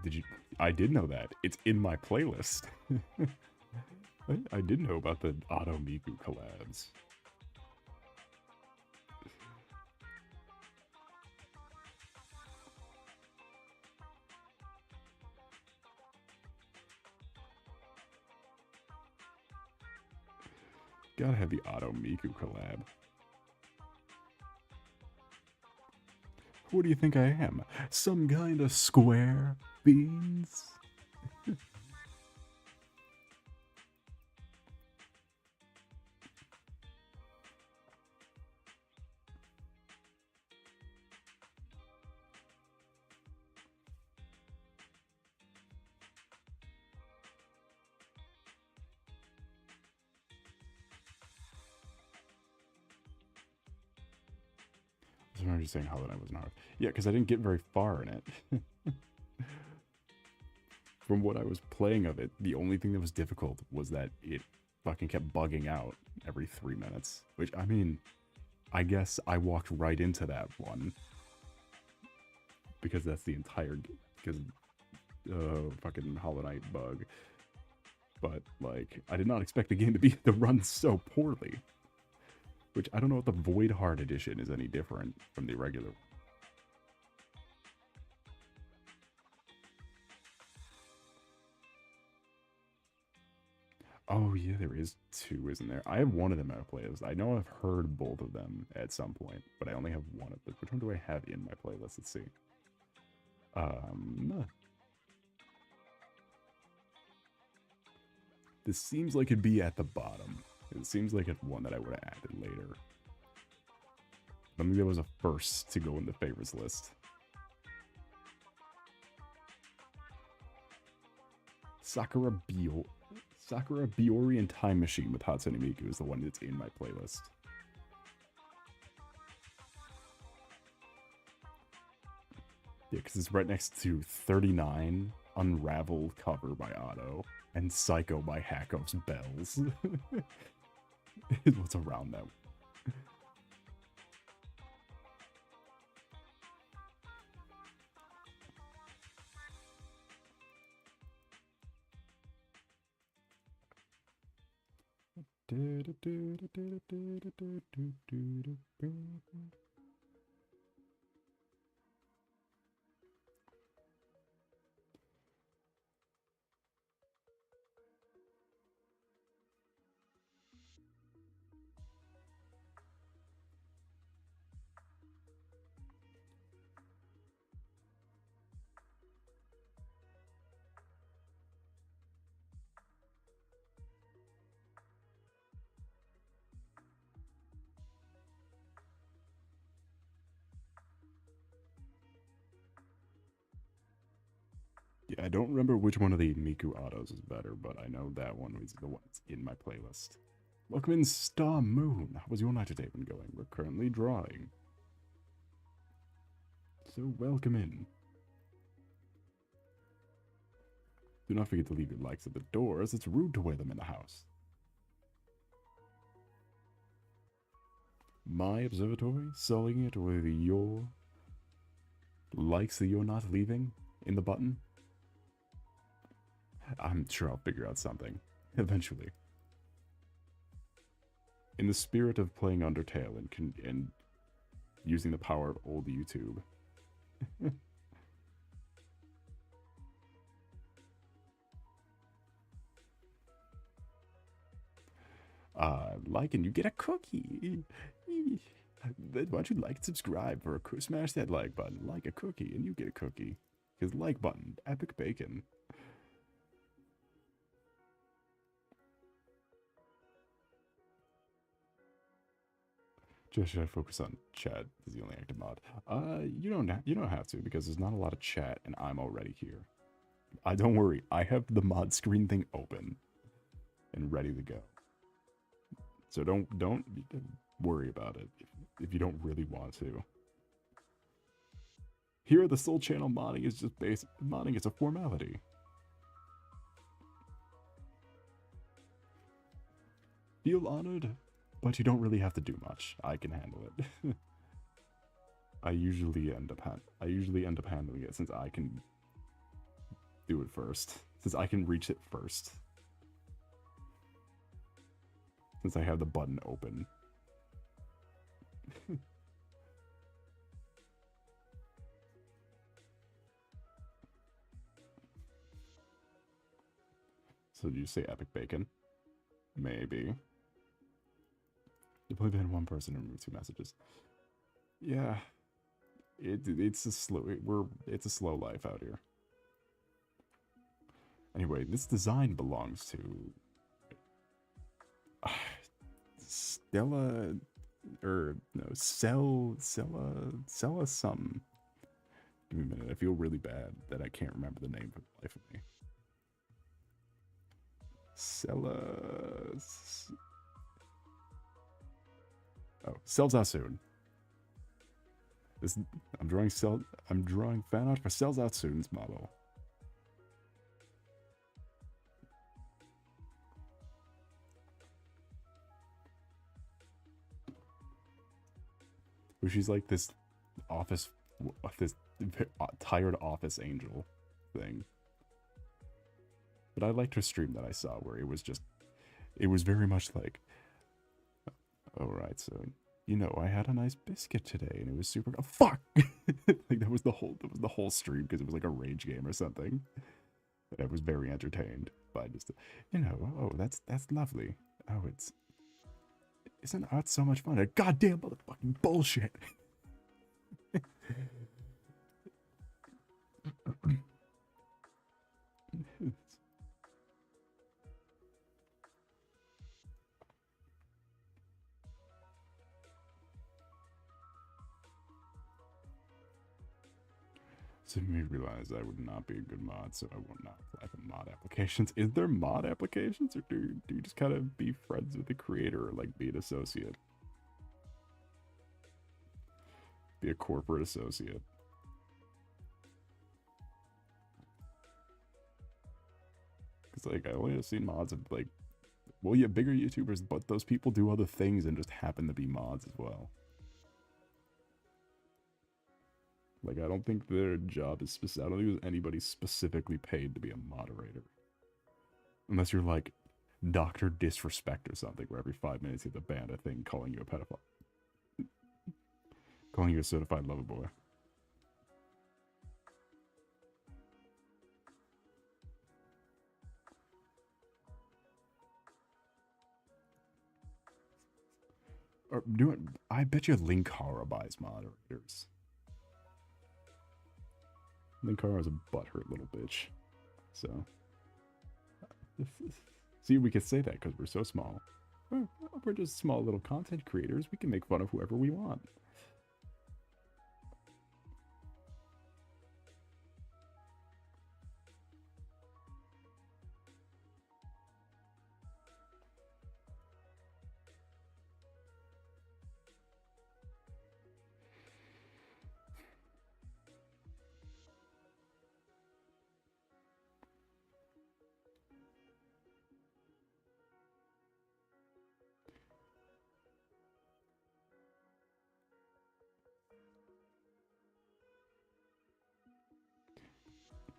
Did you? I did know that. It's in my playlist. I did know about the Auto Miku collabs. Gotta have the Auto Miku collab. What do you think I am? Some kind of square beans? So I'm just saying Hollow Knight wasn't hard. Yeah, because I didn't get very far in it. From what I was playing of it, the only thing that was difficult was that it fucking kept bugging out every 3 minutes. Which, I mean, I guess I walked right into that one. Because that's the entire... Because, fucking Hollow Knight bug. But, like, I did not expect the game to run so poorly. Which, I don't know if the Void Heart Edition is any different from the regular. Oh, yeah, there is 2, isn't there? I have one of them in my playlist. I know I've heard both of them at some point, but I only have one of them. Which one do I have in my playlist? Let's see. This seems like it'd be at the bottom. It seems like it's one that I would have added later. I think that was a first to go in the favorites list. Sakura Biori and Time Machine with Hatsune Miku is the one that's in my playlist. Yeah, because it's right next to 39, Unraveled cover by Otto, and Psycho by Hacko's Bells. Is what's around that. Yeah, I don't remember which one of the Miku autos is better, but I know that one is the one that's in my playlist. Welcome in, Star Moon. How was your night today been going? We're currently drawing. So welcome in. Do not forget to leave your likes at the door, as it's rude to wear them in the house. My observatory, sullying it with your likes that you're not leaving in the button. I'm sure I'll figure out something, eventually. In the spirit of playing Undertale and using the power of old YouTube. Like and you get a cookie. Why don't you like and subscribe for smash that like button, like a cookie, and you get a cookie. His like button, epic bacon. Just should I focus on chat? Is the only active mod. You don't have to, because there's not a lot of chat, and I'm already here. Don't worry, I have the mod screen thing open and ready to go. So don't worry about it if you don't really want to. Here at the Soul Channel, modding is just basic. Modding is a formality. Feel honored, but you don't really have to do much. I can handle it. I usually end up handling it since I can do it first. Since I can reach it first. Since I have the button open. So did you say epic bacon? Maybe. You've only been one person to remove 2 messages. Yeah. It's a slow life out here. Anyway, this design belongs to Stella, or no, Sella something. Give me a minute. I feel really bad that I can't remember the name for the life of me. Sells out soon. This I'm drawing fan art for Cells Out Soon's model. Where she's like this office, this tired office angel thing. But I liked her stream that I saw where it was very much like, alright, so, you know, I had a nice biscuit today and it was super, oh, fuck! Like that was the whole stream because it was like a rage game or something. I was very entertained by just, you know, oh, that's lovely. Oh, isn't art so much fun? Goddamn motherfucking bullshit! So it made me realize I would not be a good mod, so I will not apply for mod applications. Is there mod applications, or do you just kind of be friends with the creator, or like be an associate? Be a corporate associate. Because, like, I only have seen mods of, like, well, yeah, bigger YouTubers, but those people do other things and just happen to be mods as well. Like, I don't think their job is specific. I don't think there's anybody specifically paid to be a moderator. Unless you're like Dr. Disrespect or something, where every 5 minutes you have to ban a thing calling you a pedophile. Calling you a certified lover boy. Or I bet you Linkara buys moderators. Linkara is a butthurt little bitch. So. See, we can say that because we're so small. We're just small little content creators. We can make fun of whoever we want.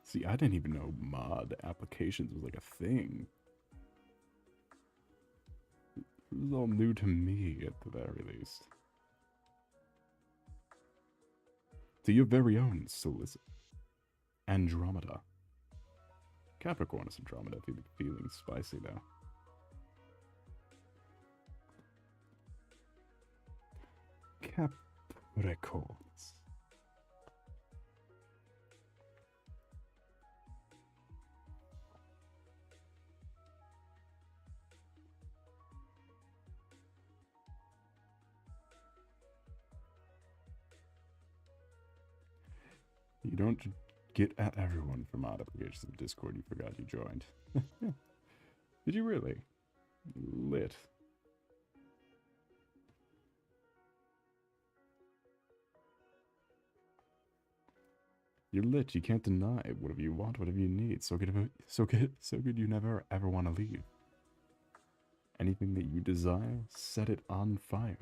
See, I didn't even know mod applications was like a thing. This is all new to me, at the very least. To your very own Solace. Andromeda. Capricornus Andromeda, feeling spicy now. Capricornus. You don't get at everyone for mod applications in Discord you forgot you joined. Did you really? Lit. You're lit, you can't deny whatever you want, whatever you need. So good you never ever want to leave. Anything that you desire, set it on fire.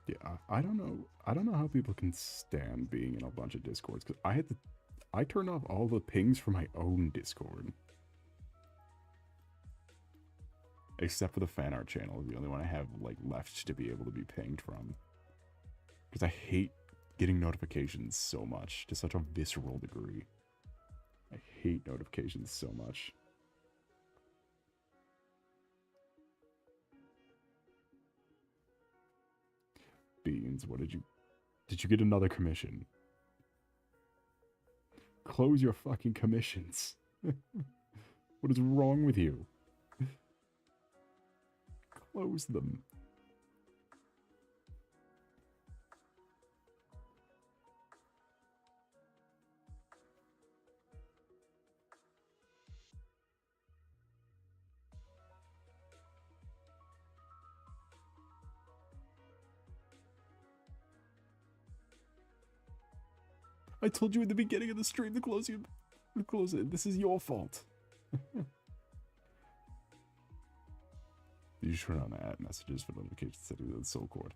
Yeah, I don't know how people can stand being in a bunch of Discords, because I turned off all the pings for my own Discord. Except for the fan art channel, the only one I have like left to be able to be pinged from. Because I hate getting notifications so much, to such a visceral degree. I hate notifications so much. Beans, what did you get another commission? Close your fucking commissions. What is wrong with you? close them. I told you at the beginning of the stream to close it. This is your fault. You should turn on the add messages for notifications setting of the soul cord.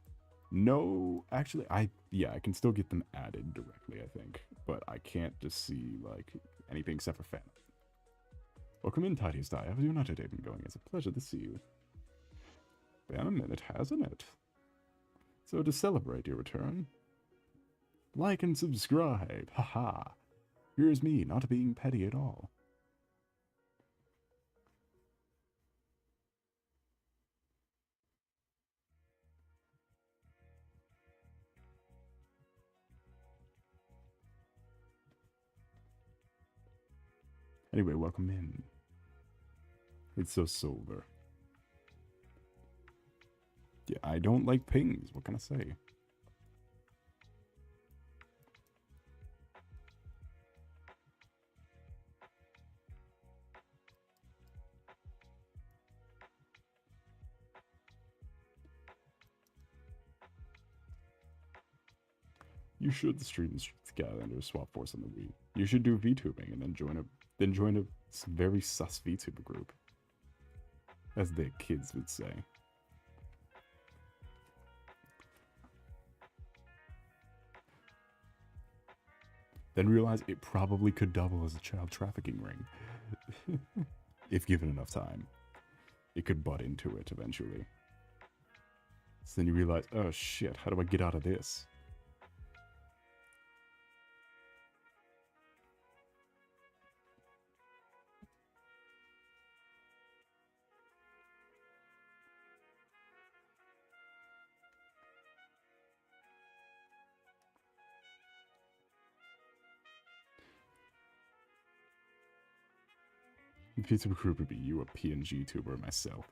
No, actually, I can still get them added directly, I think. But I can't just see, like, anything except for fan. Welcome in, Tidiest Eye. How's your night today been going? It's a pleasure to see you. Been a minute, hasn't it? So to celebrate your return, like and subscribe. Haha. Here's me, not being petty at all. Anyway, welcome in. It's so sober. Yeah, I don't like pings. What can I say? You should stream Skylander Swap Force on the Wii. You should do VTubing and then join a very sus VTuber group, as the kids would say. Then realize it probably could double as a child trafficking ring. If given enough time. It could butt into it eventually. So then you realize, oh shit, how do I get out of this? The pizza group would be you, a PNG tuber, myself.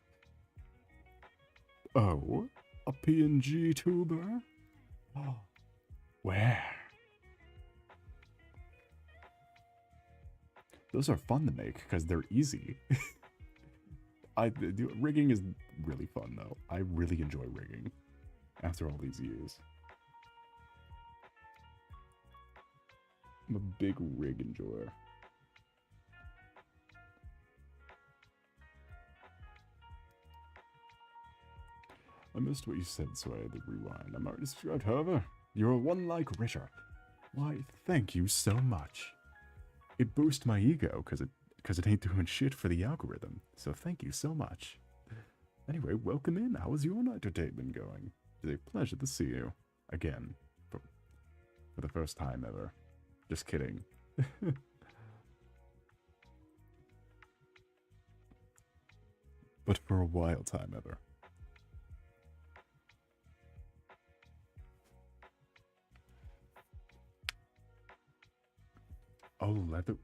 Oh, a PNG tuber? Oh, where? Those are fun to make because they're easy. Rigging is really fun though. I really enjoy rigging after all these years. I'm a big rig enjoyer. I missed what you said, so I had to rewind. I'm already subscribed, however. You're one like richer. Why, thank you so much. It boosts my ego, because it ain't doing shit for the algorithm. So thank you so much. Anyway, welcome in. How was your night today been going? It's a pleasure to see you. Again. For the first time ever. Just kidding. But for a wild time ever. Oh, leather.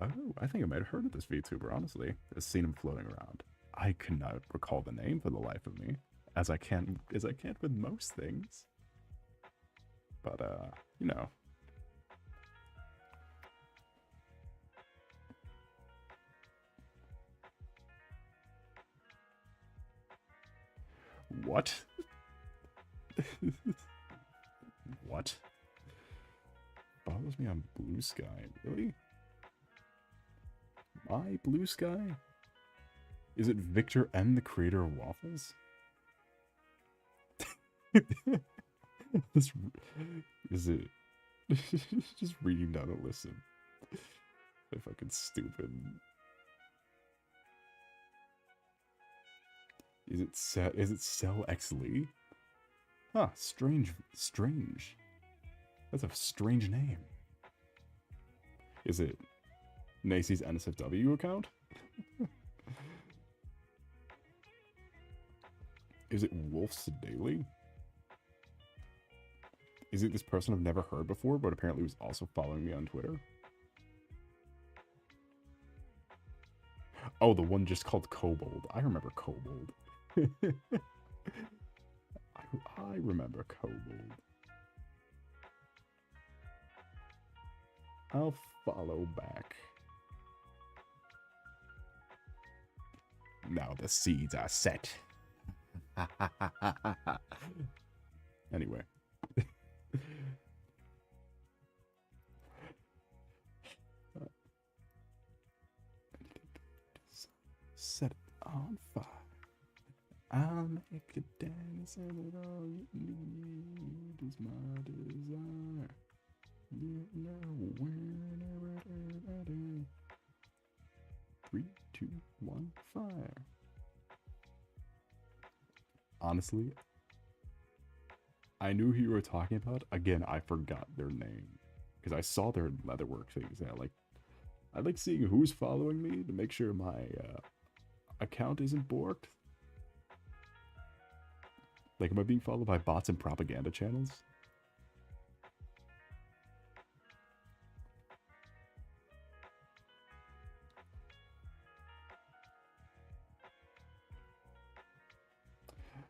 Oh, I think I might have heard of this VTuber, honestly. I've seen him floating around. I cannot recall the name for the life of me, as I can't with most things. But, you know. What? What? Follows me on Blue Sky. Really? My Blue Sky? Is it Victor M, the creator of waffles? Is it? Just reading down a listen. They're fucking stupid. Is it Cell X Lee? Huh, strange. That's a strange name. Is it Nacy's NSFW account? Is it Wolf's Daily? Is it this person I've never heard before, but apparently was also following me on Twitter? Oh, the one just called Kobold. I remember Kobold. I remember Kobold. I'll follow back. Now the seeds are set. Anyway. Set it on fire. I'll make a dance and all you need is my desire. You know whenever. 3, 2, 1, fire. Honestly, I knew who you were talking about. Again, I forgot their name because I saw their leatherwork things. And I like seeing who's following me to make sure my account isn't borked. Like, am I being followed by bots and propaganda channels?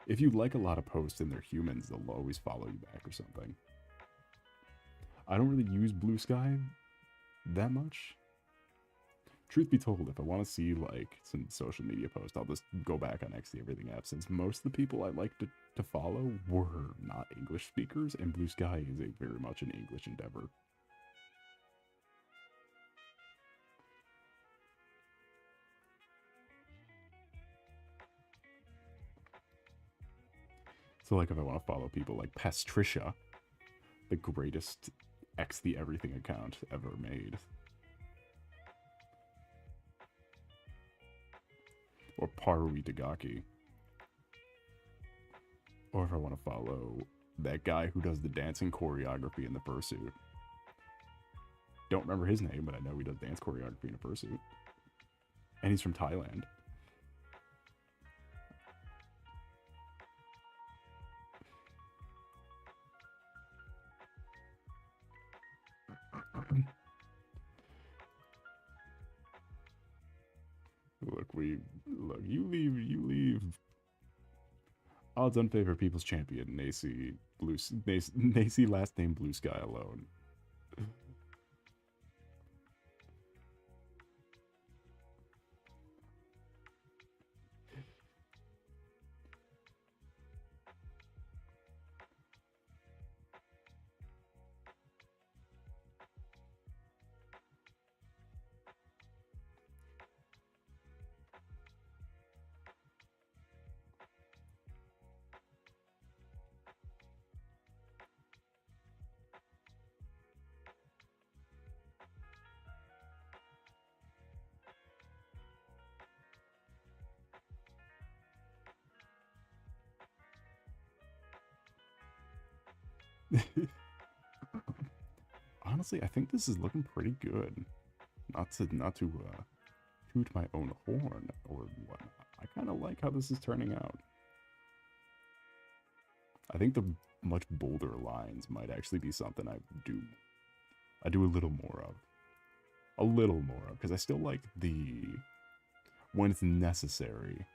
If you like a lot of posts and they're humans, they'll always follow you back or something. I don't really use Blue Sky that much. Truth be told, if I want to see like some social media posts, I'll just go back on X the Everything app, since most of the people I like to follow were not English speakers, and Blue Sky is very much an English endeavor. So like if I want to follow people like Pastricia, the greatest X the Everything account ever made. Or Parui Dagaki. Or if I want to follow that guy who does the dancing choreography in the fursuit. Don't remember his name, but I know he does dance choreography in a fursuit. And he's from Thailand. Look, you leave. Odds on favor people's champion, Nacy last name Blue Sky alone. Honestly, I think this is looking pretty good. Not to toot my own horn or whatnot. I kind of like how this is turning out. I think the much bolder lines might actually be something I do a little more of. A little more of, because I still like the when it's necessary.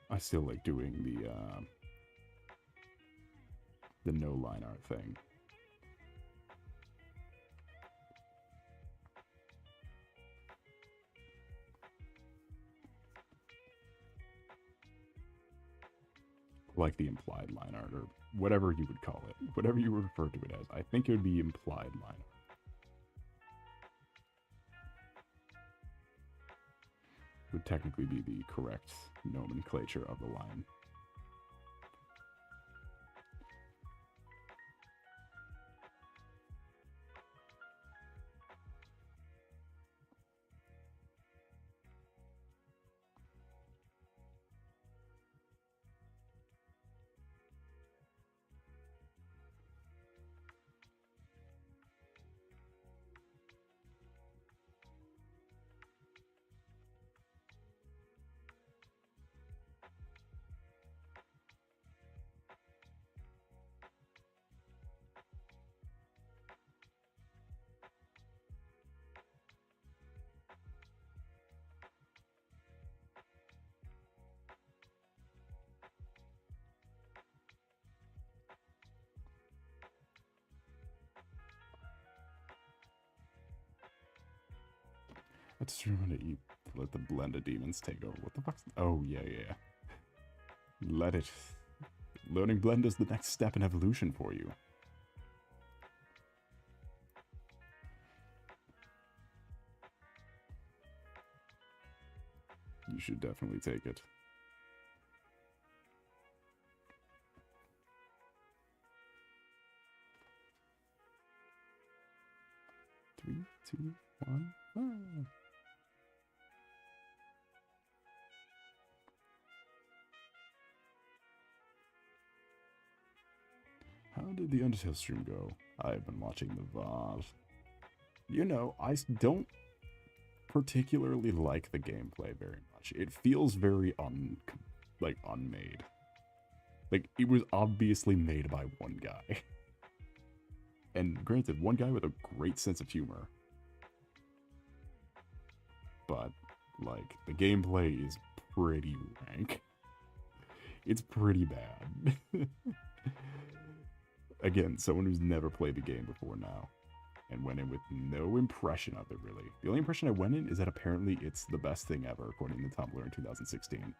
I still like doing the no line art thing. Like the implied line art, or whatever you would call it, whatever you refer to it as. I think it would be implied line art. Would technically be the correct nomenclature of the line. Let's remember to eat. Let the blend of demons take over. What the fuck? Oh, yeah. Let it. Learning blend is the next step in evolution for you. You should definitely take it. 3, 2, 1. Ah. How did the Undertale stream go? I've been watching the VOD. You know, I don't particularly like the gameplay very much. It feels very unmade. Like, it was obviously made by one guy. And granted, one guy with a great sense of humor. But, like, the gameplay is pretty rank. It's pretty bad. Again, someone who's never played the game before now. And went in with no impression of it, really. The only impression I went in is that apparently it's the best thing ever, according to Tumblr in 2016.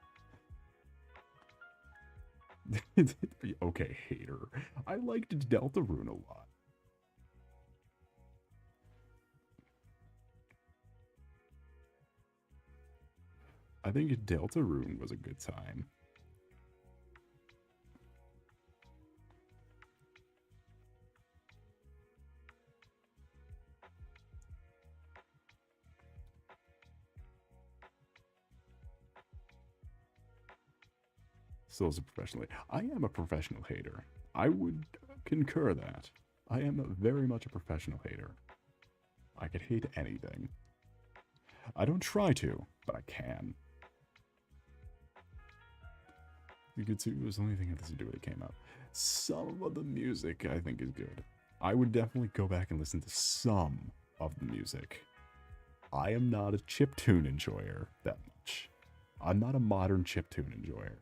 Okay, hater. I liked Deltarune a lot. I think Deltarune was a good time. Still as a professional, I am a professional hater. I would concur that. I am very much a professional hater. I could hate anything. I don't try to, but I can. You could see it was the only thing I had to do when it came out. Some of the music I think is good. I would definitely go back and listen to some of the music. I am not a chiptune enjoyer that much. I'm not a modern chiptune enjoyer.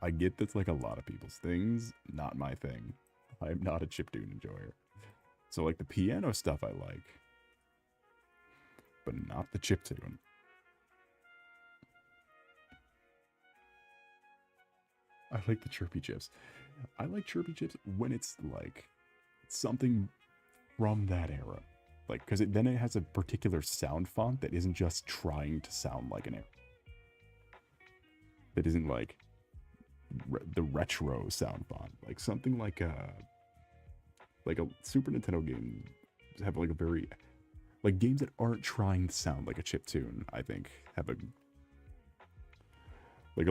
I get that's like a lot of people's things, not my thing. I'm not a chiptune enjoyer. So like the piano stuff I like, but not the chiptune. I like the chirpy chips. I like chirpy chips when it's like something from that era. Like, because then it has a particular sound font that isn't just trying to sound like an era. That isn't like the retro sound font, like something like a Super Nintendo game have like a very like games that aren't trying to sound like a chiptune. I think have a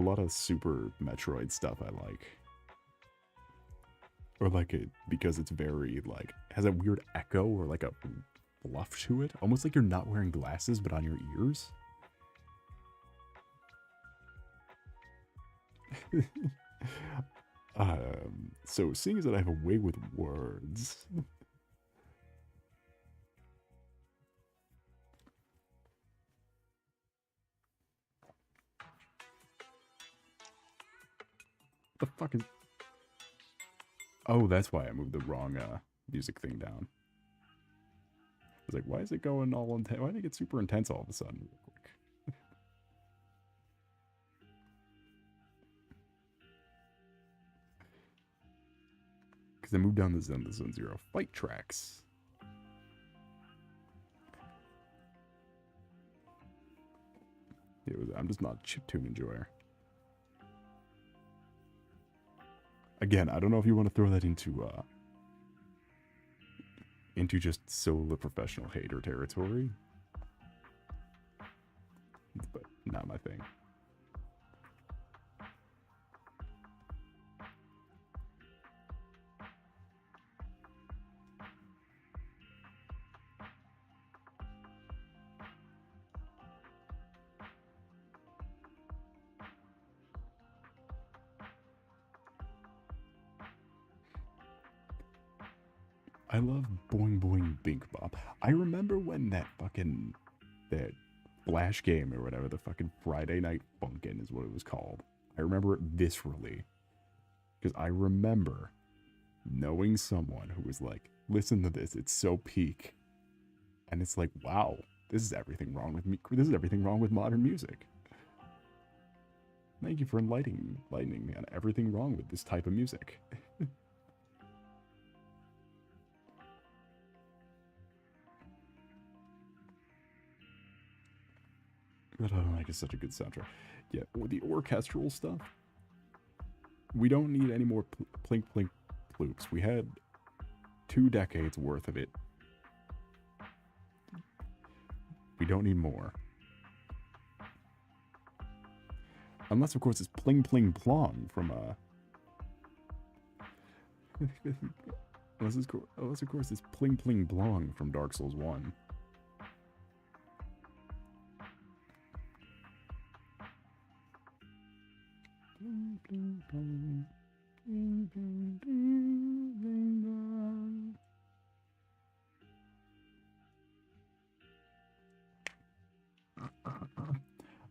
lot of Super Metroid stuff I like, or like it because it's very like has a weird echo or like a fluff to it, almost like you're not wearing glasses but on your ears. So seeing as that I have a way with words, the fuck is? Oh, that's why I moved the wrong music thing down. I was like, why is it going all intense? Why did it get super intense all of a sudden? Real quick. Because I moved down the Zone Zero fight tracks. I'm just not a chiptune enjoyer. Again, I don't know if you want to throw that into just solo professional hater territory, but not my thing. I love Boing Boing Bink Bop. I remember when that Flash game or whatever, the fucking Friday Night Funkin' is what it was called. I remember it viscerally. Because I remember knowing someone who was like, listen to this, it's so peak. And it's like, wow, this is everything wrong with me. This is everything wrong with modern music. Thank you for enlightening me on everything wrong with this type of music. But like, it's such a good soundtrack. Yeah, the orchestral stuff. We don't need any more plink plink ploops. We had 2 decades worth of it. We don't need more. Unless, of course, it's pling pling plong from unless, of course, it's pling pling plong from Dark Souls 1.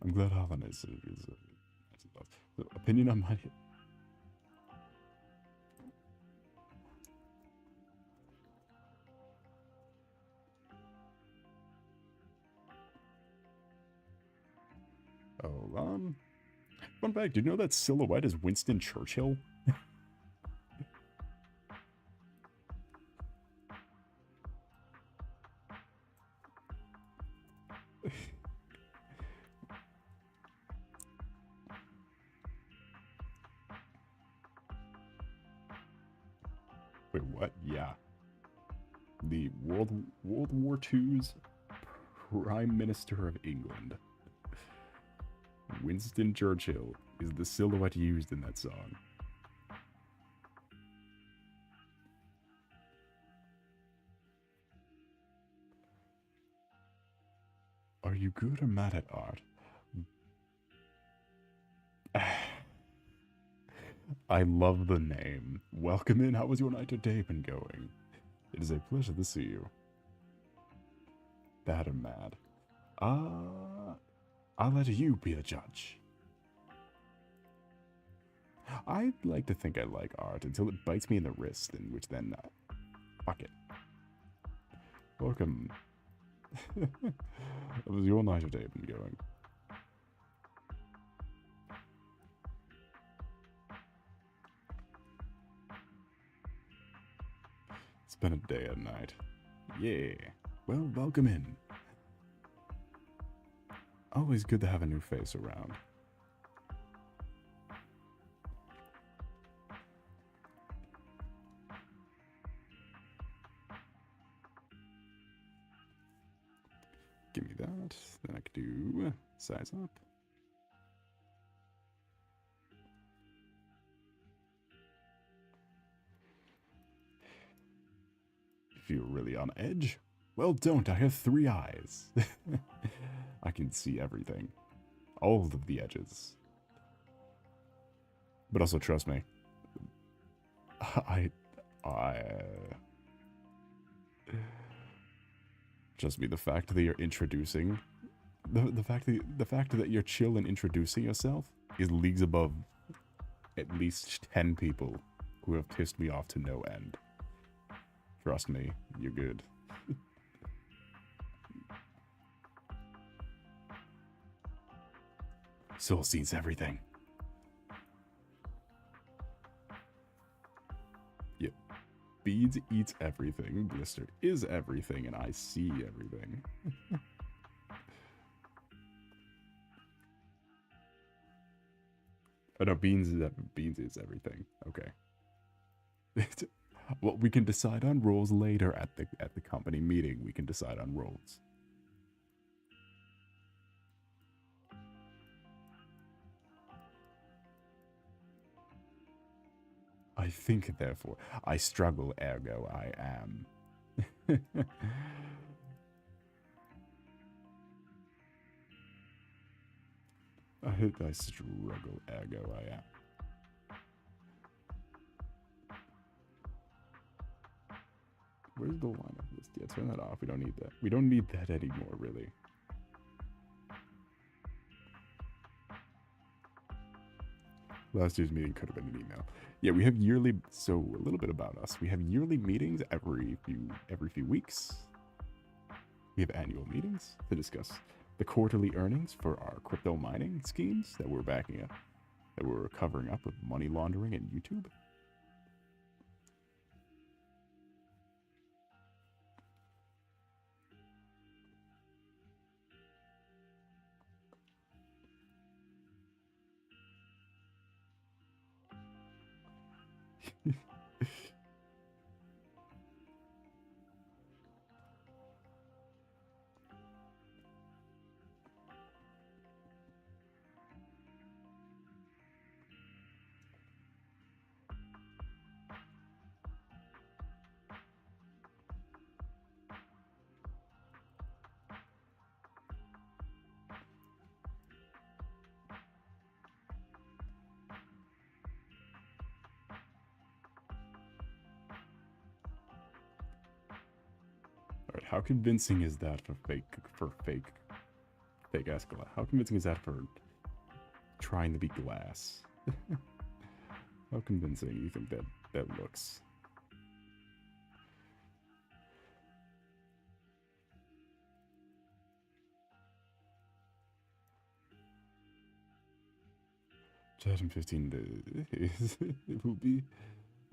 I'm glad Holland is opinion on my... Oh, fun fact, did you know that silhouette is Winston Churchill? Wait, what? Yeah. The World War II's Prime Minister of England, Winston Churchill, is the silhouette used in that song. Are you good or mad at art? I love the name. Welcome in. How was your night or day been going? It is a pleasure to see you. Bad or mad? I'll let you be the judge. I'd like to think I like art until it bites me in the wrist, in which then, fuck it. Welcome. How was your night or day been going? It's been a day and night. Yeah. Well, welcome in. Always good to have a new face around. Give me that. Then I could do size up. If you're really on edge, well, don't. I have 3 eyes. I can see everything. All of the edges. But also, trust me. Trust me, the fact that you're introducing... The fact that you're chill and introducing yourself is leagues above at least 10 people who have pissed me off to no end. Trust me, you're good. Soul sees everything. Yep. Beads eats everything. Blister is everything, and I see everything. Oh no, Beans is everything. Okay. Well, we can decide on roles later at the company meeting. We can decide on roles. I think, therefore. I struggle, ergo I am. I struggle, ergo I am. Where's the lineup list? Yeah, turn that off. We don't need that. We don't need that anymore, really. Last year's meeting could have been an email. Yeah, we have yearly. So a little bit about us. We have yearly meetings every few weeks. We have annual meetings to discuss the quarterly earnings for our crypto mining schemes that we're backing up, that we're covering up with money laundering and YouTube. Alright, how convincing is that for fake Escalade? How convincing is that for trying to be glass? How convincing do you think that looks? Chat in 15 days. It will be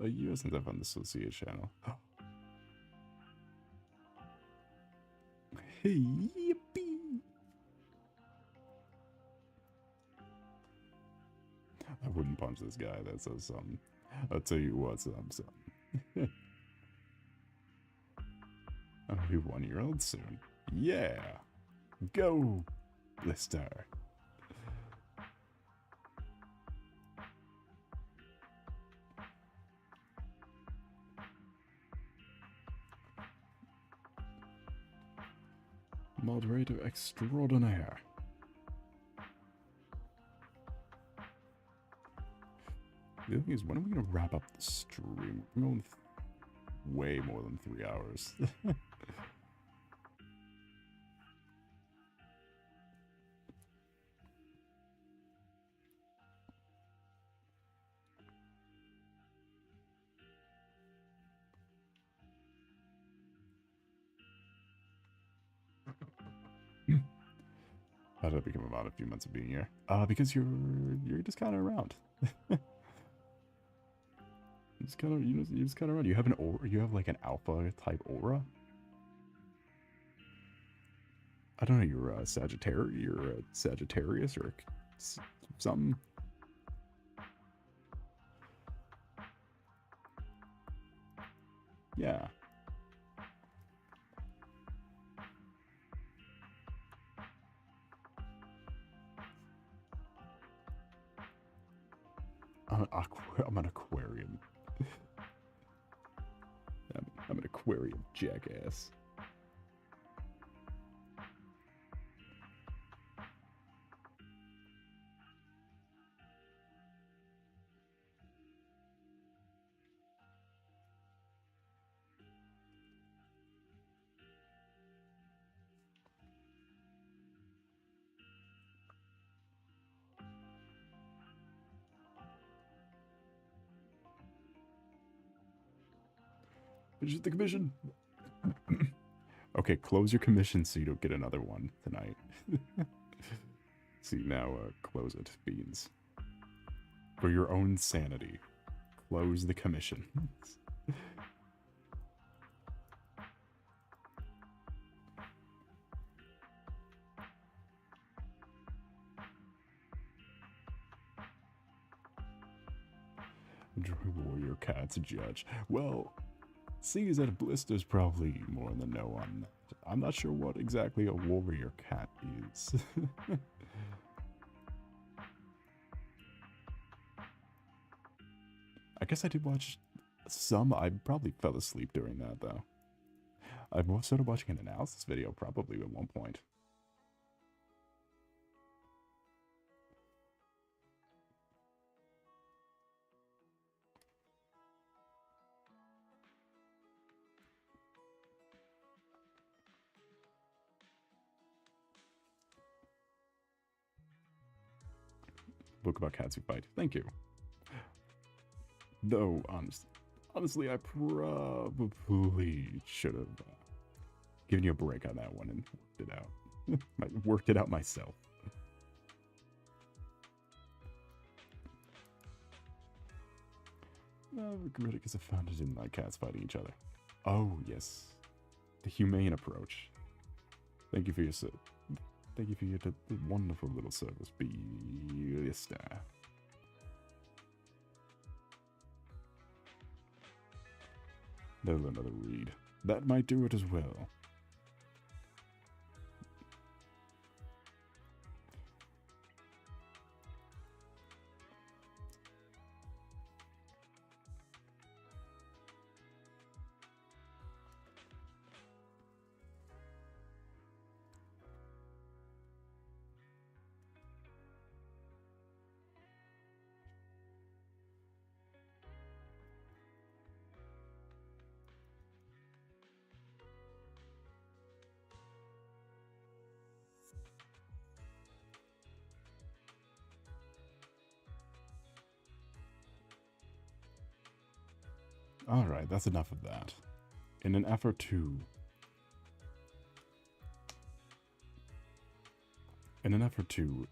a year since I found the Associate channel. Hey, yippee! I wouldn't punch this guy that says something. I'll tell you what, son. I'll be 1 year old soon. Yeah! Go, Blister! Moderator extraordinaire. The other thing is, when are we going to wrap up the stream? We're going way more than 3 hours. How did I become about a few months of being here? Because you're just kind of around. You're just kind of around. You have an aura. You have like an alpha type aura. I don't know. You're a Sagittarius. You're a Sagittarius or something. Yeah. I'm an aquarium. I'm an aquarium jackass. Finish the commission. Okay, close your commission so you don't get another one tonight. See, now close it, Beans. For your own sanity, close the commission. Enjoy Warrior Cat's judge. Well, seeing as that Blister's probably more in the know on that, I'm not sure what exactly a warrior cat is. I guess I did watch some. I probably fell asleep during that, though. I started watching an analysis video probably at one point. book about cats who fight. Thank you. Though, honestly, I probably should have given you a break on that one and worked it out. Worked it out myself. Critic is founded in like cats fighting each other. Oh, yes. The humane approach. Thank you for your wonderful little service, Beasta. There's another read. That might do it as well. Alright, that's enough of that. In an effort to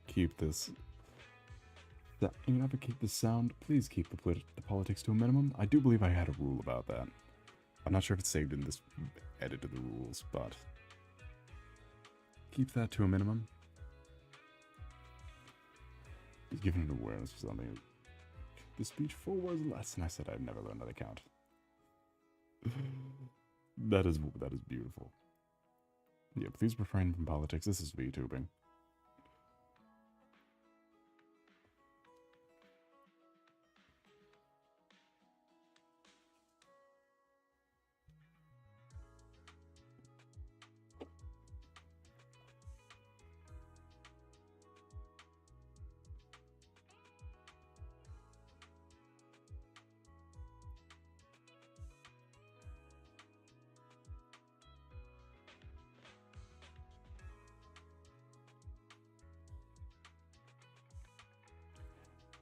keep this sound, please keep the politics to a minimum. I do believe I had a rule about that. I'm not sure if it's saved in this edit of the rules, but keep that to a minimum. Just giving an awareness of something. The speech 4 words less, and I said I'd never learn how to count. That is beautiful. Yeah, please refrain from politics. This is VTubing.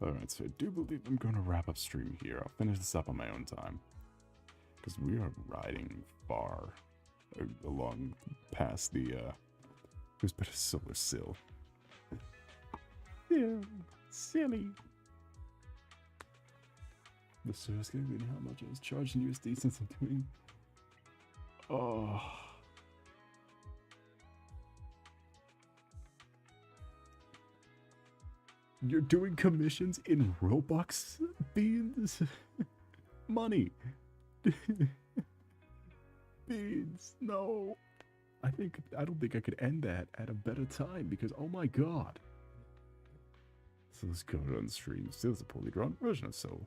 Alright, so I do believe I'm going to wrap up stream here. I'll finish this up on my own time. Because we are riding far along past the, who's better solar sill. Yeah, silly. The service gave me how much I was charged in USD since I'm doing... Oh... You're doing commissions in Robux? Beans? Money. Beans, no. I don't think I could end that at a better time because, oh my god. So let's go on stream. Still is a poorly drawn version of Soul.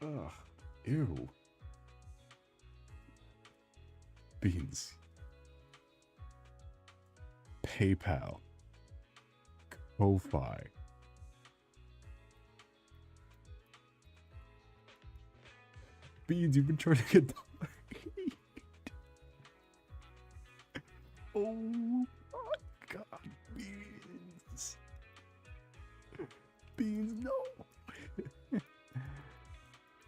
Ugh. Ew. Beans. PayPal, Ko-Fi, Beans, you've been charging $1. Oh my god, Beans. Beans, no.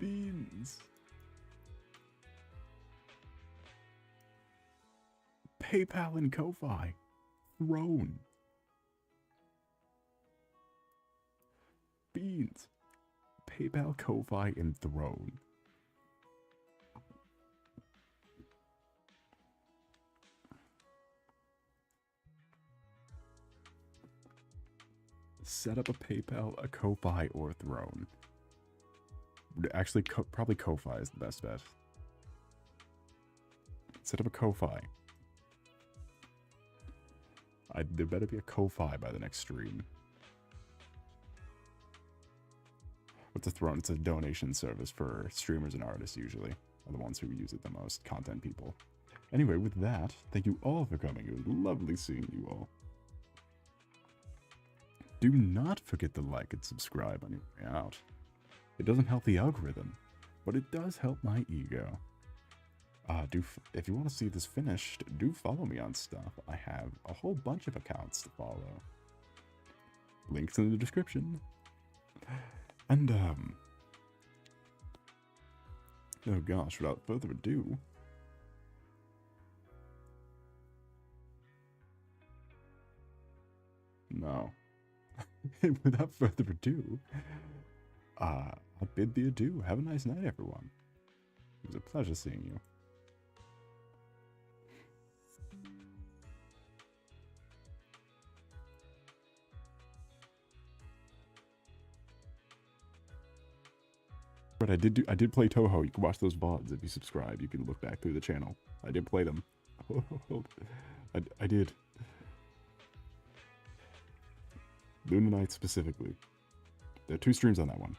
Beans. PayPal and Ko-Fi. Throne. Beans. PayPal, Ko-Fi, and Throne. Set up a PayPal, a Ko-Fi, or Throne. Actually, probably Ko-Fi is the best bet. Set up a Ko-Fi. There better be a Ko-Fi by the next stream. What's a Throne? It's a donation service for streamers and artists, usually. Are the ones who use it the most. Content people. Anyway, with that, thank you all for coming. It was lovely seeing you all. Do not forget to like and subscribe on your way out. It doesn't help the algorithm, but it does help my ego. If you want to see this finished, do follow me on stuff. I have a whole bunch of accounts to follow. Links in the description. And oh gosh, without further ado, no. Without further ado, I bid thee adieu. Have a nice night, everyone. It was a pleasure seeing you. But I did play Toho. You can watch those VODs if you subscribe. You can look back through the channel. I did play them. I did. Luna Night specifically. There are 2 streams on that one.